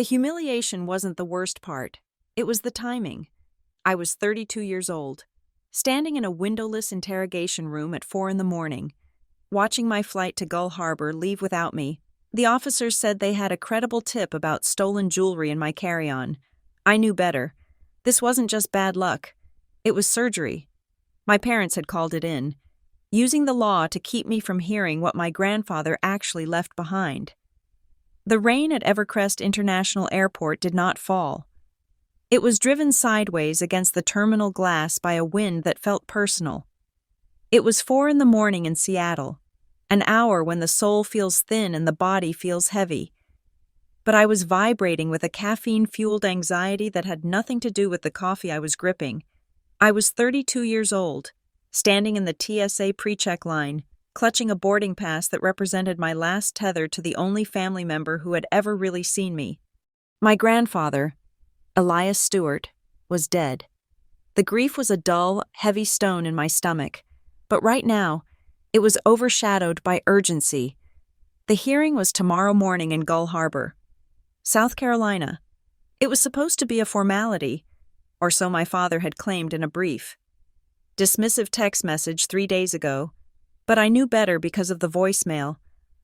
The humiliation wasn't the worst part. It was the timing. I was 32 years old, standing in a windowless interrogation room at 4 in the morning, watching my flight to Gull Harbor leave without me. The officers said they had a credible tip about stolen jewelry in my carry-on. I knew better. This wasn't just bad luck. It was surgery. My parents had called it in, using the law to keep me from hearing what my grandfather actually left behind. The rain at Evercrest International Airport did not fall. It was driven sideways against the terminal glass by a wind that felt personal. It was 4 in the morning in Seattle, an hour when the soul feels thin and the body feels heavy. But I was vibrating with a caffeine-fueled anxiety that had nothing to do with the coffee I was gripping. I was 32 years old, standing in the TSA pre-check line, clutching a boarding pass that represented my last tether to the only family member who had ever really seen me. My grandfather, Elias Stewart, was dead. The grief was a dull, heavy stone in my stomach, but right now, it was overshadowed by urgency. The hearing was tomorrow morning in Gull Harbor, South Carolina. It was supposed to be a formality, or so my father had claimed in a brief. Dismissive text message 3 days ago, but I knew better because of the voicemail.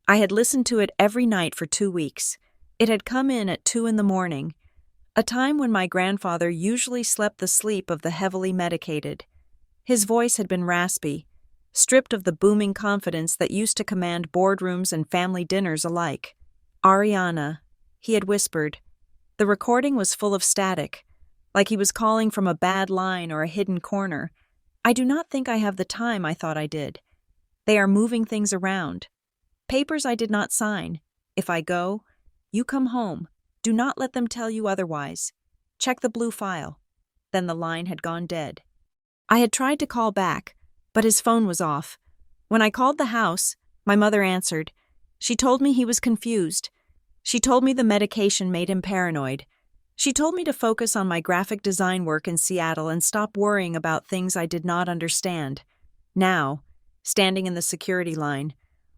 I had listened to it every night for 2 weeks. It had come in at 2 in the morning, a time when my grandfather usually slept the sleep of the heavily medicated. His voice had been raspy, stripped of the booming confidence that used to command boardrooms and family dinners alike. "Ariana," he had whispered. The recording was full of static, like he was calling from a bad line or a hidden corner. "I do not think I have the time I thought I did. They are moving things around. Papers I did not sign. If I go, you come home. Do not let them tell you otherwise. Check the blue file." Then the line had gone dead. I had tried to call back, but his phone was off. When I called the house, my mother answered. She told me he was confused. She told me the medication made him paranoid. She told me to focus on my graphic design work in Seattle and stop worrying about things I did not understand. Now, standing in the security line,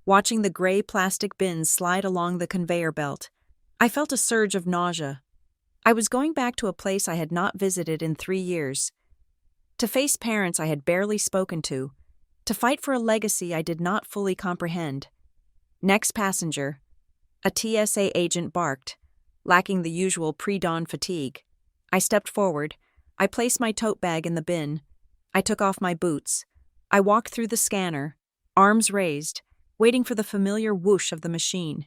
watching the gray plastic bins slide along the conveyor belt, I felt a surge of nausea. I was going back to a place I had not visited in 3 years. To face parents I had barely spoken to fight for a legacy I did not fully comprehend. "Next passenger." A TSA agent barked, lacking the usual pre-dawn fatigue. I stepped forward. I placed my tote bag in the bin. I took off my boots. I walked through the scanner, arms raised, waiting for the familiar whoosh of the machine.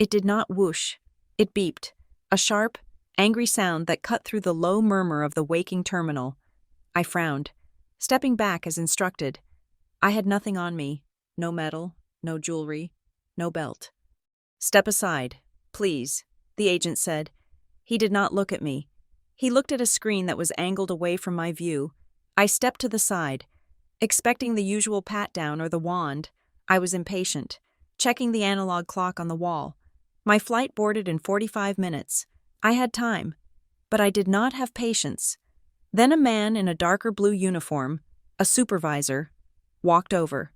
It did not whoosh. It beeped, a sharp, angry sound that cut through the low murmur of the waking terminal. I frowned, stepping back as instructed. I had nothing on me, no medal, no jewelry, no belt. "Step aside, please," the agent said. He did not look at me. He looked at a screen that was angled away from my view. I stepped to the side, expecting the usual pat-down or the wand. I was impatient, checking the analog clock on the wall. My flight boarded in 45 minutes. I had time, but I did not have patience. Then a man in a darker blue uniform, a supervisor, walked over.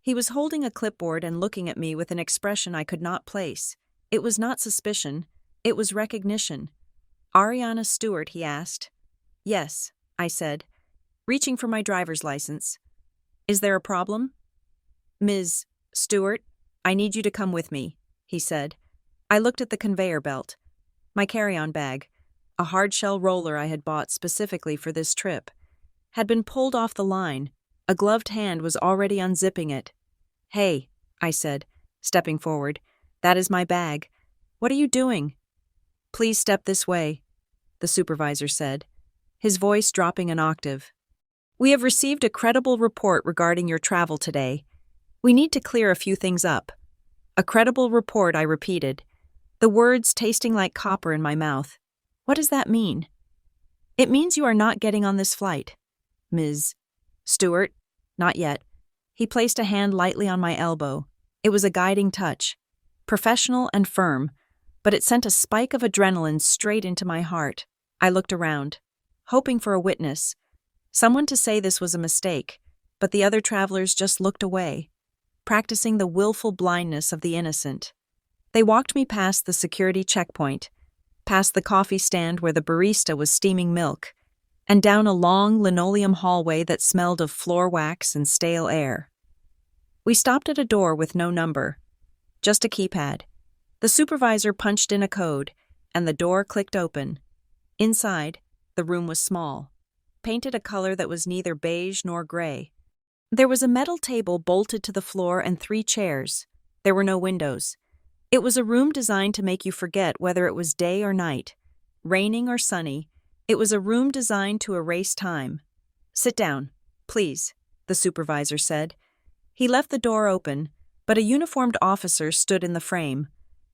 He was holding a clipboard and looking at me with an expression I could not place. It was not suspicion, it was recognition. "Ariana Stewart," he asked. "Yes," I said, reaching for my driver's license. "Is there a problem?" "Ms. Stewart, I need you to come with me," he said. I looked at the conveyor belt. My carry-on bag, a hard-shell roller I had bought specifically for this trip, had been pulled off the line. A gloved hand was already unzipping it. "Hey," I said, stepping forward. "That is my bag. What are you doing?" "Please step this way," the supervisor said, his voice dropping an octave. "We have received a credible report regarding your travel today. We need to clear a few things up." "A credible report," I repeated, the words tasting like copper in my mouth. "What does that mean?" "It means you are not getting on this flight." "Ms. Stewart?" "Not yet." He placed a hand lightly on my elbow. It was a guiding touch, professional and firm, but it sent a spike of adrenaline straight into my heart. I looked around, hoping for a witness, someone to say this was a mistake, but the other travelers just looked away, practicing the willful blindness of the innocent. They walked me past the security checkpoint, past the coffee stand where the barista was steaming milk, and down a long linoleum hallway that smelled of floor wax and stale air. We stopped at a door with no number, just a keypad. The supervisor punched in a code, and the door clicked open. Inside, the room was small, painted a color that was neither beige nor gray. There was a metal table bolted to the floor and 3 chairs. There were no windows. It was a room designed to make you forget whether it was day or night, raining or sunny. It was a room designed to erase time. "Sit down, please," the supervisor said. He left the door open, but a uniformed officer stood in the frame,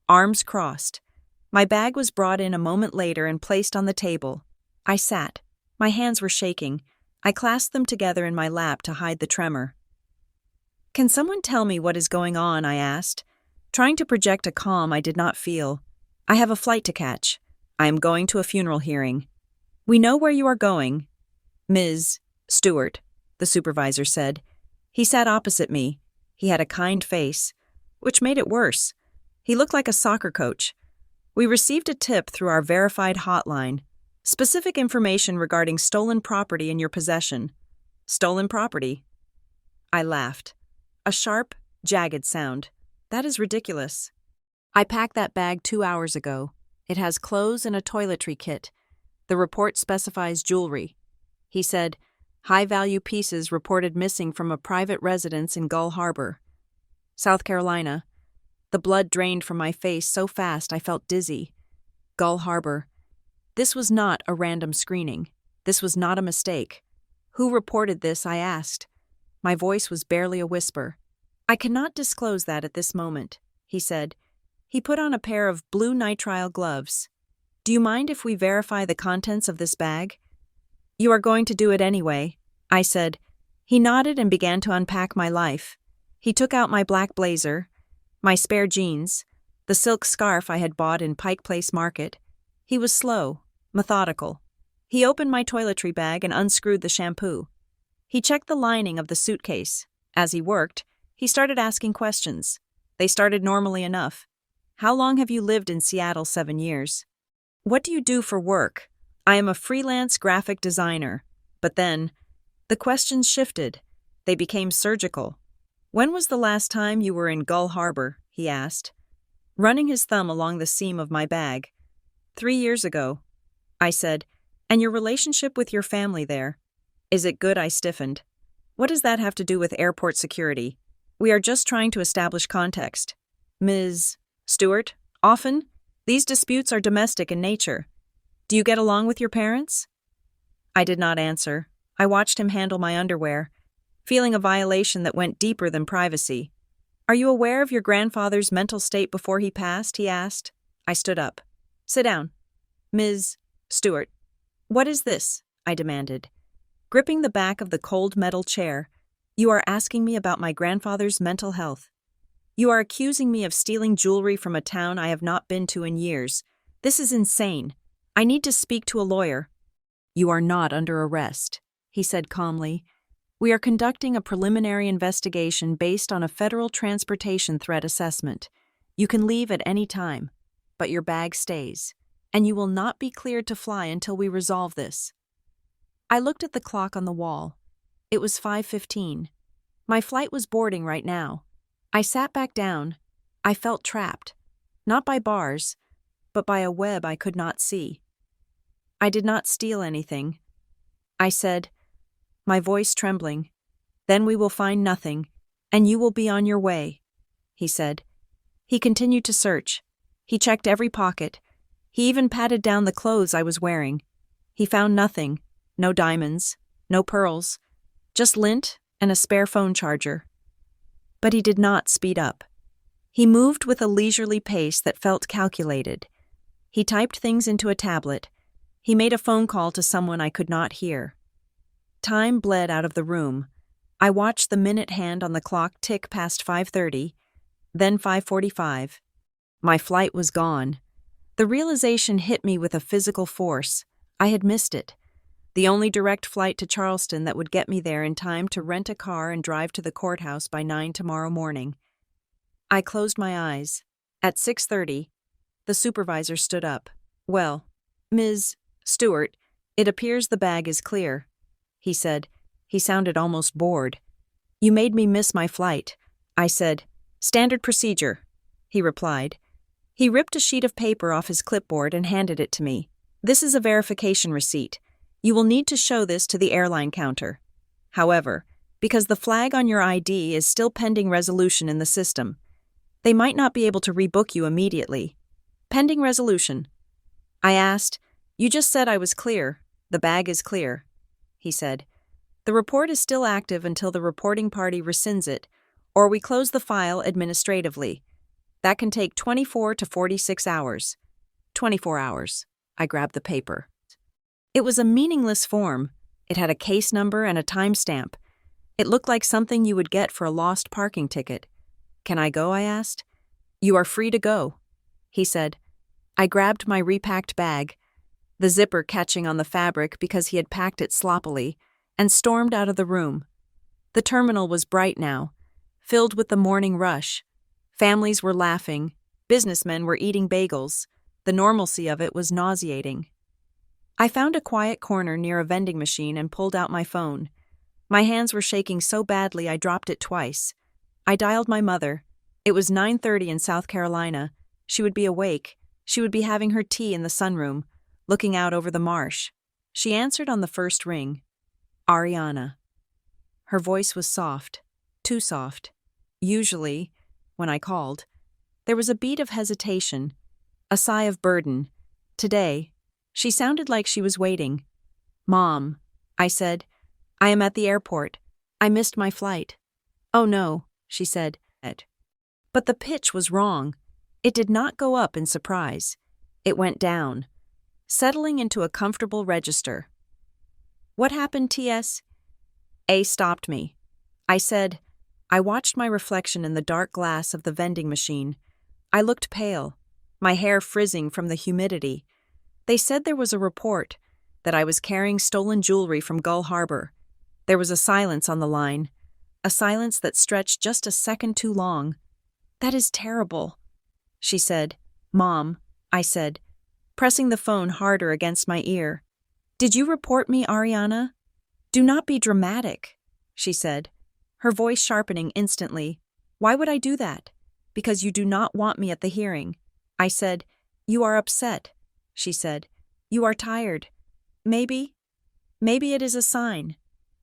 arms crossed. My bag was brought in a moment later and placed on the table. I sat. My hands were shaking. I clasped them together in my lap to hide the tremor. "Can someone tell me what is going on?" I asked, trying to project a calm I did not feel. "I have a flight to catch. I am going to a funeral hearing." "We know where you are going, Ms. Stewart," the supervisor said. He sat opposite me. He had a kind face, which made it worse. He looked like a soccer coach. "We received a tip through our verified hotline. Specific information regarding stolen property in your possession." "Stolen property?" I laughed. A sharp, jagged sound. "That is ridiculous. I packed that bag 2 hours ago. It has clothes and a toiletry kit. The report specifies jewelry." He said, "High-value pieces reported missing from a private residence in Gull Harbor, South Carolina." The blood drained from my face so fast I felt dizzy. Gull Harbor. This was not a random screening. This was not a mistake. "Who reported this?" I asked. My voice was barely a whisper. "I cannot disclose that at this moment," he said. He put on a pair of blue nitrile gloves. "Do you mind if we verify the contents of this bag?" "You are going to do it anyway," I said. He nodded and began to unpack my life. He took out my black blazer, my spare jeans, the silk scarf I had bought in Pike Place Market. He was slow, methodical. He opened my toiletry bag and unscrewed the shampoo. He checked the lining of the suitcase. As he worked, he started asking questions. They started normally enough. "How long have you lived in Seattle?" 7 years. "What do you do for work?" "I am a freelance graphic designer." But then, the questions shifted. They became surgical. "When was the last time you were in Gull Harbor?" he asked, running his thumb along the seam of my bag. 3 years ago. I said, "And your relationship with your family there? Is it good?" I stiffened. "What does that have to do with airport security? We are just trying to establish context." "Ms. Stewart, often, these disputes are domestic in nature. Do you get along with your parents?" I did not answer. I watched him handle my underwear, feeling a violation that went deeper than privacy. "Are you aware of your grandfather's mental state before he passed?" he asked. I stood up. "Sit down. Ms. Stewart." "What is this?" I demanded. Gripping the back of the cold metal chair, "You are asking me about my grandfather's mental health. You are accusing me of stealing jewelry from a town I have not been to in years. This is insane. I need to speak to a lawyer." "You are not under arrest," he said calmly. "We are conducting a preliminary investigation based on a federal transportation threat assessment. You can leave at any time, but your bag stays, and you will not be cleared to fly until we resolve this." I looked at the clock on the wall. It was 5:15. My flight was boarding right now. I sat back down. I felt trapped, not by bars, but by a web I could not see. "I did not steal anything," I said, my voice trembling. "Then we will find nothing, and you will be on your way," he said. He continued to search. He checked every pocket. He even patted down the clothes I was wearing. He found nothing, no diamonds, no pearls, just lint and a spare phone charger. But he did not speed up. He moved with a leisurely pace that felt calculated. He typed things into a tablet. He made a phone call to someone I could not hear. Time bled out of the room. I watched the minute hand on the clock tick past 5:30, then 5:45. My flight was gone. The realization hit me with a physical force. I had missed it. The only direct flight to Charleston that would get me there in time to rent a car and drive to the courthouse by 9 tomorrow morning. I closed my eyes. At 6:30, the supervisor stood up. Well, Ms. Stewart, it appears the bag is clear, he said. He sounded almost bored. You made me miss my flight. I said, standard procedure, he replied. He ripped a sheet of paper off his clipboard and handed it to me. This is a verification receipt. You will need to show this to the airline counter. However, because the flag on your ID is still pending resolution in the system, they might not be able to rebook you immediately. Pending resolution. I asked, you just said I was clear. The bag is clear, he said. The report is still active until the reporting party rescinds it, or we close the file administratively. That can take 24 to 46 hours. 24 hours. I grabbed the paper. It was a meaningless form. It had a case number and a timestamp. It looked like something you would get for a lost parking ticket. Can I go? I asked. You are free to go, he said. I grabbed my repacked bag, the zipper catching on the fabric because he had packed it sloppily, and stormed out of the room. The terminal was bright now, filled with the morning rush. Families were laughing, businessmen were eating bagels. The normalcy of it was nauseating. I found a quiet corner near a vending machine and pulled out my phone. My hands were shaking so badly I dropped it twice. I dialed my mother. It was 9:30 in South Carolina. She would be awake. She would be having her tea in the sunroom, looking out over the marsh. She answered on the first ring. Ariana. Her voice was soft, too soft. Usually, when I called, there was a beat of hesitation, a sigh of burden. Today, she sounded like she was waiting. Mom, I said, I am at the airport. I missed my flight. Oh no, she said. But the pitch was wrong. It did not go up in surprise. It went down, settling into a comfortable register. What happened, T.S.? A stopped me. I said, I watched my reflection in the dark glass of the vending machine. I looked pale, my hair frizzing from the humidity. They said there was a report that I was carrying stolen jewelry from Gull Harbor. There was a silence on the line, a silence that stretched just a second too long. That is terrible, she said. Mom, I said, pressing the phone harder against my ear. Did you report me, Ariana? Do not be dramatic, she said, her voice sharpening instantly. Why would I do that? Because you do not want me at the hearing. I said, you are upset, she said. You are tired. Maybe it is a sign.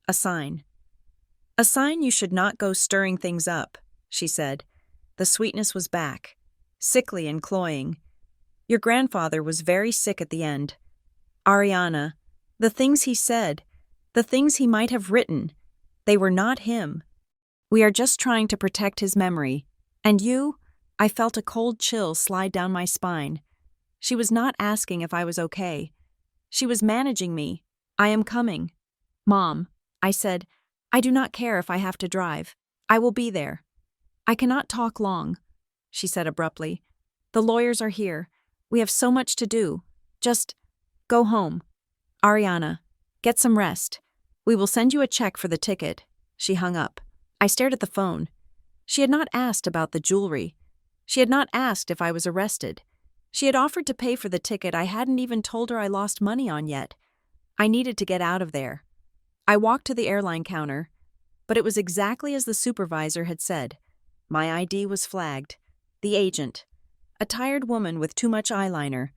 A sign. A sign you should not go stirring things up, she said. The sweetness was back, sickly and cloying. Your grandfather was very sick at the end. Ariana, the things he said, the things he might have written, they were not him. We are just trying to protect his memory. And you? I felt a cold chill slide down my spine. She was not asking if I was okay. She was managing me. I am coming. Mom, I said, I do not care if I have to drive. I will be there. I cannot talk long, she said abruptly. The lawyers are here. We have so much to do. Just go home. Ariana, get some rest. We will send you a check for the ticket. She hung up. I stared at the phone. She had not asked about the jewelry. She had not asked if I was arrested. She had offered to pay for the ticket I hadn't even told her I lost money on yet. I needed to get out of there. I walked to the airline counter, but it was exactly as the supervisor had said. My ID was flagged. The agent, a tired woman with too much eyeliner,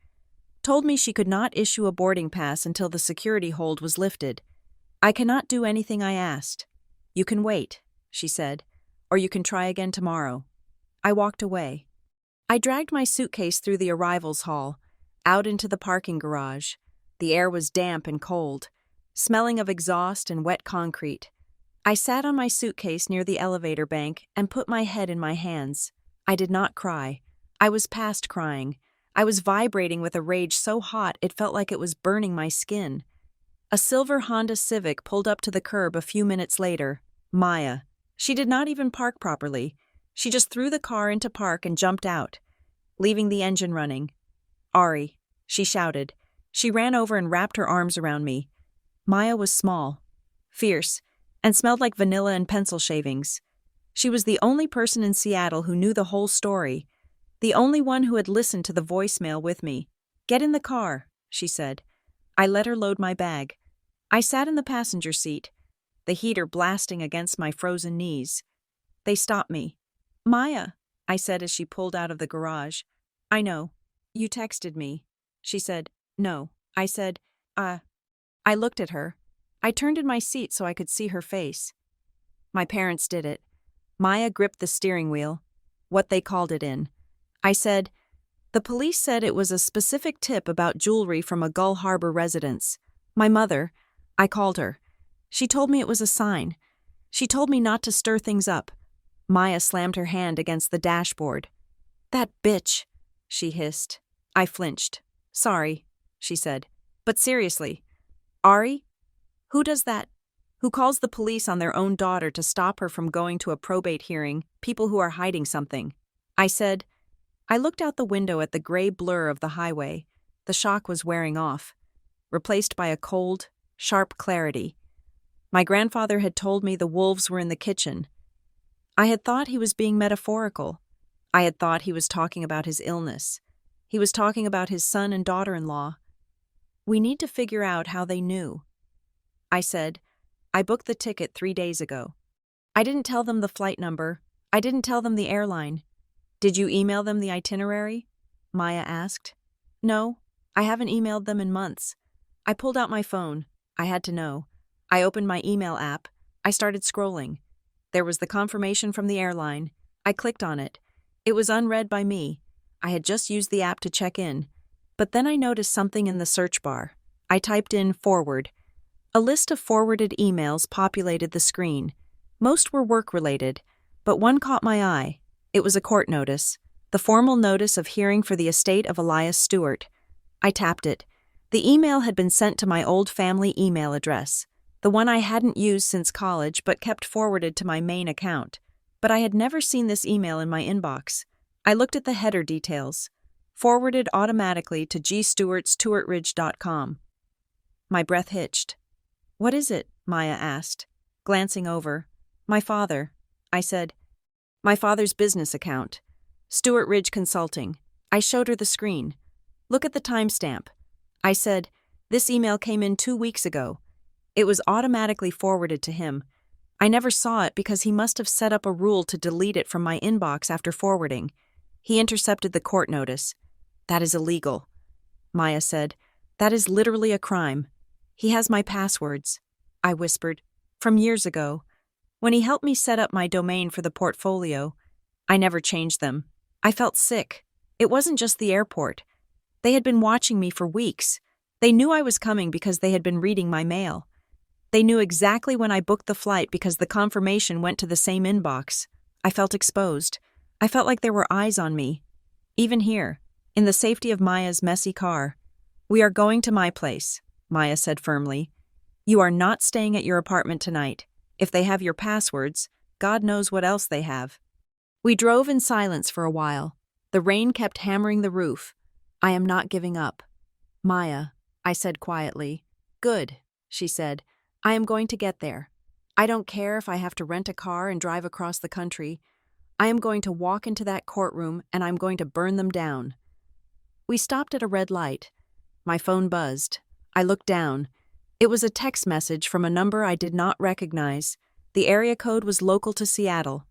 told me she could not issue a boarding pass until the security hold was lifted. I cannot do anything I asked. You can wait, she said, or you can try again tomorrow. I walked away. I dragged my suitcase through the arrivals hall, out into the parking garage. The air was damp and cold, smelling of exhaust and wet concrete. I sat on my suitcase near the elevator bank and put my head in my hands. I did not cry. I was past crying. I was vibrating with a rage so hot it felt like it was burning my skin. A silver Honda Civic pulled up to the curb a few minutes later. Maya. She did not even park properly. She just threw the car into park and jumped out, leaving the engine running. Ari, she shouted. She ran over and wrapped her arms around me. Maya was small, fierce, and smelled like vanilla and pencil shavings. She was the only person in Seattle who knew the whole story, the only one who had listened to the voicemail with me. Get in the car, she said. I let her load my bag. I sat in the passenger seat, the heater blasting against my frozen knees. They stopped me. Maya, I said as she pulled out of the garage. I know. You texted me. She said, no. I said, I looked at her. I turned in my seat so I could see her face. My parents did it. Maya gripped the steering wheel, what they called it in. I said, the police said it was a specific tip about jewelry from a Gull Harbor residence. My mother, I called her. She told me it was a sign. She told me not to stir things up. Maya slammed her hand against the dashboard. That bitch, she hissed. I flinched. Sorry, she said. But seriously, Ari? Who does that? Who calls the police on their own daughter to stop her from going to a probate hearing, people who are hiding something? I said. I looked out the window at the gray blur of the highway. The shock was wearing off, replaced by a cold, sharp clarity. My grandfather had told me the wolves were in the kitchen. I had thought he was being metaphorical. I had thought he was talking about his illness. He was talking about his son and daughter-in-law. We need to figure out how they knew. I said, I booked the ticket 3 days ago. I didn't tell them the flight number. I didn't tell them the airline. Did you email them the itinerary? Maya asked. No, I haven't emailed them in months. I pulled out my phone. I had to know. I opened my email app. I started scrolling. There was the confirmation from the airline. I clicked on it. It was unread by me. I had just used the app to check in. But then I noticed something in the search bar. I typed in forward. A list of forwarded emails populated the screen. Most were work-related, but one caught my eye. It was a court notice, the formal notice of hearing for the estate of Elias Stewart. I tapped it. The email had been sent to my old family email address, the one I hadn't used since college but kept forwarded to my main account. But I had never seen this email in my inbox. I looked at the header details. Forwarded automatically to gstewartstuartridge.com. My breath hitched. What is it? Maya asked, glancing over. My father, I said. My father's business account. Stewart Ridge Consulting. I showed her the screen. Look at the timestamp. I said, this email came in 2 weeks ago. It was automatically forwarded to him. I never saw it because he must have set up a rule to delete it from my inbox after forwarding. He intercepted the court notice. That is illegal. Maya said, that is literally a crime. He has my passwords, I whispered, from years ago. When he helped me set up my domain for the portfolio, I never changed them. I felt sick. It wasn't just the airport. They had been watching me for weeks. They knew I was coming because they had been reading my mail. They knew exactly when I booked the flight because the confirmation went to the same inbox. I felt exposed. I felt like there were eyes on me. Even here, in the safety of Maya's messy car. We are going to my place, Maya said firmly. You are not staying at your apartment tonight. If they have your passwords, God knows what else they have. We drove in silence for a while. The rain kept hammering the roof. I am not giving up. Maya, I said quietly. Good, she said. I am going to get there. I don't care if I have to rent a car and drive across the country. I am going to walk into that courtroom and I'm going to burn them down. We stopped at a red light. My phone buzzed. I looked down. It was a text message from a number I did not recognize. The area code was local to Seattle.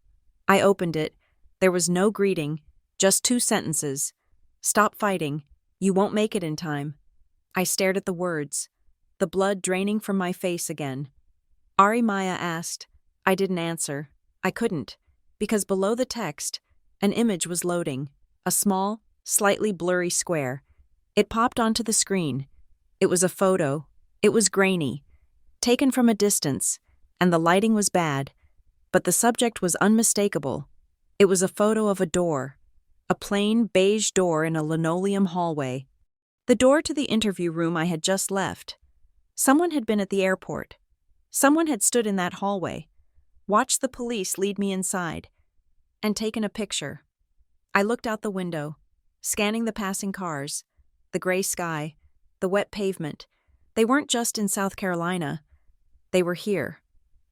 I opened it. There was no greeting, just 2 sentences. Stop fighting. You won't make it in time. I stared at the words, the blood draining from my face again. Ari, Maya asked. I didn't answer. I couldn't, because below the text, an image was loading, a small, slightly blurry square. It popped onto the screen. It was a photo. It was grainy, taken from a distance, and the lighting was bad, but the subject was unmistakable. It was a photo of a door, a plain beige door in a linoleum hallway. The door to the interview room I had just left. Someone had been at the airport. Someone had stood in that hallway, watched the police lead me inside, and taken a picture. I looked out the window, scanning the passing cars, the gray sky, the wet pavement. They weren't just in South Carolina. They were here.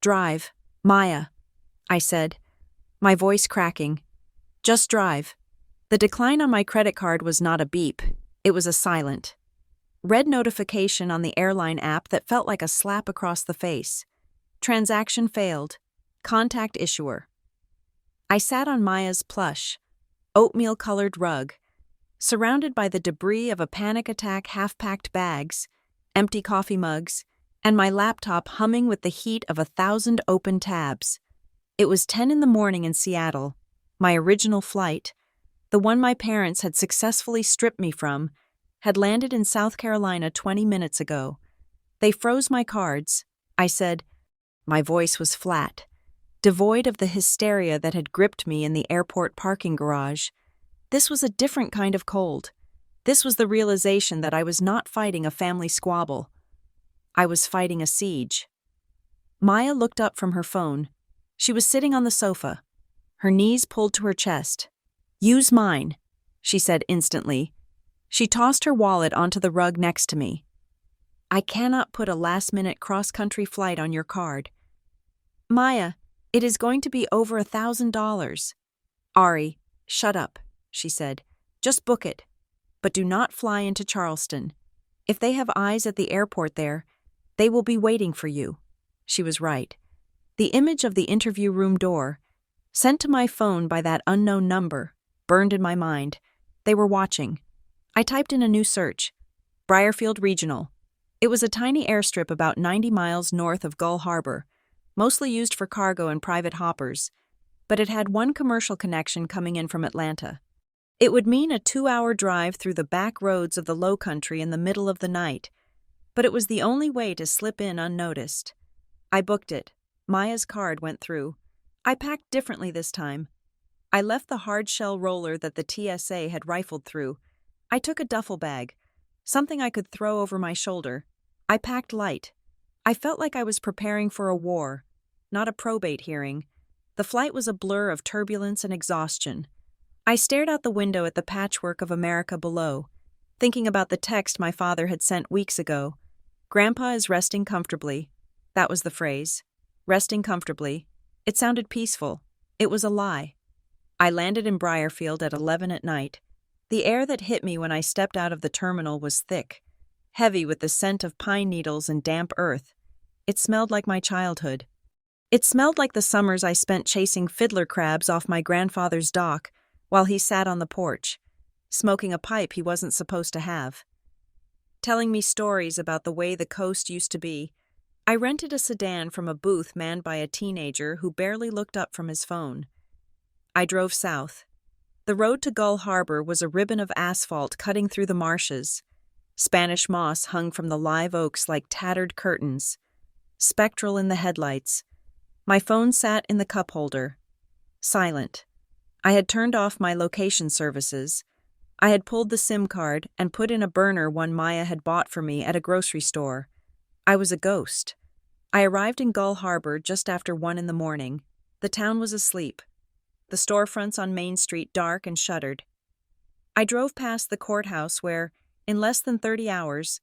Drive, Maya, I said, my voice cracking. Just drive. The decline on my credit card was not a beep. It was a silent, red notification on the airline app that felt like a slap across the face. Transaction failed. Contact issuer. I sat on Maya's plush, oatmeal-colored rug, surrounded by the debris of a panic attack half-packed bags, empty coffee mugs, and my laptop humming with the heat of 1,000 open tabs. It was 10 in the morning in Seattle, my original flight, the one my parents had successfully stripped me from, had landed in South Carolina 20 minutes ago. They froze my cards. I said, my voice was flat, devoid of the hysteria that had gripped me in the airport parking garage. This was a different kind of cold. This was the realization that I was not fighting a family squabble. I was fighting a siege. Maya looked up from her phone. She was sitting on the sofa, her knees pulled to her chest. "Use mine," she said instantly. She tossed her wallet onto the rug next to me. "I cannot put a last-minute cross-country flight on your card." "Maya, it is going to be over $1,000. "Ari, shut up," she said. "Just book it. But do not fly into Charleston. If they have eyes at the airport there, they will be waiting for you." She was right. The image of the interview room door, sent to my phone by that unknown number, burned in my mind. They were watching. I typed in a new search. Briarfield Regional. It was a tiny airstrip about 90 miles north of Gull Harbor, mostly used for cargo and private hoppers, but it had one commercial connection coming in from Atlanta. It would mean a 2-hour drive through the back roads of the Lowcountry in the middle of the night, but it was the only way to slip in unnoticed. I booked it. Maya's card went through. I packed differently this time. I left the hard-shell roller that the TSA had rifled through. I took a duffel bag, something I could throw over my shoulder. I packed light. I felt like I was preparing for a war, not a probate hearing. The flight was a blur of turbulence and exhaustion. I stared out the window at the patchwork of America below, thinking about the text my father had sent weeks ago. "Grandpa is resting comfortably." That was the phrase. Resting comfortably. It sounded peaceful. It was a lie. I landed in Briarfield at 11 at night. The air that hit me when I stepped out of the terminal was thick, heavy with the scent of pine needles and damp earth. It smelled like my childhood. It smelled like the summers I spent chasing fiddler crabs off my grandfather's dock while he sat on the porch, smoking a pipe he wasn't supposed to have. Telling me stories about the way the coast used to be. I rented a sedan from a booth manned by a teenager who barely looked up from his phone. I drove south. The road to Gull Harbor was a ribbon of asphalt cutting through the marshes. Spanish moss hung from the live oaks like tattered curtains, spectral in the headlights. My phone sat in the cup holder, silent. I had turned off my location services. I had pulled the SIM card and put in a burner one Maya had bought for me at a grocery store. I was a ghost. I arrived in Gull Harbor just after 1 in the morning. The town was asleep. The storefronts on Main Street dark and shuttered. I drove past the courthouse where, in less than 30 hours,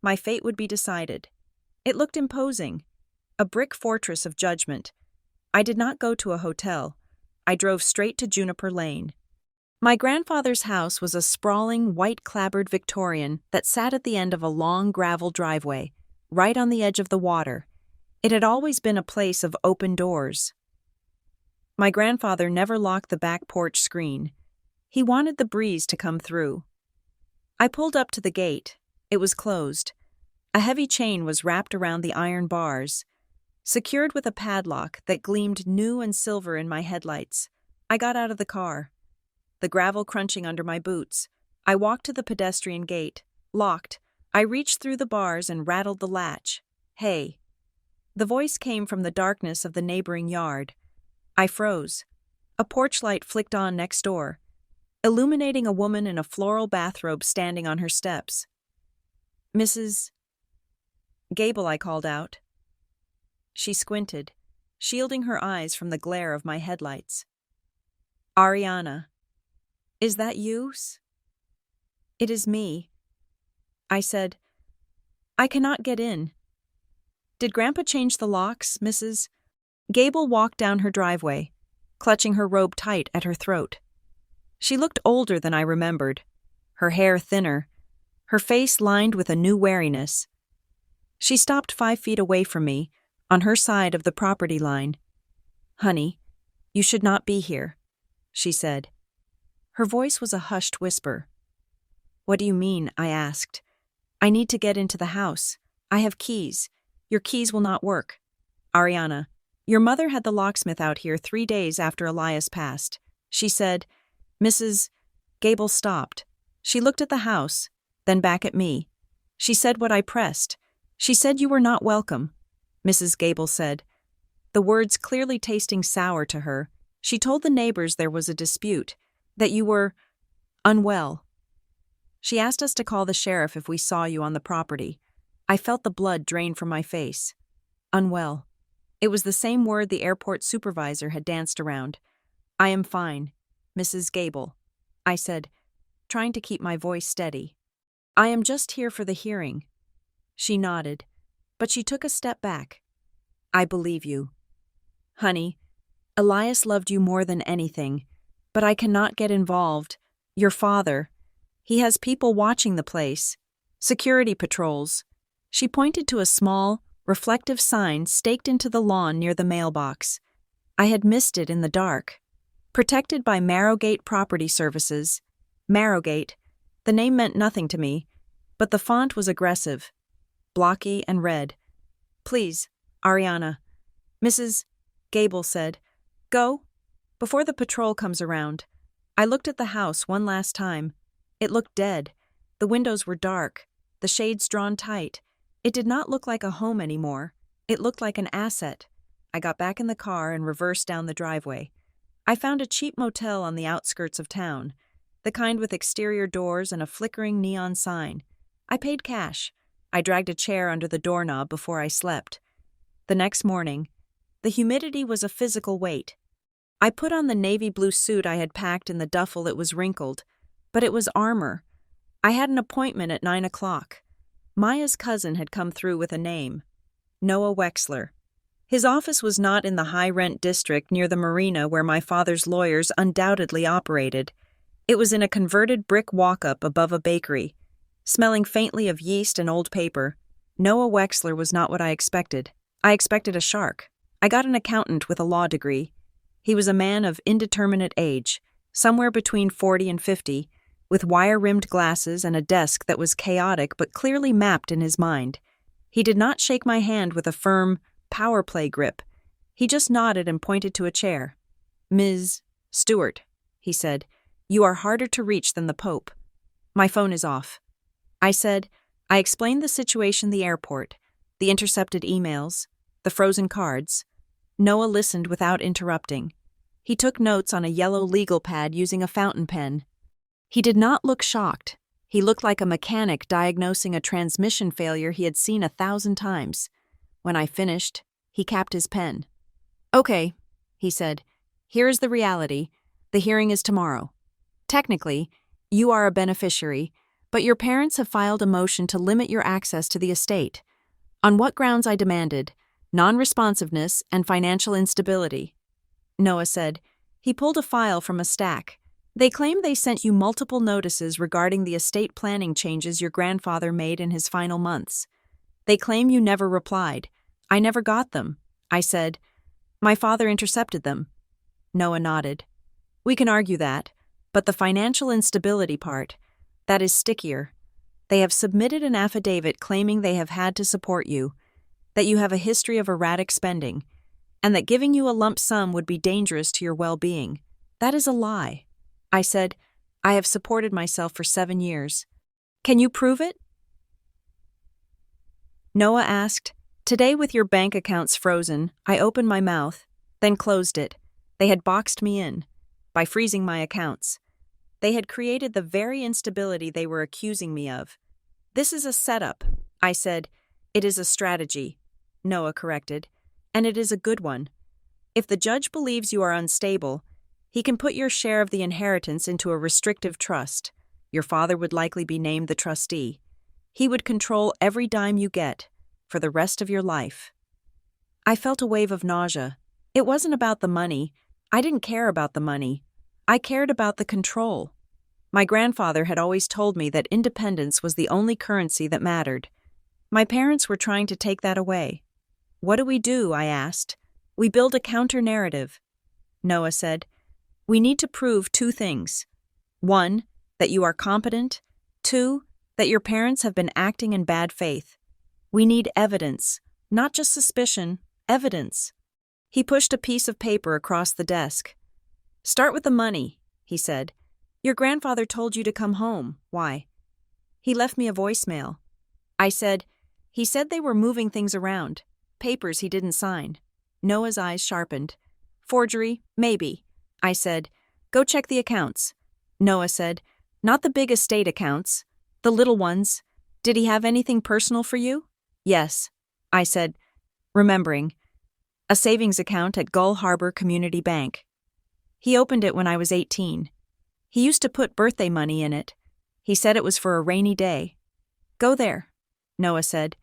my fate would be decided. It looked imposing, a brick fortress of judgment. I did not go to a hotel. I drove straight to Juniper Lane. My grandfather's house was a sprawling, white-clapboard Victorian that sat at the end of a long gravel driveway, right on the edge of the water. It had always been a place of open doors. My grandfather never locked the back porch screen. He wanted the breeze to come through. I pulled up to the gate. It was closed. A heavy chain was wrapped around the iron bars, secured with a padlock that gleamed new and silver in my headlights. I got out of the car, the gravel crunching under my boots. I walked to the pedestrian gate, locked. I reached through the bars and rattled the latch. "Hey." The voice came from the darkness of the neighboring yard. I froze. A porch light flicked on next door, illuminating a woman in a floral bathrobe standing on her steps. "Mrs. Gable," I called out. She squinted, shielding her eyes from the glare of my headlights. "Ariana, is that you?" "It is me," I said. "I cannot get in." "Did Grandpa change the locks, Mrs.?" Gable walked down her driveway, clutching her robe tight at her throat. She looked older than I remembered, her hair thinner, her face lined with a new wariness. She stopped 5 feet away from me, on her side of the property line. "Honey, you should not be here," she said. Her voice was a hushed whisper. "What do you mean?" I asked. "I need to get into the house. I have keys. Your keys will not work. Ariana, your mother had the locksmith out here 3 days after Elias passed," she said. Mrs. Gable stopped. She looked at the house, then back at me. She said what I pressed. "She said you were not welcome," Mrs. Gable said, the words clearly tasting sour to her. "She told the neighbors there was a dispute, that you were unwell. She asked us to call the sheriff if we saw you on the property." I felt the blood drain from my face. Unwell. It was the same word the airport supervisor had danced around. "I am fine, Mrs. Gable," I said, trying to keep my voice steady. "I am just here for the hearing." She nodded, but she took a step back. "I believe you. Honey, Elias loved you more than anything, but I cannot get involved. Your father, he has people watching the place. Security patrols." She pointed to a small, reflective sign staked into the lawn near the mailbox. I had missed it in the dark. "Protected by Marrowgate Property Services." Marrowgate. The name meant nothing to me, but the font was aggressive, blocky and red. "Please, Ariana," Mrs. Gable said. "Go, before the patrol comes around." I looked at the house one last time. It looked dead. The windows were dark, the shades drawn tight. It did not look like a home anymore. It looked like an asset. I got back in the car and reversed down the driveway. I found a cheap motel on the outskirts of town, the kind with exterior doors and a flickering neon sign. I paid cash. I dragged a chair under the doorknob before I slept. The next morning, the humidity was a physical weight. I put on the navy blue suit I had packed in the duffel. It was wrinkled, but it was armor. I had an appointment at 9 o'clock. Maya's cousin had come through with a name, Noah Wexler. His office was not in the high-rent district near the marina where my father's lawyers undoubtedly operated. It was in a converted brick walk-up above a bakery, smelling faintly of yeast and old paper. Noah Wexler was not what I expected. I expected a shark. I got an accountant with a law degree. He was a man of indeterminate age, somewhere between 40 and 50, with wire-rimmed glasses and a desk that was chaotic but clearly mapped in his mind. He did not shake my hand with a firm, power play grip. He just nodded and pointed to a chair. "Ms. Stewart," he said, "you are harder to reach than the Pope." "My phone is off," I said. I explained the situation, the airport, the intercepted emails, the frozen cards. Noah listened without interrupting. He took notes on a yellow legal pad using a fountain pen. He did not look shocked. He looked like a mechanic diagnosing a transmission failure he had seen 1,000 times. When I finished, he capped his pen. "Okay," he said, "here is the reality. The hearing is tomorrow. Technically, you are a beneficiary, but your parents have filed a motion to limit your access to the estate. On what grounds? I demanded. Non-responsiveness and financial instability." Noah said. He pulled a file from a stack. "They claim they sent you multiple notices regarding the estate planning changes your grandfather made in his final months. They claim you never replied. I never got them," I said. "My father intercepted them." Noah nodded. "We can argue that, but the financial instability part, that is stickier. They have submitted an affidavit claiming they have had to support you, that you have a history of erratic spending, and that giving you a lump sum would be dangerous to your well-being. That is a lie." I said, "I have supported myself for 7 years. Can you prove it?" Noah asked. "Today, with your bank accounts frozen," I opened my mouth, then closed it. They had boxed me in by freezing my accounts. They had created the very instability they were accusing me of. "This is a setup," I said. "It is a strategy," Noah corrected, "and it is a good one. If the judge believes you are unstable, he can put your share of the inheritance into a restrictive trust. Your father would likely be named the trustee. He would control every dime you get for the rest of your life." I felt a wave of nausea. It wasn't about the money. I didn't care about the money. I cared about the control. My grandfather had always told me that independence was the only currency that mattered. My parents were trying to take that away. What do we do? I asked. We build a counter-narrative. Noah said, we need to prove two things. 1, that you are competent. 2, that your parents have been acting in bad faith. We need evidence, not just suspicion, evidence. He pushed a piece of paper across the desk. Start with the money, he said. Your grandfather told you to come home. Why? He left me a voicemail. I said, he said they were moving things around. Papers he didn't sign. Noah's eyes sharpened. Forgery? Maybe. I said, go check the accounts. Noah said, not the big estate accounts. The little ones. Did he have anything personal for you? Yes. I said, remembering. A savings account at Gull Harbor Community Bank. He opened it when I was 18. He used to put birthday money in it. He said it was for a rainy day. Go there, Noah said.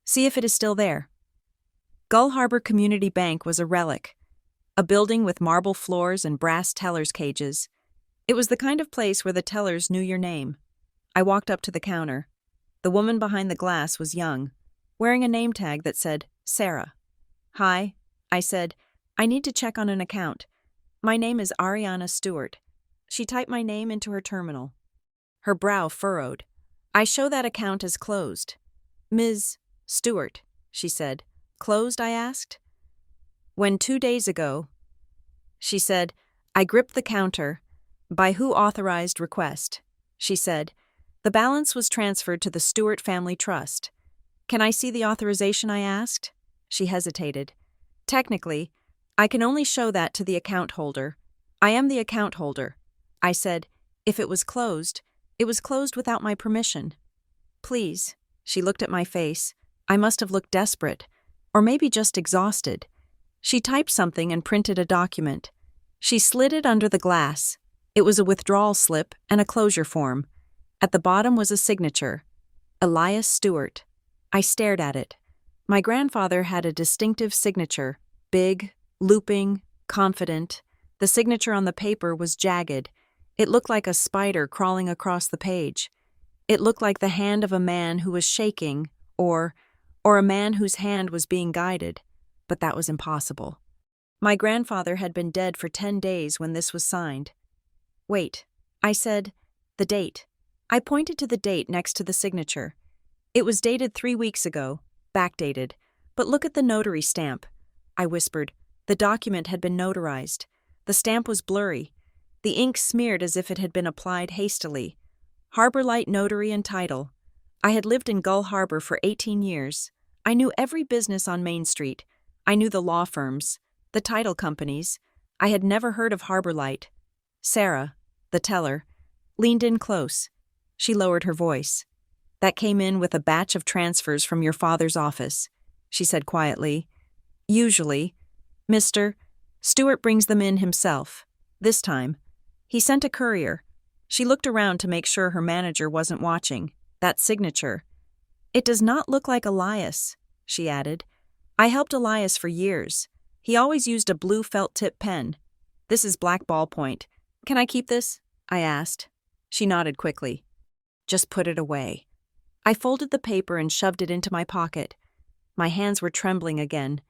See if it is still there. Gull Harbor Community Bank was a relic. A building with marble floors and brass tellers' cages. It was the kind of place where the tellers knew your name. I walked up to the counter. The woman behind the glass was young, wearing a name tag that said, Sarah. Hi, I said. I need to check on an account. My name is Ariana Stewart. She typed my name into her terminal. Her brow furrowed. I show that account as closed. Ms. Stewart, she said. Closed, I asked. When 2 days ago, she said, I gripped the counter. By who authorized request? She said, the balance was transferred to the Stewart Family Trust. Can I see the authorization, I asked? She hesitated. Technically, I can only show that to the account holder. I am the account holder. I said, if it was closed without my permission. Please, she looked at my face. I must have looked desperate, or maybe just exhausted. She typed something and printed a document. She slid it under the glass. It was a withdrawal slip and a closure form. At the bottom was a signature. Elias Stewart. I stared at it. My grandfather had a distinctive signature. Big, looping, confident. The signature on the paper was jagged. It looked like a spider crawling across the page. It looked like the hand of a man who was shaking, or a man whose hand was being guided. But that was impossible. My grandfather had been dead for 10 days when this was signed. Wait, I said, the date. I pointed to the date next to the signature. It was dated 3 weeks ago, backdated. But look at the notary stamp. I whispered. The document had been notarized. The stamp was blurry. The ink smeared as if it had been applied hastily. Harbor Light Notary and Title. I had lived in Gull Harbor for 18 years. I knew every business on Main Street. I knew the law firms, the title companies. I had never heard of Harbor Light. Sarah, the teller, leaned in close. She lowered her voice. That came in with a batch of transfers from your father's office, she said quietly. Usually, Mr. Stewart brings them in himself. This time, he sent a courier. She looked around to make sure her manager wasn't watching. That signature. It does not look like Elias, she added. I helped Elias for years. He always used a blue felt-tip pen. This is black ballpoint. Can I keep this? I asked. She nodded quickly. Just put it away. I folded the paper and shoved it into my pocket. My hands were trembling again.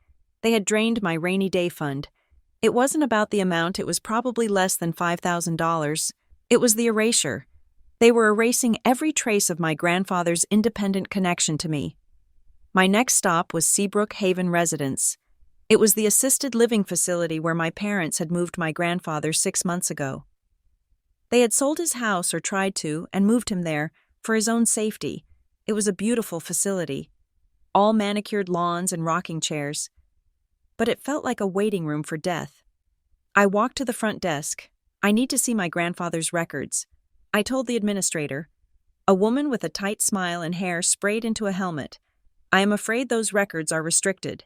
They had drained my rainy day fund. It wasn't about the amount, it was probably less than $5,000. It was the erasure. They were erasing every trace of my grandfather's independent connection to me. My next stop was Seabrook Haven Residence. It was the assisted living facility where my parents had moved my grandfather 6 months ago. They had sold his house, or tried to, and moved him there for his own safety. It was a beautiful facility. All manicured lawns and rocking chairs. But it felt like a waiting room for death. I walked to the front desk. I need to see my grandfather's records. I told the administrator. A woman with a tight smile and hair sprayed into a helmet. I am afraid those records are restricted.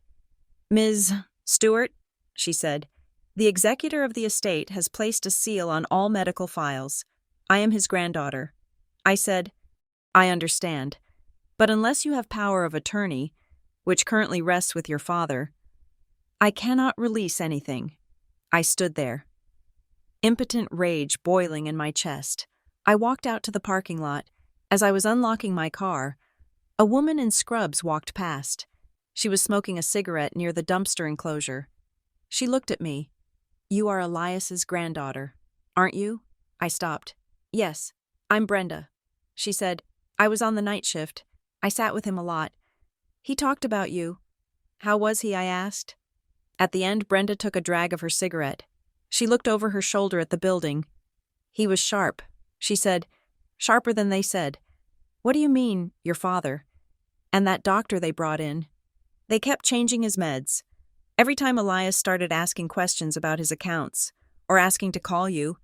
Ms. Stewart, she said, the executor of the estate has placed a seal on all medical files. I am his granddaughter. I said, I understand. But unless you have power of attorney, which currently rests with your father, I cannot release anything. I stood there, impotent rage boiling in my chest. I walked out to the parking lot. As I was unlocking my car, a woman in scrubs walked past. She was smoking a cigarette near the dumpster enclosure. She looked at me. "You are Elias's granddaughter, aren't you?" I stopped. "Yes, I'm Brenda." She said, "I was on the night shift. I sat with him a lot. He talked about you." "How was he?" I asked. At the end, Brenda took a drag of her cigarette. She looked over her shoulder at the building. "He was sharp," she said. "Sharper than they said." "What do you mean, your father?" "And that doctor they brought in. They kept changing his meds. Every time Elias started asking questions about his accounts, or asking to call you,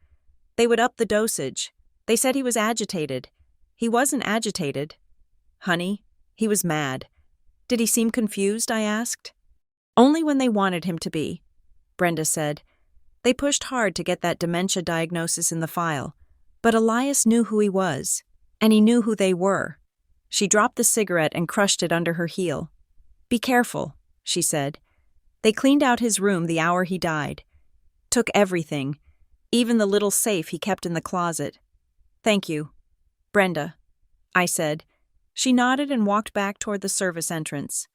they would up the dosage. They said he was agitated. He wasn't agitated. Honey, he was mad." "Did he seem confused?" I asked. "Only when they wanted him to be," Brenda said. "They pushed hard to get that dementia diagnosis in the file, but Elias knew who he was, and he knew who they were." She dropped the cigarette and crushed it under her heel. "Be careful," she said. "They cleaned out his room the hour he died. Took everything, even the little safe he kept in the closet." "Thank you, Brenda," I said. She nodded and walked back toward the service entrance.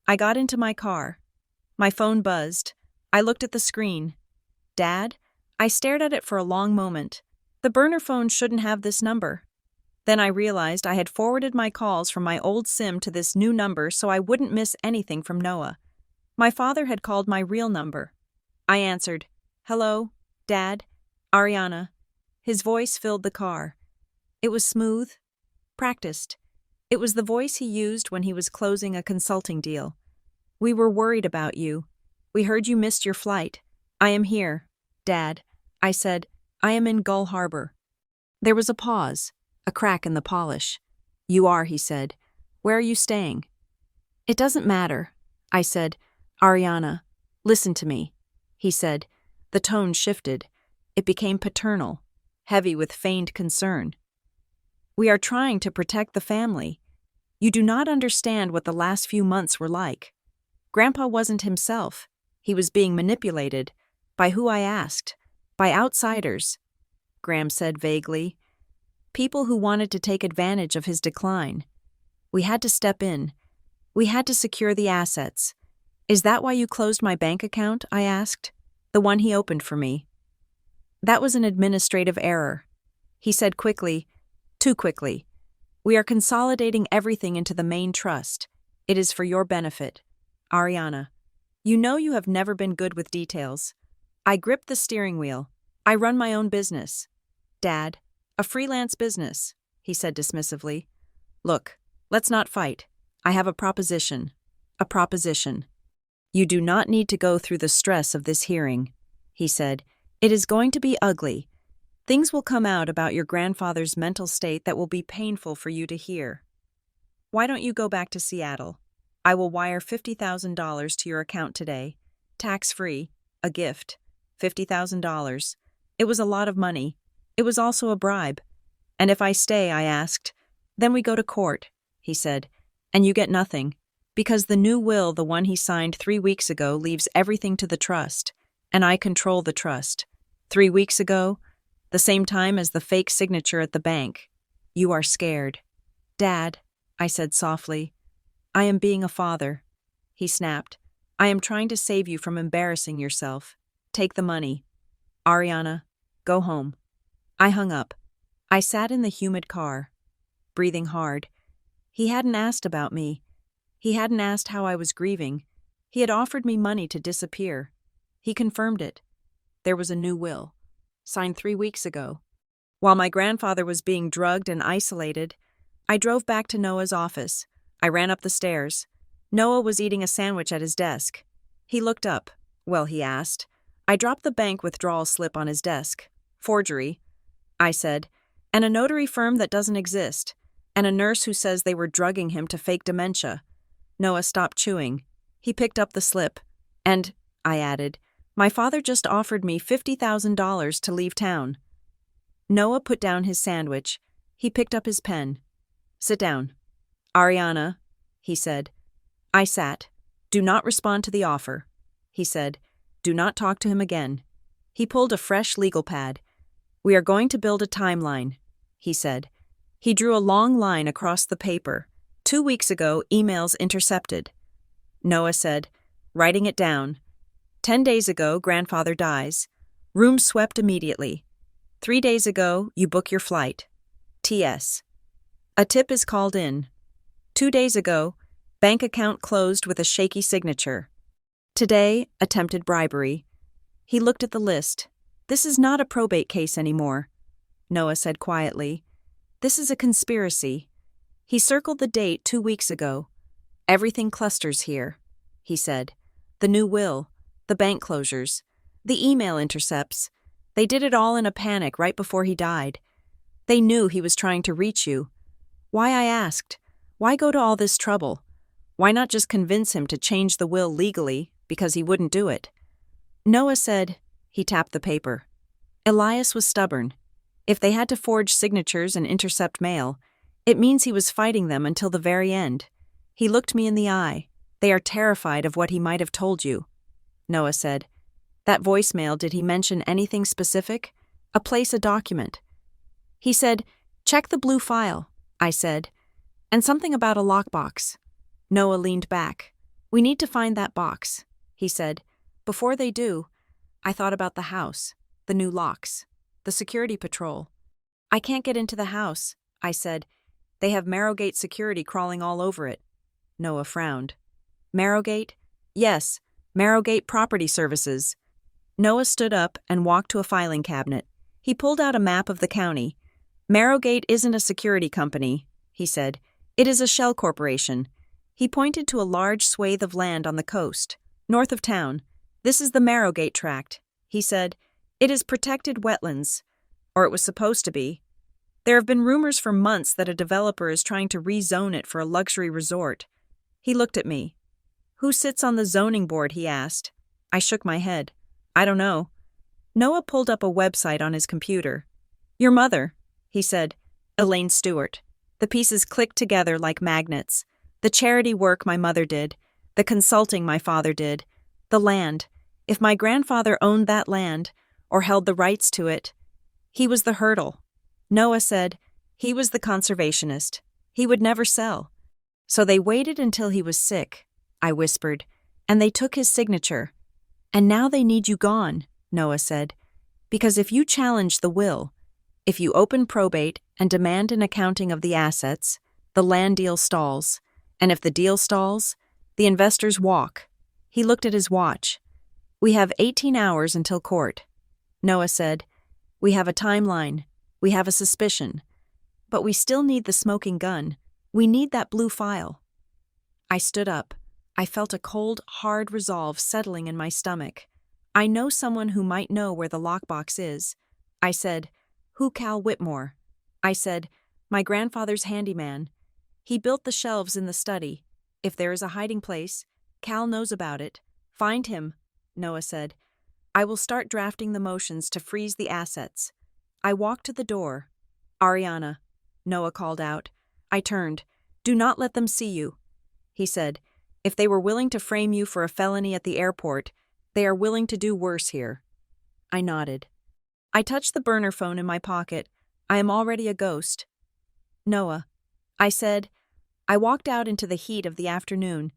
I got into my car. My phone buzzed. I looked at the screen. "Dad?" I stared at it for a long moment. The burner phone shouldn't have this number. Then I realized I had forwarded my calls from my old SIM to this new number so I wouldn't miss anything from Noah. My father had called my real number. I answered, "Hello, Dad, Ariana." His voice filled the car. It was smooth, practiced. It was the voice he used when he was closing a consulting deal. "We were worried about you. We heard you missed your flight. I am here, Dad," I said. "I am in Gull Harbor." There was a pause, a crack in the polish. "You are," he said. "Where are you staying?" "It doesn't matter," I said. "Ariana, listen to me," he said. The tone shifted. It became paternal, heavy with feigned concern. "We are trying to protect the family. You do not understand what the last few months were like. Grandpa wasn't himself. He was being manipulated. By who, I asked. By outsiders," Graham said vaguely. "People who wanted to take advantage of his decline. We had to step in. We had to secure the assets." "Is that why you closed my bank account?" I asked. "The one he opened for me." "That was an administrative error," he said quickly, too quickly. "We are consolidating everything into the main trust. It is for your benefit. Ariana, you know you have never been good with details. I gripped the steering wheel. I run my own business." "Dad, a freelance business," he said dismissively. "Look, let's not fight. I have a proposition. A proposition." "You do not need to go through the stress of this hearing," he said. "It is going to be ugly. Things will come out about your grandfather's mental state that will be painful for you to hear. Why don't you go back to Seattle? I will wire $50,000 to your account today. Tax-free, a gift. $50,000. It was a lot of money. It was also a bribe. And if I stay," I asked. "Then we go to court," he said. "And you get nothing. Because the new will, the one he signed 3 weeks ago, leaves everything to the trust. And I control the trust. 3 weeks ago, the same time as the fake signature at the bank. You are scared." "Dad," I said softly. "I am being a father," he snapped. "I am trying to save you from embarrassing yourself. Take the money. Ariana, go home." I hung up. I sat in the humid car, breathing hard. He hadn't asked about me. He hadn't asked how I was grieving. He had offered me money to disappear. He confirmed it. There was a new will, signed 3 weeks ago. While my grandfather was being drugged and isolated, I drove back to Noah's office. I ran up the stairs. Noah was eating a sandwich at his desk. He looked up. "Well," he asked. I dropped the bank withdrawal slip on his desk. "Forgery," I said. "And a notary firm that doesn't exist. And a nurse who says they were drugging him to fake dementia." Noah stopped chewing. He picked up the slip. "And," I added, "my father just offered me $50,000 to leave town." Noah put down his sandwich. He picked up his pen. "Sit down." "Ariana," he said. I sat. "Do not respond to the offer," he said. "Do not talk to him again." He pulled a fresh legal pad. "We are going to build a timeline," he said. He drew a long line across the paper. 2 weeks ago, emails intercepted. Noah said, writing it down. 10 days ago, grandfather dies. Room swept immediately. 3 days ago, you book your flight. T.S. A tip is called in. 2 days ago, bank account closed with a shaky signature. Today, attempted bribery. He looked at the list. This is not a probate case anymore, Noah said quietly. This is a conspiracy. He circled the date 2 weeks ago. Everything clusters here, he said. The new will, the bank closures, the email intercepts. They did it all in a panic right before he died. They knew he was trying to reach you. Why, I asked, why go to all this trouble? Why not just convince him to change the will legally, because he wouldn't do it? Noah said, he tapped the paper. Elias was stubborn. If they had to forge signatures and intercept mail, it means he was fighting them until the very end. He looked me in the eye. They are terrified of what he might have told you. Noah said, that voicemail, did he mention anything specific? A place, a document? He said, check the blue file, I said, and something about a lockbox. Noah leaned back. We need to find that box, he said. Before they do, I thought about the house, the new locks, the security patrol. I can't get into the house, I said. They have Marrowgate security crawling all over it. Noah frowned. Marrowgate? Yes, Marrowgate Property Services. Noah stood up and walked to a filing cabinet. He pulled out a map of the county. Marrowgate isn't a security company, he said. It is a shell corporation. He pointed to a large swathe of land on the coast, north of town. This is the Marrowgate tract, he said. It is protected wetlands, or it was supposed to be. There have been rumors for months that a developer is trying to rezone it for a luxury resort. He looked at me. Who sits on the zoning board, he asked. I shook my head. I don't know. Noah pulled up a website on his computer. Your mother, he said. Elaine Stewart. The pieces clicked together like magnets. The charity work my mother did, the consulting my father did, the land. If my grandfather owned that land, or held the rights to it, he was the hurdle. Noah said, he was the conservationist. He would never sell. So they waited until he was sick, I whispered, and they took his signature. And now they need you gone, Noah said, because if you challenge the will, if you open probate and demand an accounting of the assets, the land deal stalls, and if the deal stalls, the investors walk. He looked at his watch. We have 18 hours until court. Noah said, we have a timeline. We have a suspicion. But we still need the smoking gun. We need that blue file. I stood up. I felt a cold, hard resolve settling in my stomach. I know someone who might know where the lockbox is. I said, who? Cal Whitmore. I said, my grandfather's handyman. He built the shelves in the study. If there is a hiding place, Cal knows about it. Find him, Noah said. I will start drafting the motions to freeze the assets. I walked to the door. Ariana, Noah called out. I turned. Do not let them see you. He said, if they were willing to frame you for a felony at the airport, they are willing to do worse here. I nodded. I touched the burner phone in my pocket. I am already a ghost. Noah, I said. I walked out into the heat of the afternoon.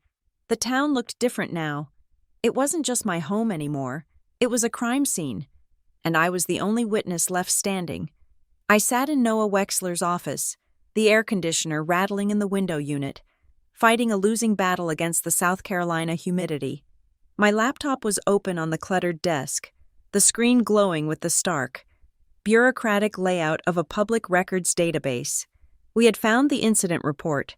The town looked different now. It wasn't just my home anymore. It was a crime scene, and I was the only witness left standing. I sat in Noah Wexler's office, the air conditioner rattling in the window unit, fighting a losing battle against the South Carolina humidity. My laptop was open on the cluttered desk, the screen glowing with the stark, bureaucratic layout of a public records database. We had found the incident report.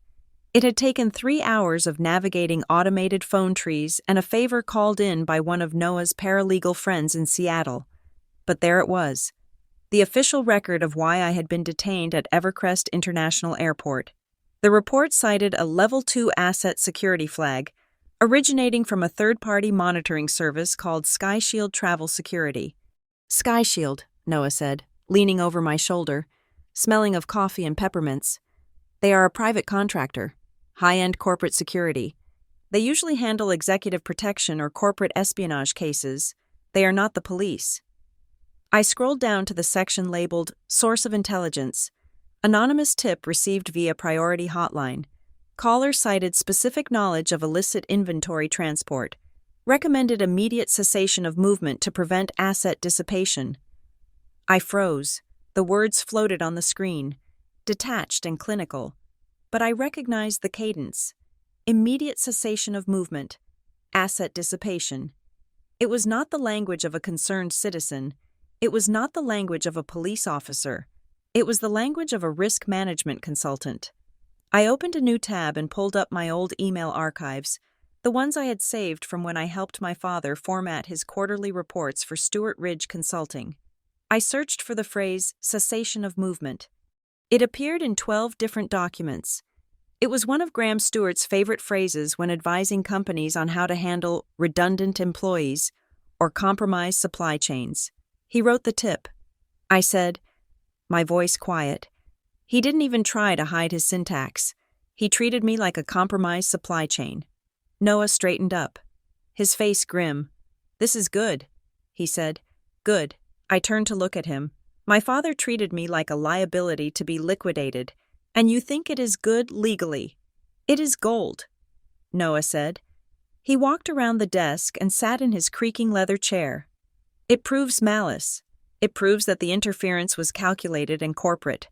It had taken 3 hours of navigating automated phone trees and a favor called in by one of Noah's paralegal friends in Seattle. But there it was, the official record of why I had been detained at Evercrest International Airport. The report cited a Level 2 asset security flag, originating from a third-party monitoring service called SkyShield Travel Security. SkyShield, Noah said, leaning over my shoulder, smelling of coffee and peppermints. They are a private contractor, high-end corporate security. They usually handle executive protection or corporate espionage cases. They are not the police. I scrolled down to the section labeled Source of Intelligence. Anonymous tip received via priority hotline. Caller cited specific knowledge of illicit inventory transport. Recommended immediate cessation of movement to prevent asset dissipation. I froze. The words floated on the screen, detached and clinical. But I recognized the cadence. Immediate cessation of movement. Asset dissipation. It was not the language of a concerned citizen. It was not the language of a police officer. It was the language of a risk management consultant. I opened a new tab and pulled up my old email archives, the ones I had saved from when I helped my father format his quarterly reports for Stewart Ridge Consulting. I searched for the phrase cessation of movement. It appeared in 12 different documents. It was one of Graham Stewart's favorite phrases when advising companies on how to handle redundant employees or compromised supply chains. He wrote the tip. I said, my voice quiet. He didn't even try to hide his syntax. He treated me like a compromised supply chain. Noah straightened up, his face grim. This is good, he said. Good. I turned to look at him. My father treated me like a liability to be liquidated, and you think it is good legally. It is gold, Noah said. He walked around the desk and sat in his creaking leather chair. It proves malice. It proves that the interference was calculated and corporate,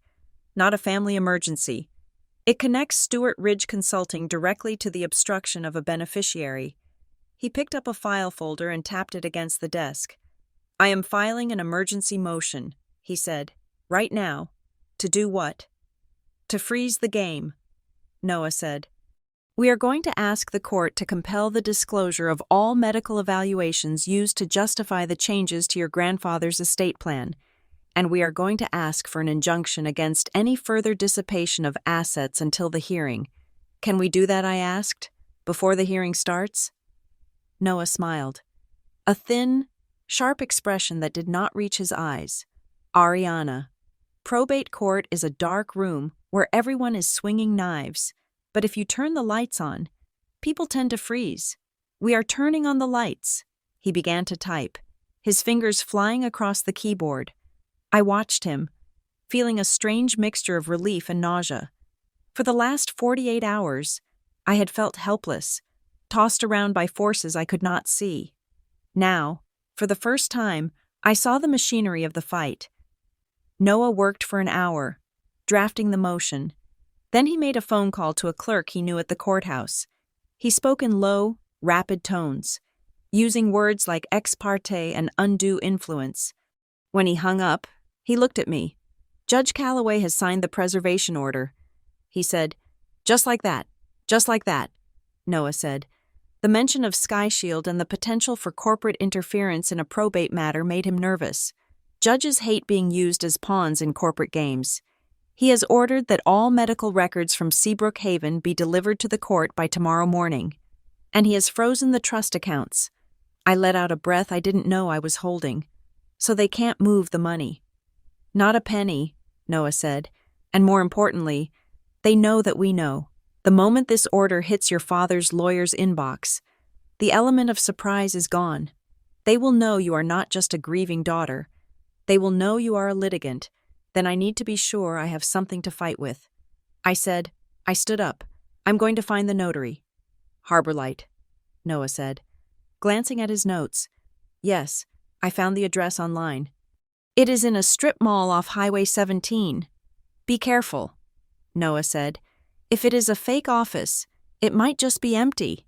not a family emergency. It connects Stewart Ridge Consulting directly to the obstruction of a beneficiary. He picked up a file folder and tapped it against the desk. I am filing an emergency motion, he said. Right now. To do what? To freeze the game, Noah said. We are going to ask the court to compel the disclosure of all medical evaluations used to justify the changes to your grandfather's estate plan, and we are going to ask for an injunction against any further dissipation of assets until the hearing. Can we do that, I asked, before the hearing starts? Noah smiled. A thin, sharp expression that did not reach his eyes. Ariana. Probate court is a dark room where everyone is swinging knives, but if you turn the lights on, people tend to freeze. We are turning on the lights. He began to type, his fingers flying across the keyboard. I watched him, feeling a strange mixture of relief and nausea. For the last 48 hours, I had felt helpless, tossed around by forces I could not see. Now, for the first time, I saw the machinery of the fight. Noah worked for an hour, drafting the motion. Then he made a phone call to a clerk he knew at the courthouse. He spoke in low, rapid tones, using words like ex parte and undue influence. When he hung up, he looked at me. Judge Calloway has signed the preservation order. He said, just like that, Noah said. The mention of Sky Shield and the potential for corporate interference in a probate matter made him nervous. Judges hate being used as pawns in corporate games. He has ordered that all medical records from Seabrook Haven be delivered to the court by tomorrow morning. And he has frozen the trust accounts. I let out a breath I didn't know I was holding. So they can't move the money. Not a penny, Noah said. And more importantly, they know that we know. The moment this order hits your father's lawyer's inbox, the element of surprise is gone. They will know you are not just a grieving daughter. They will know you are a litigant. Then I need to be sure I have something to fight with. I stood up. I'm going to find the notary. Harbor Light, Noah said, glancing at his notes. Yes, I found the address online. It is in a strip mall off Highway 17. Be careful, Noah said. If it is a fake office, it might just be empty.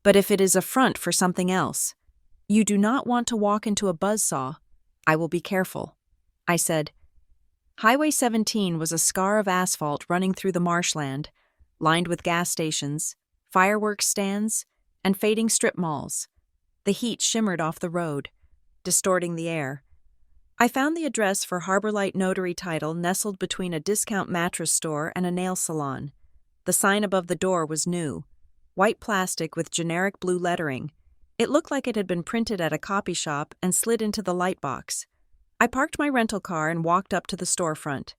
But if it is a front for something else, you do not want to walk into a buzzsaw. I will be careful. I said. Highway 17 was a scar of asphalt running through the marshland, lined with gas stations, fireworks stands, and fading strip malls. The heat shimmered off the road, distorting the air. I found the address for Harbor Light Notary Title nestled between a discount mattress store and a nail salon. The sign above the door was new, white plastic with generic blue lettering. It looked like it had been printed at a copy shop and slid into the light box. I parked my rental car and walked up to the storefront.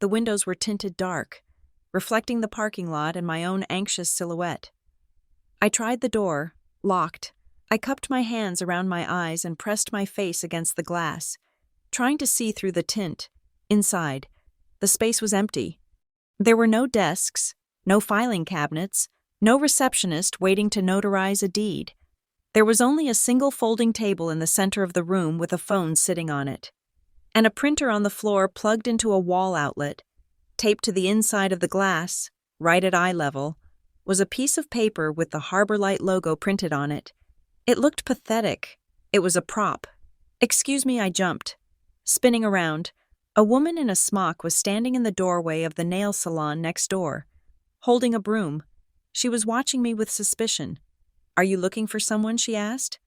The windows were tinted dark, reflecting the parking lot and my own anxious silhouette. I tried the door, locked. I cupped my hands around my eyes and pressed my face against the glass, trying to see through the tint. Inside, the space was empty. There were no desks, no filing cabinets, no receptionist waiting to notarize a deed. There was only a single folding table in the center of the room with a phone sitting on it, and a printer on the floor plugged into a wall outlet. Taped to the inside of the glass, right at eye level, was a piece of paper with the Harbor Light logo printed on it. It looked pathetic. It was a prop. "Excuse me," I jumped. Spinning around, a woman in a smock was standing in the doorway of the nail salon next door, holding a broom. She was watching me with suspicion. "Are you looking for someone?" she asked.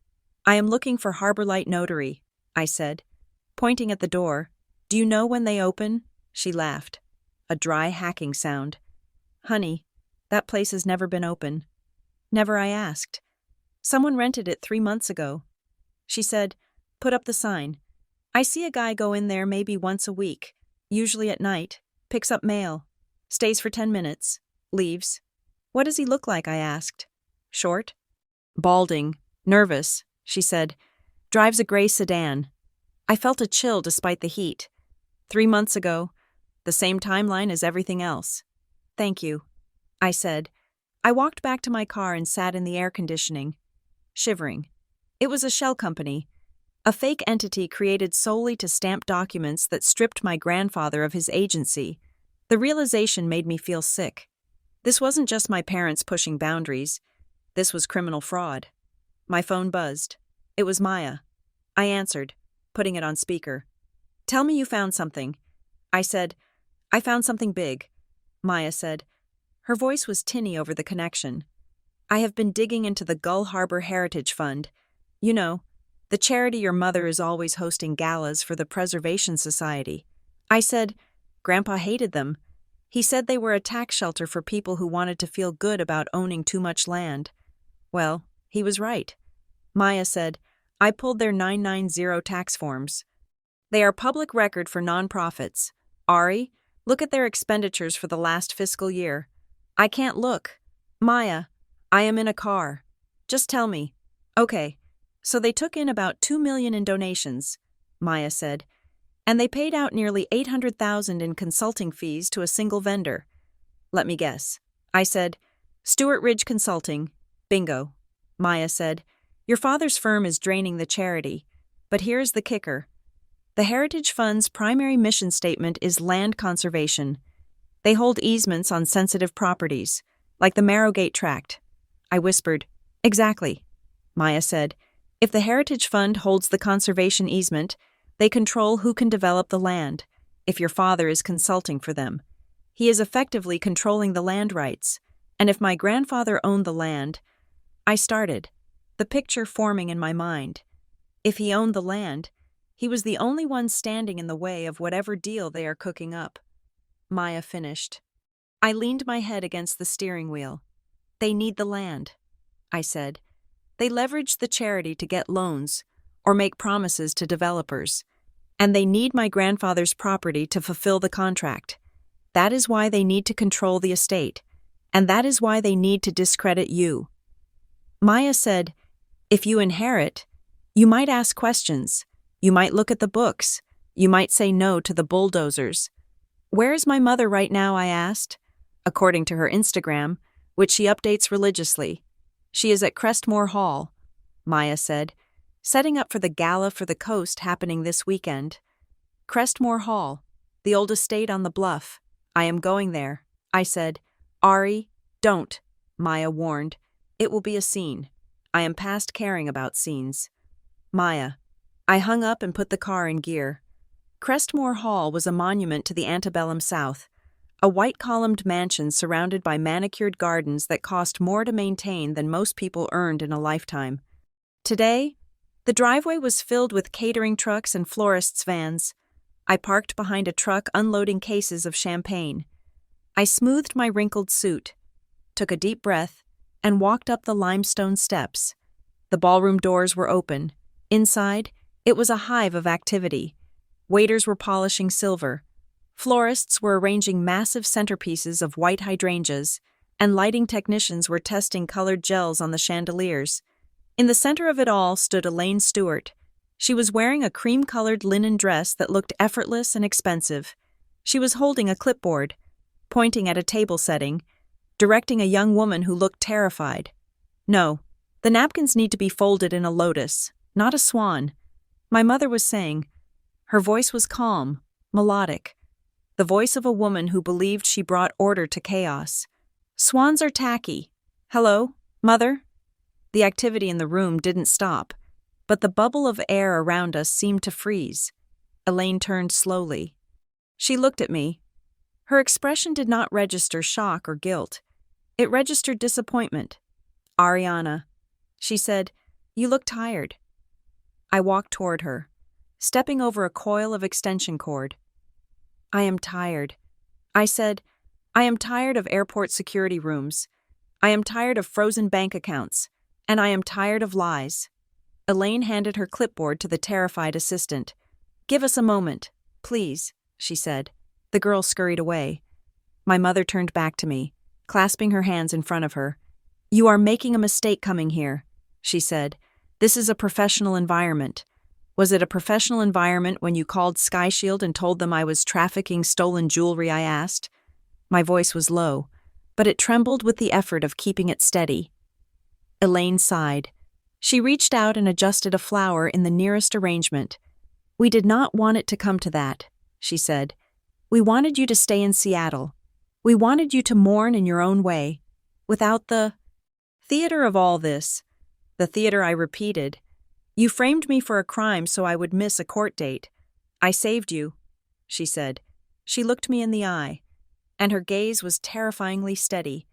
"I am looking for Harbor Light Notary," I said, pointing at the door. "Do you know when they open?" She laughed. A dry hacking sound. "Honey, that place has never been open." "Never?" I asked. "Someone rented it 3 months ago." She said, "Put up the sign. I see a guy go in there maybe once a week, usually at night, picks up mail, stays for 10 minutes, leaves." "What does he look like?" I asked. "Short?" "Balding, nervous," she said. "Drives a gray sedan." I felt a chill despite the heat. 3 months ago, the same timeline as everything else. "Thank you," I said. I walked back to my car and sat in the air conditioning, shivering. It was a shell company, a fake entity created solely to stamp documents that stripped my grandfather of his agency. The realization made me feel sick. This wasn't just my parents pushing boundaries. This was criminal fraud. My phone buzzed. It was Maya. I answered, putting it on speaker. "Tell me you found something." I said, "I found something big." Maya said. Her voice was tinny over the connection. "I have been digging into the Gull Harbor Heritage Fund. You know, the charity your mother is always hosting galas for the Preservation Society." I said, "Grandpa hated them. He said they were a tax shelter for people who wanted to feel good about owning too much land." Well, he was right. Maya said, "I pulled their 990 tax forms. They are public record for nonprofits. Ari, look at their expenditures for the last fiscal year." "I can't look." "Maya, I am in a car. Just tell me." "Okay, so they took in about 2 million in donations," Maya said, "and they paid out nearly 800,000 in consulting fees to a single vendor." "Let me guess." I said, "Stewart Ridge Consulting." "Bingo." Maya said, "Your father's firm is draining the charity. But here's the kicker. The Heritage Fund's primary mission statement is land conservation. They hold easements on sensitive properties, like the Marrowgate Tract." I whispered, "Exactly." Maya said, "If the Heritage Fund holds the conservation easement, they control who can develop the land, if your father is consulting for them. He is effectively controlling the land rights, and if my grandfather owned the land—" I started, the picture forming in my mind. If he owned the land, he was the only one standing in the way of whatever deal they are cooking up. Maya finished. I leaned my head against the steering wheel. "They need the land," I said. "They leverage the charity to get loans or make promises to developers. And they need my grandfather's property to fulfill the contract. That is why they need to control the estate, and that is why they need to discredit you." Maya said, "If you inherit, you might ask questions. You might look at the books. You might say no to the bulldozers." "Where is my mother right now?" I asked. "According to her Instagram, which she updates religiously, she is at Crestmore Hall," Maya said, "setting up for the Gala for the Coast happening this weekend." "Crestmore Hall, the old estate on the bluff. I am going there," I said. "Ari, don't," Maya warned. "It will be a scene. I am past caring about scenes." "Maya." I hung up and put the car in gear. Crestmore Hall was a monument to the antebellum South, a white-columned mansion surrounded by manicured gardens that cost more to maintain than most people earned in a lifetime. Today, the driveway was filled with catering trucks and florists' vans. I parked behind a truck unloading cases of champagne. I smoothed my wrinkled suit, took a deep breath, and walked up the limestone steps. The ballroom doors were open. Inside, it was a hive of activity. Waiters were polishing silver. Florists were arranging massive centerpieces of white hydrangeas, and lighting technicians were testing colored gels on the chandeliers. In the center of it all stood Elaine Stewart. She was wearing a cream-colored linen dress that looked effortless and expensive. She was holding a clipboard, pointing at a table setting, directing a young woman who looked terrified. "No, the napkins need to be folded in a lotus, not a swan," my mother was saying. Her voice was calm, melodic, the voice of a woman who believed she brought order to chaos. "Swans are tacky. Hello, Mother?" The activity in the room didn't stop, but the bubble of air around us seemed to freeze. Elaine turned slowly. She looked at me. Her expression did not register shock or guilt. It registered disappointment. "Ariana," she said, "you look tired." I walked toward her, stepping over a coil of extension cord. "I am tired," I said. "I am tired of airport security rooms. I am tired of frozen bank accounts. And I am tired of lies." Elaine handed her clipboard to the terrified assistant. "Give us a moment, please," she said. The girl scurried away. My mother turned back to me, clasping her hands in front of her. "You are making a mistake coming here," she said. "This is a professional environment." "Was it a professional environment when you called Sky Shield and told them I was trafficking stolen jewelry?" I asked. My voice was low, but it trembled with the effort of keeping it steady. Elaine sighed. She reached out and adjusted a flower in the nearest arrangement. "We did not want it to come to that," she said. "We wanted you to stay in Seattle. We wanted you to mourn in your own way, without the theater of all this." "The theater," I repeated. "You framed me for a crime so I would miss a court date. I saved you," she said. She looked me in the eye, and her gaze was terrifyingly steady.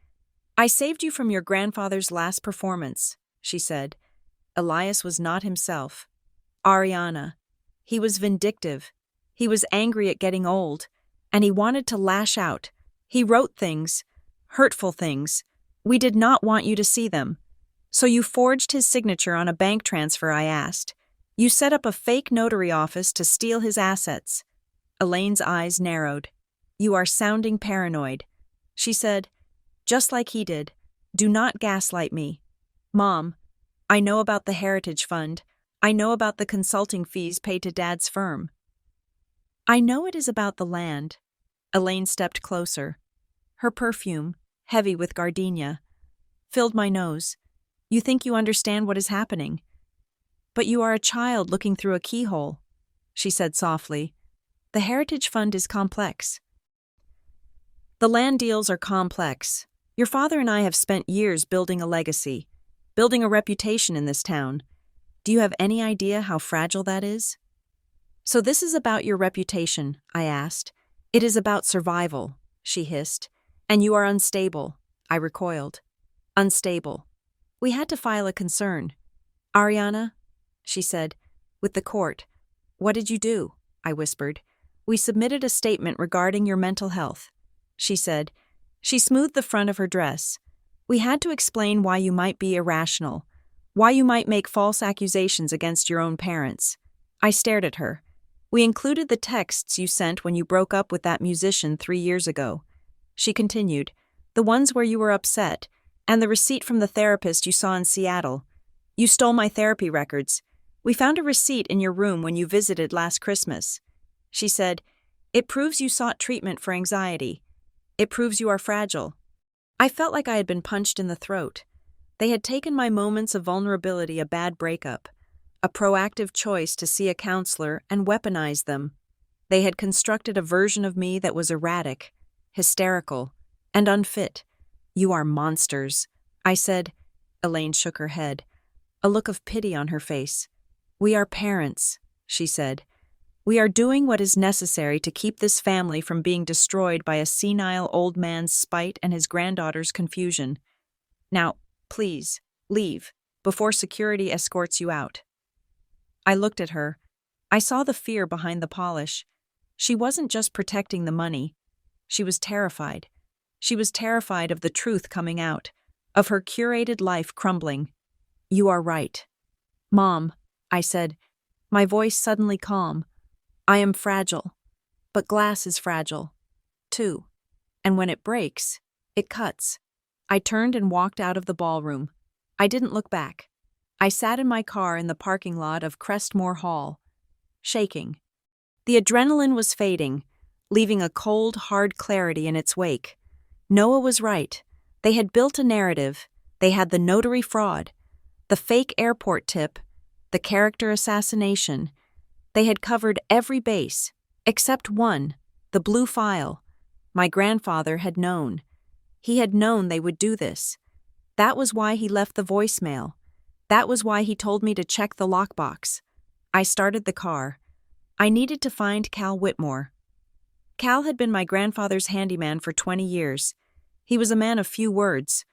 "I saved you from your grandfather's last performance," she said. Elias was not himself. Ariana. He was vindictive. He was angry at getting old, and he wanted to lash out. He wrote things, hurtful things. We did not want you to see them. "So you forged his signature on a bank transfer?" I asked. "You set up a fake notary office to steal his assets." Elaine's eyes narrowed. "You are sounding paranoid," she said. "Just like he did. Do not gaslight me." "Mom, I know about the Heritage Fund. I know about the consulting fees paid to Dad's firm." "I know it is about the land." Elaine stepped closer. Her perfume, heavy with gardenia, filled my nose. "You think you understand what is happening. But you are a child looking through a keyhole," she said softly. "The Heritage Fund is complex. The land deals are complex. Your father and I have spent years building a legacy, building a reputation in this town. Do you have any idea how fragile that is?" "So this is about your reputation?" I asked. "It is about survival," she hissed. "And you are unstable." I recoiled. "Unstable. We had to file a concern." "Ariana," she said, "with the court." "What did you do?" I whispered. "We submitted a statement regarding your mental health," she said. She smoothed the front of her dress. "We had to explain why you might be irrational, why you might make false accusations against your own parents." I stared at her. "We included the texts you sent when you broke up with that musician 3 years ago." She continued, "The ones where you were upset, and the receipt from the therapist you saw in Seattle. You stole my therapy records. We found a receipt in your room when you visited last Christmas." She said, "It proves you sought treatment for anxiety. It proves you are fragile." I felt like I had been punched in the throat. They had taken my moments of vulnerability, a bad breakup, a proactive choice to see a counselor, and weaponized them. They had constructed a version of me that was erratic, hysterical, and unfit. "You are monsters," I said. Elaine shook her head, a look of pity on her face. "We are parents," she said. "We are doing what is necessary to keep this family from being destroyed by a senile old man's spite and his granddaughter's confusion. Now, please, leave, before security escorts you out." I looked at her. I saw the fear behind the polish. She wasn't just protecting the money. She was terrified. She was terrified of the truth coming out, of her curated life crumbling. "You are right." "Mom," I said, my voice suddenly calm. "I am fragile. But glass is fragile, too. And when it breaks, it cuts." I turned and walked out of the ballroom. I didn't look back. I sat in my car in the parking lot of Crestmore Hall, shaking. The adrenaline was fading. leaving a cold, hard clarity in its wake. Noah was right. They had built a narrative. They had the notary fraud, the fake airport tip, the character assassination. They had covered every base, except one, the blue file. My grandfather had known. He had known they would do this. That was why he left the voicemail. That was why he told me to check the lockbox. I started the car. I needed to find Cal Whitmore. Cal had been my grandfather's handyman for 20 years. He was a man of few words,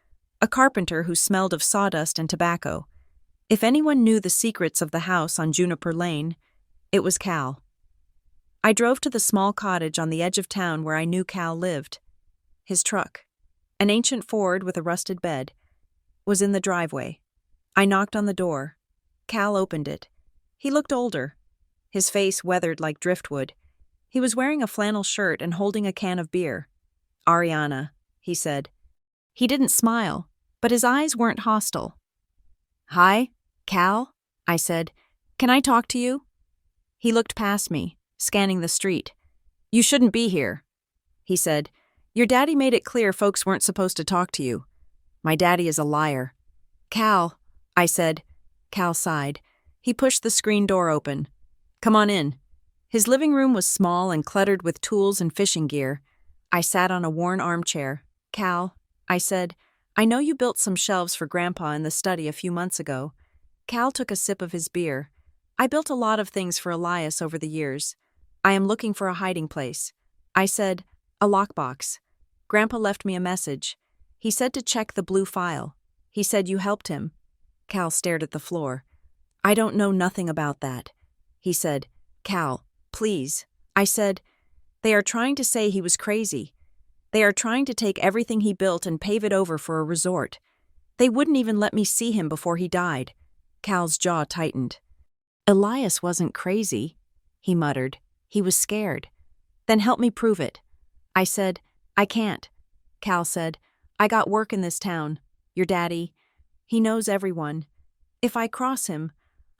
a carpenter who smelled of sawdust and tobacco. If anyone knew the secrets of the house on Juniper Lane, it was Cal. I drove to the small cottage on the edge of town where I knew Cal lived. His truck, an ancient Ford with a rusted bed, was in the driveway. I knocked on the door. Cal opened it. He looked older, his face weathered like driftwood. He was wearing a flannel shirt and holding a can of beer. "Ariana," he said. He didn't smile, but his eyes weren't hostile. "Hi, Cal," I said. "Can I talk to you?" He looked past me, scanning the street. "You shouldn't be here," he said. "Your daddy made it clear folks weren't supposed to talk to you." "My daddy is a liar." "Cal," I said. Cal sighed. He pushed the screen door open. "Come on in." His living room was small and cluttered with tools and fishing gear. I sat on a worn armchair. "Cal," I said, "I know you built some shelves for Grandpa in the study a few months ago." Cal took a sip of his beer. "I built a lot of things for Elias over the years. I am looking for a hiding place." I said, "A lockbox." Grandpa left me a message. He said to check the blue file. He said you helped him. Cal stared at the floor. "I don't know nothing about that." He said, "Cal, please." I said, "They are trying to say he was crazy. They are trying to take everything he built and pave it over for a resort. They wouldn't even let me see him before he died." Cal's jaw tightened. "Elias wasn't crazy," he muttered. "He was scared." "Then help me prove it." I said, "I can't." Cal said, "I got work in this town. Your daddy, he knows everyone. If I cross him..."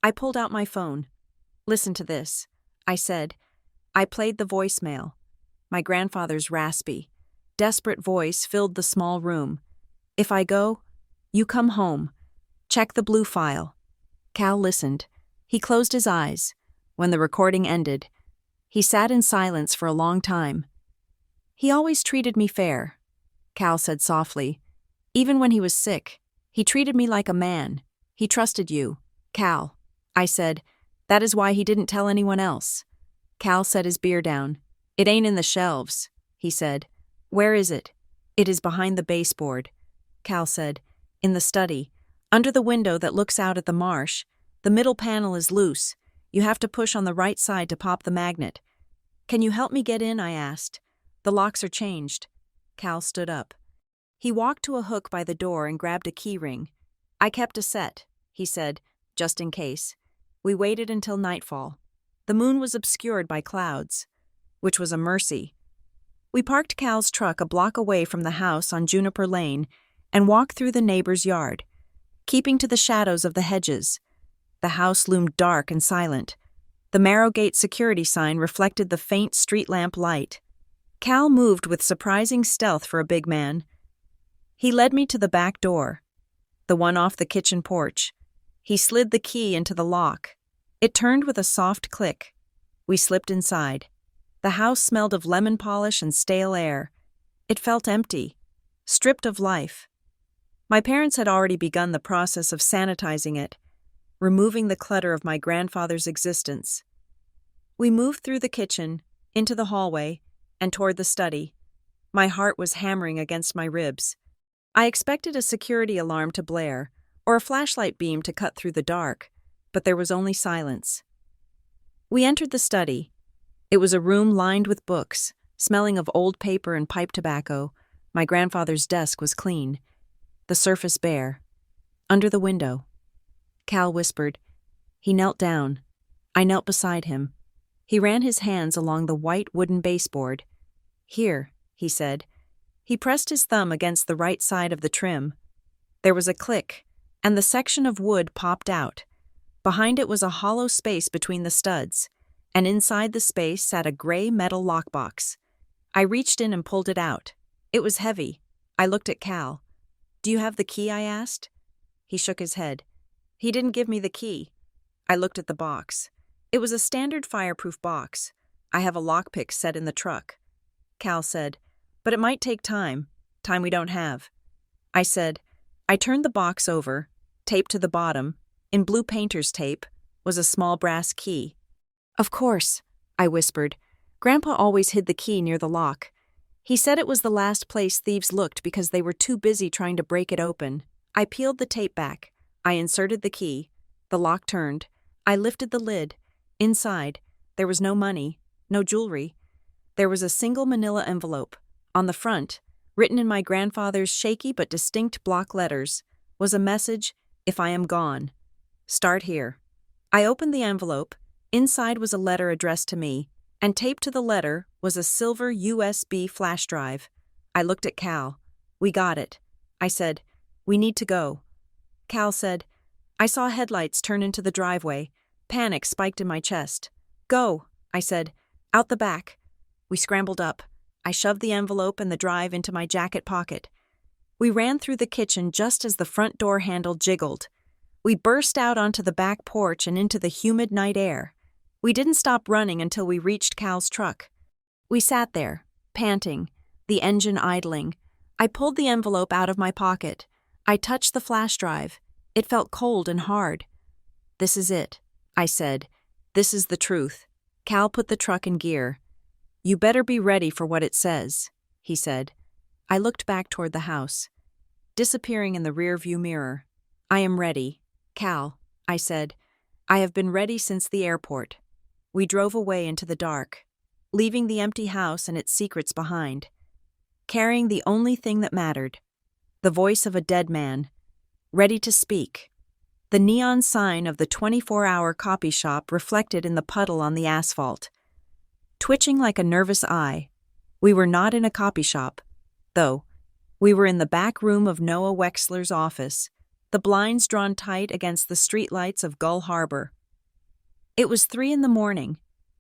I pulled out my phone. "Listen to this," I said. I played the voicemail. My grandfather's raspy, desperate voice filled the small room. "If I go, you come home. Check the blue file." Cal listened. He closed his eyes. When the recording ended, he sat in silence for a long time. "He always treated me fair," Cal said softly. "Even when he was sick, he treated me like a man. He trusted you, Cal." I said, "That is why he didn't tell anyone else." Cal set his beer down. "It ain't in the shelves," he said. "Where is it?" "It is behind the baseboard." Cal said, "In the study, under the window that looks out at the marsh. The middle panel is loose. You have to push on the right side to pop the magnet." "Can you help me get in?" I asked. "The locks are changed." Cal stood up. He walked to a hook by the door and grabbed a key ring. "I kept a set," he said, "just in case." We waited until nightfall. The moon was obscured by clouds, which was a mercy. We parked Cal's truck a block away from the house on Juniper Lane and walked through the neighbor's yard, keeping to the shadows of the hedges. The house loomed dark and silent. The Marrowgate security sign reflected the faint street lamp light. Cal moved with surprising stealth for a big man. He led me to the back door, the one off the kitchen porch. He slid the key into the lock. It turned with a soft click. We slipped inside. The house smelled of lemon polish and stale air. It felt empty, stripped of life. My parents had already begun the process of sanitizing it, removing the clutter of my grandfather's existence. We moved through the kitchen, into the hallway, and toward the study. My heart was hammering against my ribs. I expected a security alarm to blare, or a flashlight beam to cut through the dark, but there was only silence. We entered the study. It was a room lined with books, smelling of old paper and pipe tobacco. My grandfather's desk was clean, the surface bare. Under the window, Cal whispered. He knelt down. I knelt beside him. He ran his hands along the white wooden baseboard. "Here," he said. He pressed his thumb against the right side of the trim. There was a click, and the section of wood popped out. Behind it was a hollow space between the studs, and inside the space sat a gray metal lockbox. I reached in and pulled it out. It was heavy. I looked at Cal. "Do you have the key?" I asked. He shook his head. "He didn't give me the key." I looked at the box. It was a standard fireproof box. "I have a lockpick set in the truck." Cal said, "But it might take time we don't have." I said, I turned the box over. Taped to the bottom, in blue painter's tape, was a small brass key. "Of course," I whispered. "Grandpa always hid the key near the lock. He said it was the last place thieves looked because they were too busy trying to break it open." I peeled the tape back. I inserted the key. The lock turned. I lifted the lid. Inside, there was no money, no jewelry. There was a single manila envelope. On the front, written in my grandfather's shaky but distinct block letters, was a message, "If I am gone, start here." I opened the envelope. Inside was a letter addressed to me, and taped to the letter was a silver USB flash drive. I looked at Cal. "We got it." I said, "We need to go." Cal said, I saw headlights turn into the driveway. Panic spiked in my chest. "Go," I said, "out the back." We scrambled up. I shoved the envelope and the drive into my jacket pocket. We ran through the kitchen just as the front door handle jiggled. We burst out onto the back porch and into the humid night air. We didn't stop running until we reached Cal's truck. We sat there, panting, the engine idling. I pulled the envelope out of my pocket. I touched the flash drive. It felt cold and hard. "This is it," I said. "This is the truth." Cal put the truck in gear. "You better be ready for what it says," he said. I looked back toward the house, disappearing in the rear-view mirror. "I am ready, Cal," I said. "I have been ready since the airport." We drove away into the dark, leaving the empty house and its secrets behind, carrying the only thing that mattered, the voice of a dead man, ready to speak. The neon sign of the 24-hour copy shop reflected in the puddle on the asphalt. Twitching like a nervous eye, we were not in a copy shop, though. We were in the back room of Noah Wexler's office, the blinds drawn tight against the streetlights of Gull Harbor. It was 3 a.m.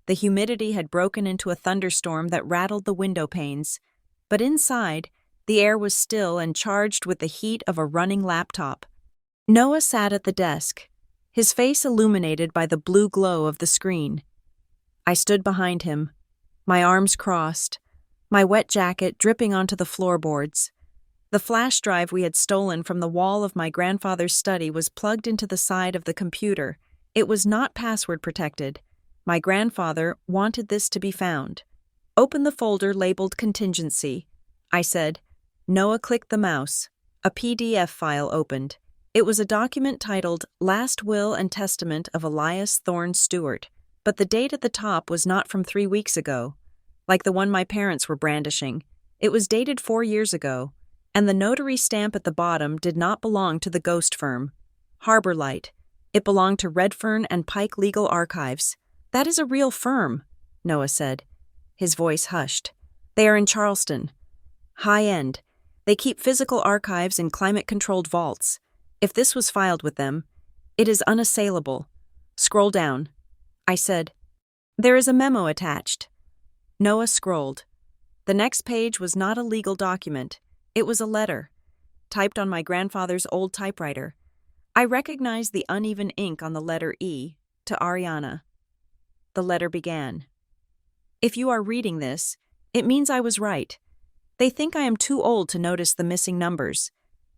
The humidity had broken into a thunderstorm that rattled the window panes, but inside, the air was still and charged with the heat of a running laptop. Noah sat at the desk, his face illuminated by the blue glow of the screen. I stood behind him, my arms crossed, my wet jacket dripping onto the floorboards. The flash drive we had stolen from the wall of my grandfather's study was plugged into the side of the computer. It was not password protected. My grandfather wanted this to be found. "Open the folder labeled contingency," I said. Noah clicked the mouse. A PDF file opened. It was a document titled Last Will and Testament of Elias Thorne Stewart, but the date at the top was not from 3 weeks ago, like the one my parents were brandishing. It was dated 4 years ago, and the notary stamp at the bottom did not belong to the ghost firm, Harbor Light. It belonged to Redfern and Pike Legal Archives. "That is a real firm," Noah said. His voice hushed. "They are in Charleston. High-end. They keep physical archives in climate-controlled vaults. If this was filed with them, it is unassailable. Scroll down." I said, "There is a memo attached." Noah scrolled. The next page was not a legal document. It was a letter, typed on my grandfather's old typewriter. I recognized the uneven ink on the letter E, to Ariana. The letter began, "If you are reading this, it means I was right. They think I am too old to notice the missing numbers.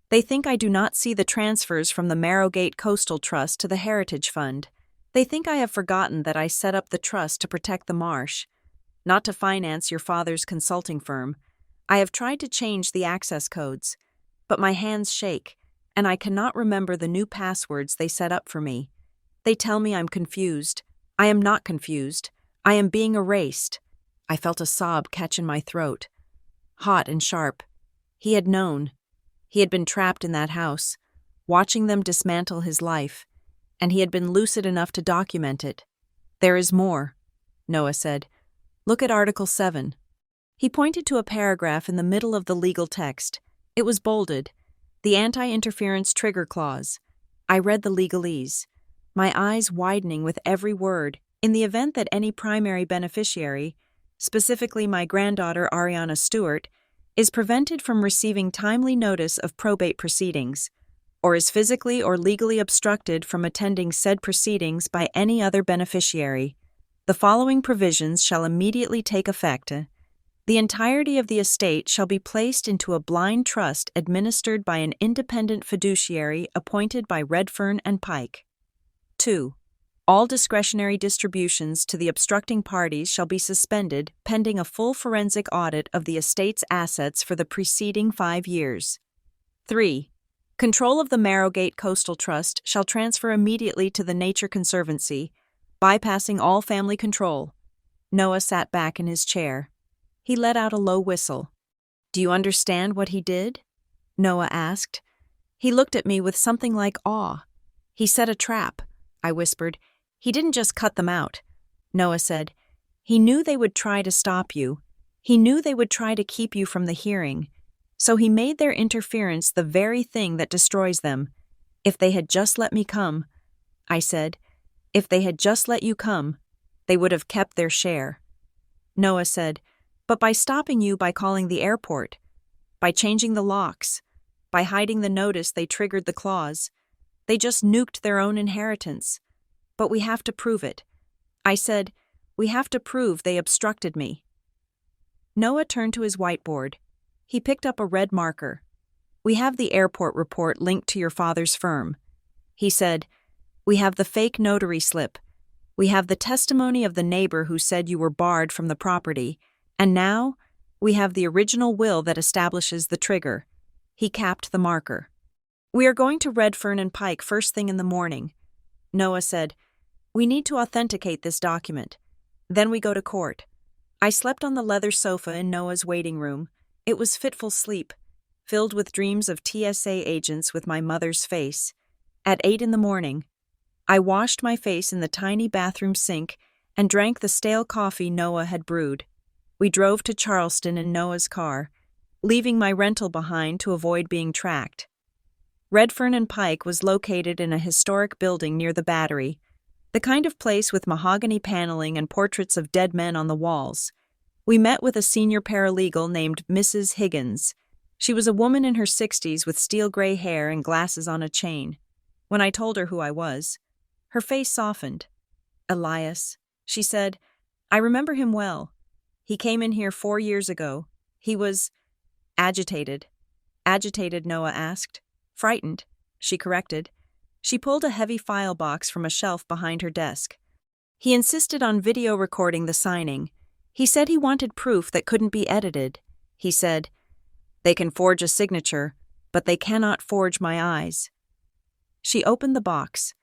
They think I do not see the transfers from the Marrowgate Coastal Trust to the Heritage Fund. They think I have forgotten that I set up the trust to protect the marsh, not to finance your father's consulting firm. I have tried to change the access codes, but my hands shake, and I cannot remember the new passwords they set up for me. They tell me I'm confused. I am not confused. I am being erased." I felt a sob catch in my throat, hot and sharp. He had known. He had been trapped in that house, watching them dismantle his life, and he had been lucid enough to document it. "There is more," Noah said. "Look at Article 7. He pointed to a paragraph in the middle of the legal text. It was bolded, the anti-interference trigger clause. I read the legalese, my eyes widening with every word. In the event that any primary beneficiary, specifically my granddaughter Ariana Stewart, is prevented from receiving timely notice of probate proceedings, or is physically or legally obstructed from attending said proceedings by any other beneficiary, the following provisions shall immediately take effect. The entirety of the estate shall be placed into a blind trust administered by an independent fiduciary appointed by Redfern and Pike. 2. All discretionary distributions to the obstructing parties shall be suspended pending a full forensic audit of the estate's assets for the preceding 5 years. 3. Control of the Marrowgate Coastal Trust shall transfer immediately to the Nature Conservancy, bypassing all family control. Noah sat back in his chair. He let out a low whistle. Do you understand what he did? Noah asked. He looked at me with something like awe. He set a trap, I whispered. He didn't just cut them out. Noah said, he knew they would try to stop you. He knew they would try to keep you from the hearing. So he made their interference the very thing that destroys them. If they had just let me come, I said, if they had just let you come, they would have kept their share. Noah said, but by stopping you by calling the airport, by changing the locks, by hiding the notice they triggered the clause, they just nuked their own inheritance. But we have to prove it. I said, we have to prove they obstructed me. Noah turned to his whiteboard. He picked up a red marker. We have the airport report linked to your father's firm. He said, we have the fake notary slip. We have the testimony of the neighbor who said you were barred from the property. And now, we have the original will that establishes the trigger. He capped the marker. We are going to Redfern and Pike first thing in the morning. Noah said, we need to authenticate this document. Then we go to court. I slept on the leather sofa in Noah's waiting room. It was fitful sleep, filled with dreams of TSA agents with my mother's face. At 8 in the morning, I washed my face in the tiny bathroom sink and drank the stale coffee Noah had brewed. We drove to Charleston in Noah's car, leaving my rental behind to avoid being tracked. Redfern and Pike was located in a historic building near the Battery, the kind of place with mahogany paneling and portraits of dead men on the walls. We met with a senior paralegal named Mrs. Higgins. She was a woman in her 60s with steel gray hair and glasses on a chain. When I told her who I was, her face softened. Elias, she said, I remember him well. He came in here 4 years ago. He was agitated. Agitated, Noah asked. Frightened, she corrected. She pulled a heavy file box from a shelf behind her desk. He insisted on video recording the signing. He said he wanted proof that couldn't be edited. He said, they can forge a signature, but they cannot forge my eyes. She opened the box.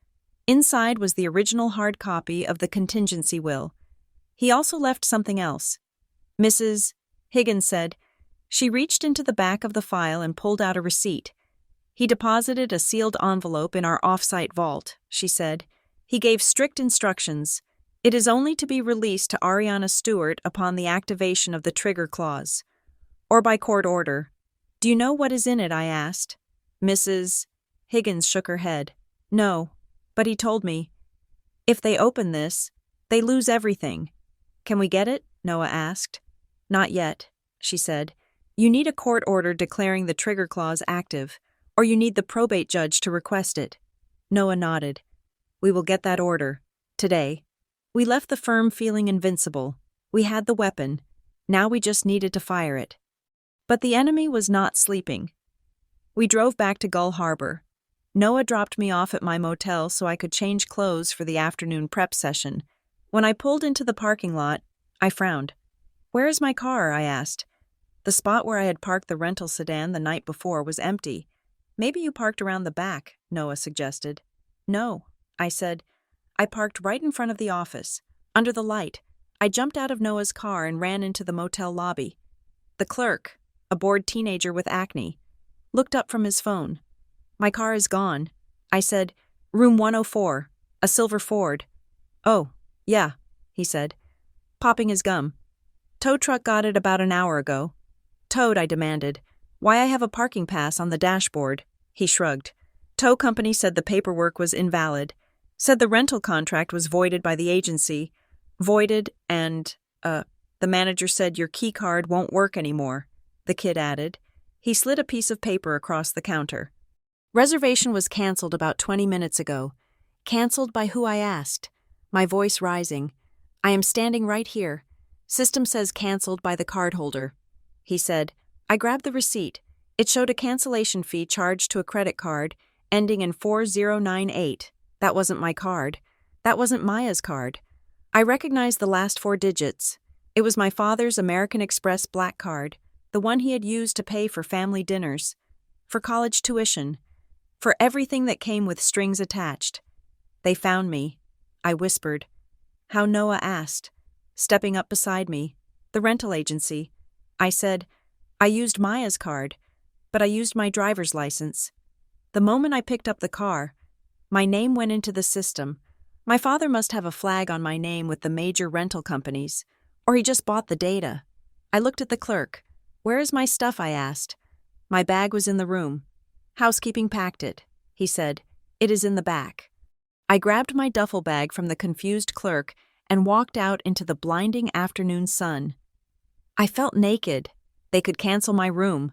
Inside was the original hard copy of the contingency will. He also left something else. Mrs. Higgins said. She reached into the back of the file and pulled out a receipt. He deposited a sealed envelope in our off-site vault, she said. He gave strict instructions. It is only to be released to Ariana Stewart upon the activation of the trigger clause, or by court order. Do you know what is in it? I asked. Mrs. Higgins shook her head. No, but he told me. If they open this, they lose everything. Can we get it? Noah asked. Not yet, she said. You need a court order declaring the trigger clause active, or you need the probate judge to request it. Noah nodded. We will get that order. Today. We left the firm feeling invincible. We had the weapon. Now we just needed to fire it. But the enemy was not sleeping. We drove back to Gull Harbor. Noah dropped me off at my motel so I could change clothes for the afternoon prep session. When I pulled into the parking lot, I frowned. Where is my car? I asked. The spot where I had parked the rental sedan the night before was empty. Maybe you parked around the back, Noah suggested. No, I said. I parked right in front of the office, under the light. I jumped out of Noah's car and ran into the motel lobby. The clerk, a bored teenager with acne, looked up from his phone. My car is gone. I said, Room 104, a silver Ford. Oh, yeah, he said, popping his gum. Tow truck got it about an hour ago. Towed, I demanded. Why I have a parking pass on the dashboard? He shrugged. Tow company said the paperwork was invalid. Said the rental contract was voided by the agency. Voided and, The manager said your key card won't work anymore, the kid added. He slid a piece of paper across the counter. Reservation was canceled about 20 minutes ago. Canceled by who, I asked, my voice rising. I am standing right here. System says canceled by the cardholder. He said. I grabbed the receipt. It showed a cancellation fee charged to a credit card, ending in 4098. That wasn't my card. That wasn't Maya's card. I recognized the last 4 digits. It was my father's American Express black card, the one he had used to pay for family dinners, for college tuition, for everything that came with strings attached. They found me, I whispered. How, Noah asked, stepping up beside me. The rental agency. I said, I used Maya's card, but I used my driver's license. The moment I picked up the car, my name went into the system. My father must have a flag on my name with the major rental companies, or he just bought the data. I looked at the clerk. Where is my stuff, I asked. My bag was in the room. Housekeeping packed it, he said. It is in the back. I grabbed my duffel bag from the confused clerk and walked out into the blinding afternoon sun. I felt naked. They could cancel my room.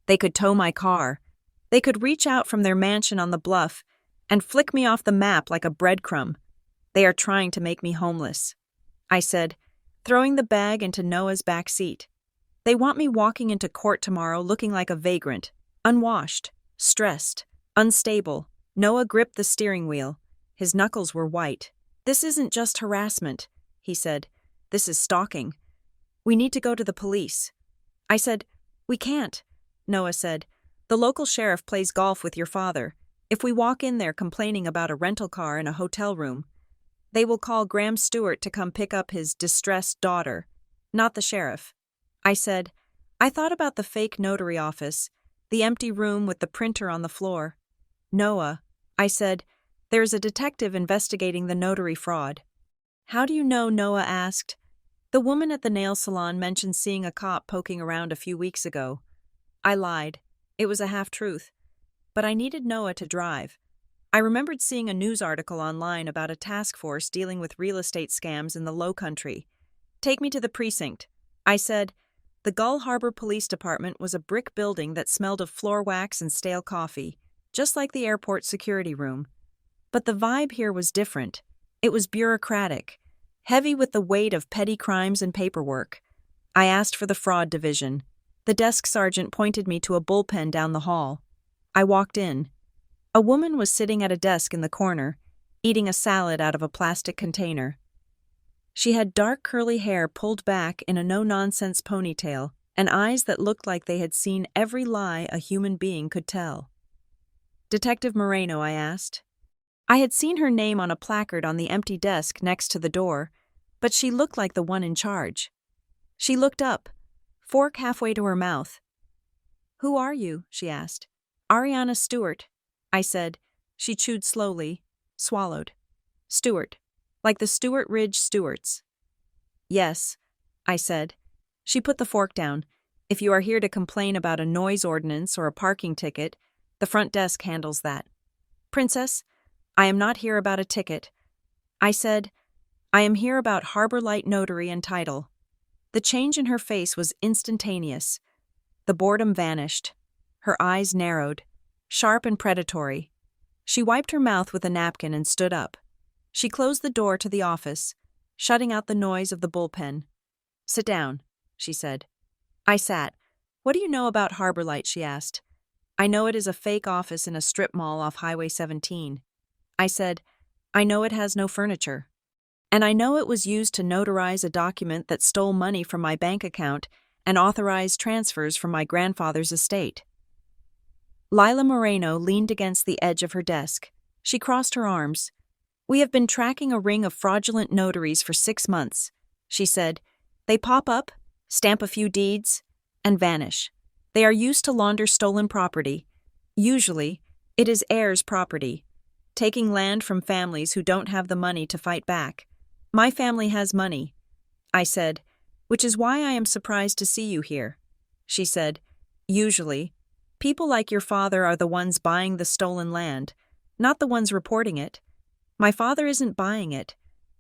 They could tow my car. They could reach out from their mansion on the bluff and flick me off the map like a breadcrumb. They are trying to make me homeless, I said, throwing the bag into Noah's back seat. They want me walking into court tomorrow looking like a vagrant, unwashed, stressed, unstable. Noah gripped the steering wheel. His knuckles were white. This isn't just harassment, he said. This is stalking. We need to go to the police. I said, we can't. Noah said, the local sheriff plays golf with your father. If we walk in there complaining about a rental car in a hotel room, they will call Graham Stewart to come pick up his distressed daughter, not the sheriff. I said, I thought about the fake notary office, the empty room with the printer on the floor. Noah, I said, there's a detective investigating the notary fraud. How do you know? Noah asked. The woman at the nail salon mentioned seeing a cop poking around a few weeks ago. I lied. It was a half-truth. But I needed Noah to drive. I remembered seeing a news article online about a task force dealing with real estate scams in the Low Country. Take me to the precinct. I said, the Gull Harbor Police Department was a brick building that smelled of floor wax and stale coffee, just like the airport security room. But the vibe here was different. It was bureaucratic, heavy with the weight of petty crimes and paperwork. I asked for the fraud division. The desk sergeant pointed me to a bullpen down the hall. I walked in. A woman was sitting at a desk in the corner, eating a salad out of a plastic container. She had dark curly hair pulled back in a no-nonsense ponytail and eyes that looked like they had seen every lie a human being could tell. Detective Moreno, I asked. I had seen her name on a placard on the empty desk next to the door, but she looked like the one in charge. She looked up, fork halfway to her mouth. Who are you? She asked. Ariana Stewart, I said. She chewed slowly, swallowed. Stewart, like the Stewart Ridge Stewarts. Yes, I said. She put the fork down. If you are here to complain about a noise ordinance or a parking ticket, the front desk handles that. Princess, I am not here about a ticket. I said, I am here about Harbor Light Notary and title. The change in her face was instantaneous. The boredom vanished. Her eyes narrowed, sharp and predatory. She wiped her mouth with a napkin and stood up. She closed the door to the office, shutting out the noise of the bullpen. Sit down, she said. I sat. What do you know about Harbor Light? She asked. I know it is a fake office in a strip mall off Highway 17. I said, I know it has no furniture. And I know it was used to notarize a document that stole money from my bank account and authorized transfers from my grandfather's estate. Lila Moreno leaned against the edge of her desk. She crossed her arms. We have been tracking a ring of fraudulent notaries for 6 months, she said. They pop up, stamp a few deeds, and vanish. They are used to launder stolen property. Usually, it is heirs' property, taking land from families who don't have the money to fight back. My family has money, I said, which is why I am surprised to see you here. She said, usually, people like your father are the ones buying the stolen land, not the ones reporting it. My father isn't buying it,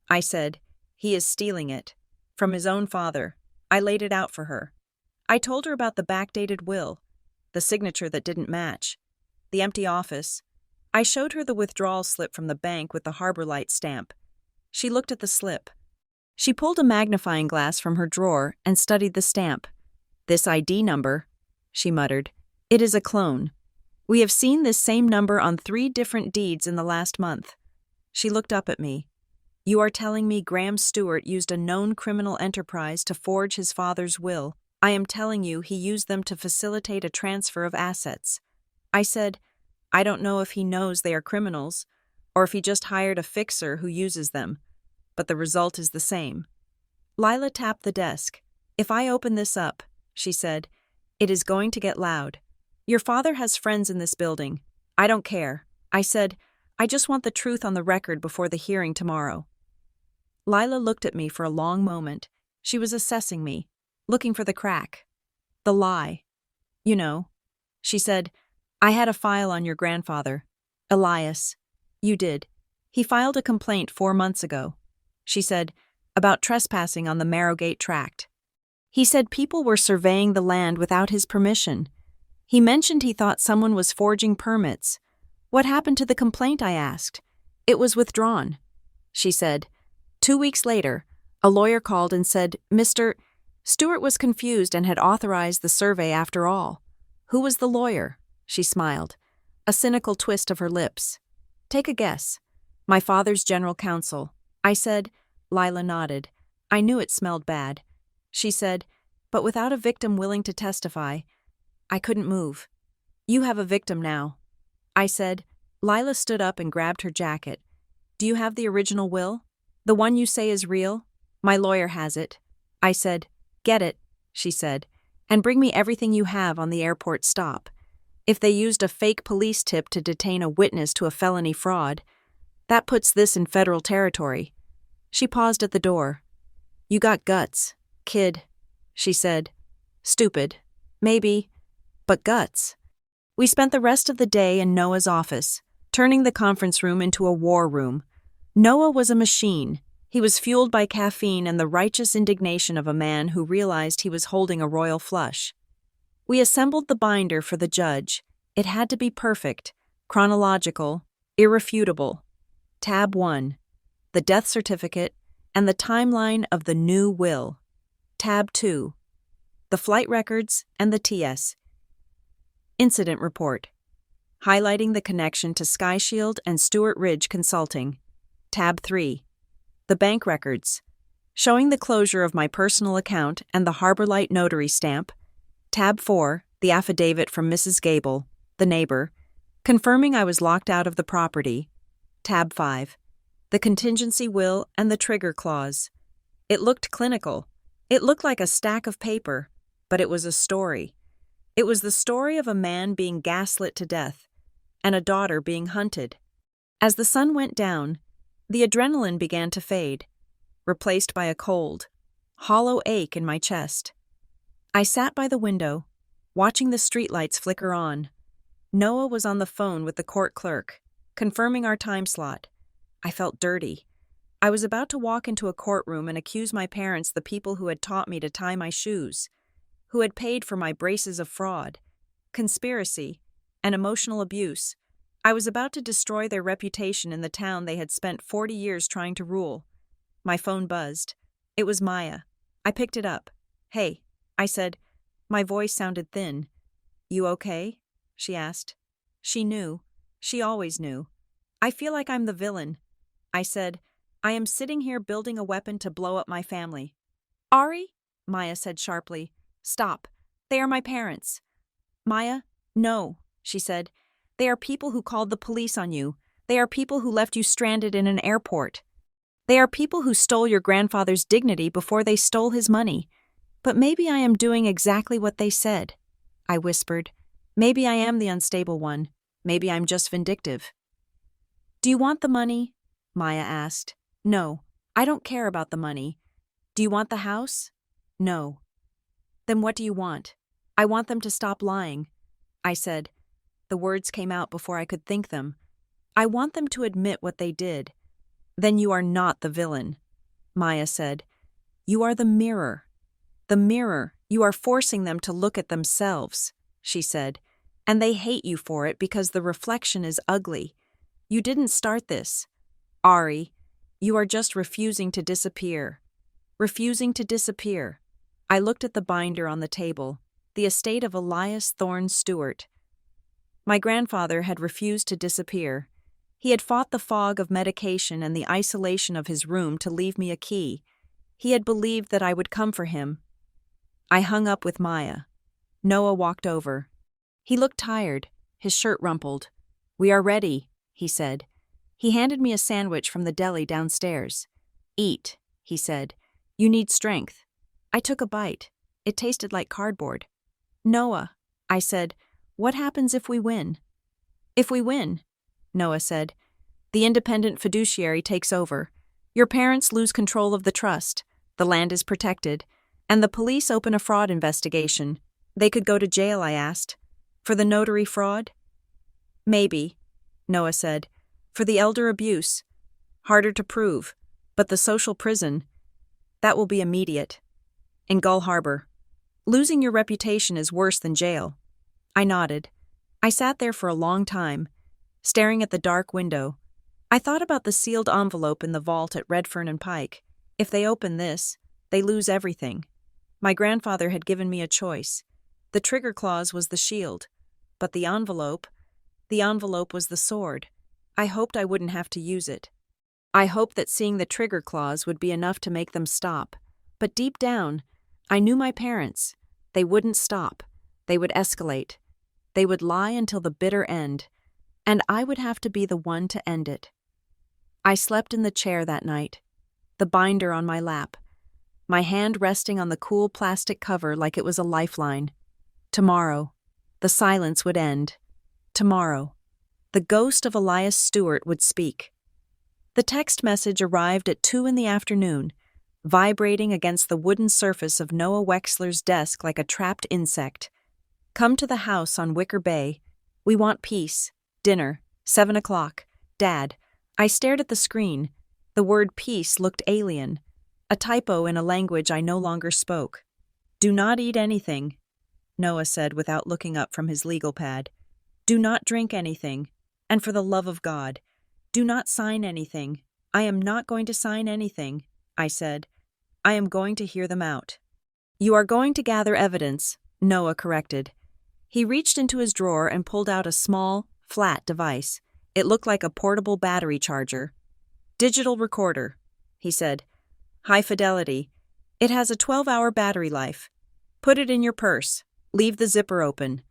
I said. He is stealing it. From his own father. I laid it out for her. I told her about the backdated will, the signature that didn't match, the empty office. I showed her the withdrawal slip from the bank with the Harbor Light stamp. She looked at the slip. She pulled a magnifying glass from her drawer and studied the stamp. "This ID number," she muttered. "It is a clone. We have seen this same number on 3 different deeds in the last month." She looked up at me. "You are telling me Graham Stewart used a known criminal enterprise to forge his father's will. I am telling you he used them to facilitate a transfer of assets." I said, "I don't know if he knows they are criminals, or if he just hired a fixer who uses them, but the result is the same." Lila tapped the desk. "If I open this up," she said, "it is going to get loud. Your father has friends in this building. I don't care." I said, "I just want the truth on the record before the hearing tomorrow." Lila looked at me for a long moment. She was assessing me, looking for the crack. The lie. "You know," she said, "I had a file on your grandfather, Elias." "You did. He filed a complaint 4 months ago," she said, "about trespassing on the Marrowgate tract. He said people were surveying the land without his permission. He mentioned he thought someone was forging permits." "What happened to the complaint?" I asked. "It was withdrawn," she said. 2 weeks later, a lawyer called and said Mr. Stewart was confused and had authorized the survey after all. "Who was the lawyer?" She smiled, a cynical twist of her lips. "Take a guess." "My father's general counsel." I said. Lila nodded. I knew it smelled bad. She said, "But without a victim willing to testify." I couldn't move. "You have a victim now," I said. Lila stood up and grabbed her jacket. "Do you have the original will? The one you say is real?" "My lawyer has it." I said. "Get it," she said, "and bring me everything you have on the airport stop. If they used a fake police tip to detain a witness to a felony fraud, that puts this in federal territory." She paused at the door. "You got guts, kid," she said. "Stupid, maybe, but guts." We spent the rest of the day in Noah's office, turning the conference room into a war room. Noah was a machine. He was fueled by caffeine and the righteous indignation of a man who realized he was holding a royal flush. We assembled the binder for the judge. It had to be perfect, chronological, irrefutable. Tab 1, the death certificate and the timeline of the new will. Tab 2, the flight records and the TS. Incident report, highlighting the connection to Sky Shield and Stewart Ridge Consulting. Tab 3, the bank records, showing the closure of my personal account and the Harbor Light notary stamp. Tab 4, the affidavit from Mrs. Gable, the neighbor, confirming I was locked out of the property. Tab 5, the contingency will and the trigger clause. It looked clinical. It looked like a stack of paper, but it was a story. It was the story of a man being gaslit to death and a daughter being hunted. As the sun went down, the adrenaline began to fade, replaced by a cold, hollow ache in my chest. I sat by the window, watching the streetlights flicker on. Noah was on the phone with the court clerk, confirming our time slot. I felt dirty. I was about to walk into a courtroom and accuse my parents, the people who had taught me to tie my shoes, who had paid for my braces of fraud, conspiracy, and emotional abuse. I was about to destroy their reputation in the town they had spent 40 years trying to rule. My phone buzzed. It was Maya. I picked it up. "Hey," I said. My voice sounded thin. "You okay?" she asked. She knew. She always knew. "I feel like I'm the villain," I said. "I am sitting here building a weapon to blow up my family." "Ari?" Maya said sharply. "Stop. They are my parents." "Maya, no," she said. "They are people who called the police on you. They are people who left you stranded in an airport. They are people who stole your grandfather's dignity before they stole his money. But maybe I am doing exactly what they said," I whispered. "Maybe I am the unstable one. Maybe I'm just vindictive." "Do you want the money?" Maya asked. "No, I don't care about the money." "Do you want the house?" "No." "Then what do you want?" "I want them to stop lying," I said. The words came out before I could think them. "I want them to admit what they did." "Then you are not the villain," Maya said. "You are the mirror." The mirror, you are forcing them to look at themselves, she said, and they hate you for it because the reflection is ugly. You didn't start this. Ari, you are just refusing to disappear. Refusing to disappear. I looked at the binder on the table, the estate of Elias Thorne Stewart. My grandfather had refused to disappear. He had fought the fog of medication and the isolation of his room to leave me a key. He had believed that I would come for him. I hung up with Maya. Noah walked over. He looked tired, his shirt rumpled. "We are ready," he said. He handed me a sandwich from the deli downstairs. "Eat," he said. "You need strength." I took a bite. It tasted like cardboard. "Noah," I said, "what happens if we win?" "If we win," Noah said, "the independent fiduciary takes over. Your parents lose control of the trust. The land is protected. And the police open a fraud investigation. They could go to jail," I asked. "For the notary fraud?" "Maybe," Noah said. "For the elder abuse. Harder to prove. But the social prison, that will be immediate. In Gull Harbor. Losing your reputation is worse than jail." I nodded. I sat there for a long time, staring at the dark window. I thought about the sealed envelope in the vault at Redfern and Pike. If they open this, they lose everything. My grandfather had given me a choice. The trigger clause was the shield, but the envelope was the sword. I hoped I wouldn't have to use it. I hoped that seeing the trigger clause would be enough to make them stop. But deep down, I knew my parents. They wouldn't stop. They would escalate. They would lie until the bitter end, and I would have to be the one to end it. I slept in the chair that night, the binder on my lap, my hand resting on the cool plastic cover like it was a lifeline. Tomorrow, the silence would end. Tomorrow, the ghost of Elias Stewart would speak. The text message arrived at 2 p.m, vibrating against the wooden surface of Noah Wexler's desk like a trapped insect. "Come to the house on Wicker Bay. We want peace. Dinner, 7 o'clock. Dad." I stared at the screen. The word peace looked alien. A typo in a language I no longer spoke. "Do not eat anything," Noah said without looking up from his legal pad. "Do not drink anything. And for the love of God, do not sign anything." "I am not going to sign anything," I said. "I am going to hear them out." "You are going to gather evidence," Noah corrected. He reached into his drawer and pulled out a small, flat device. It looked like a portable battery charger. "Digital recorder," he said. "High fidelity. It has a 12-hour battery life. Put it in your purse. Leave the zipper open."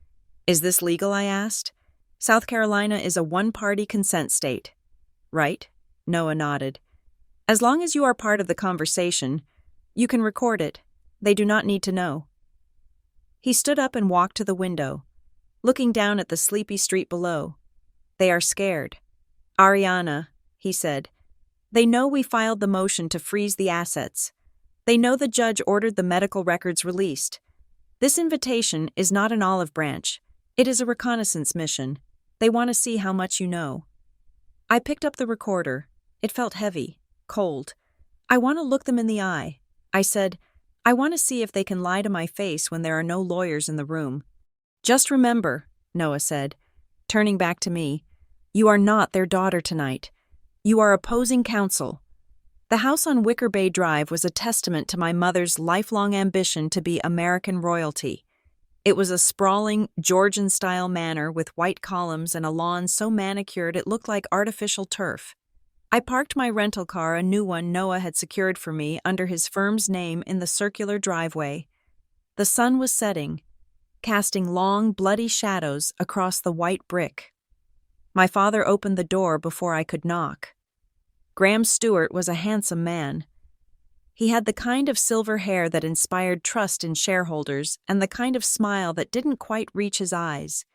"Is this legal?" I asked. "South Carolina is a one-party consent state." "Right?" Noah nodded. "As long as you are part of the conversation, you can record it. They do not need to know." He stood up and walked to the window, looking down at the sleepy street below. "They are scared. Ariana," he said. "They know we filed the motion to freeze the assets. They know the judge ordered the medical records released. This invitation is not an olive branch. It is a reconnaissance mission. They want to see how much you know." I picked up the recorder. It felt heavy, cold. "I want to look them in the eye," I said. "I want to see if they can lie to my face when there are no lawyers in the room." "Just remember," Noah said, turning back to me, "you are not their daughter tonight. You are opposing counsel." The house on Wicker Bay Drive was a testament to my mother's lifelong ambition to be American royalty. It was a sprawling, Georgian-style manor with white columns and a lawn so manicured it looked like artificial turf. I parked my rental car, a new one Noah had secured for me, under his firm's name in the circular driveway. The sun was setting, casting long, bloody shadows across the white brick. My father opened the door before I could knock. Graham Stewart was a handsome man. He had the kind of silver hair that inspired trust in shareholders and the kind of smile that didn't quite reach his eyes.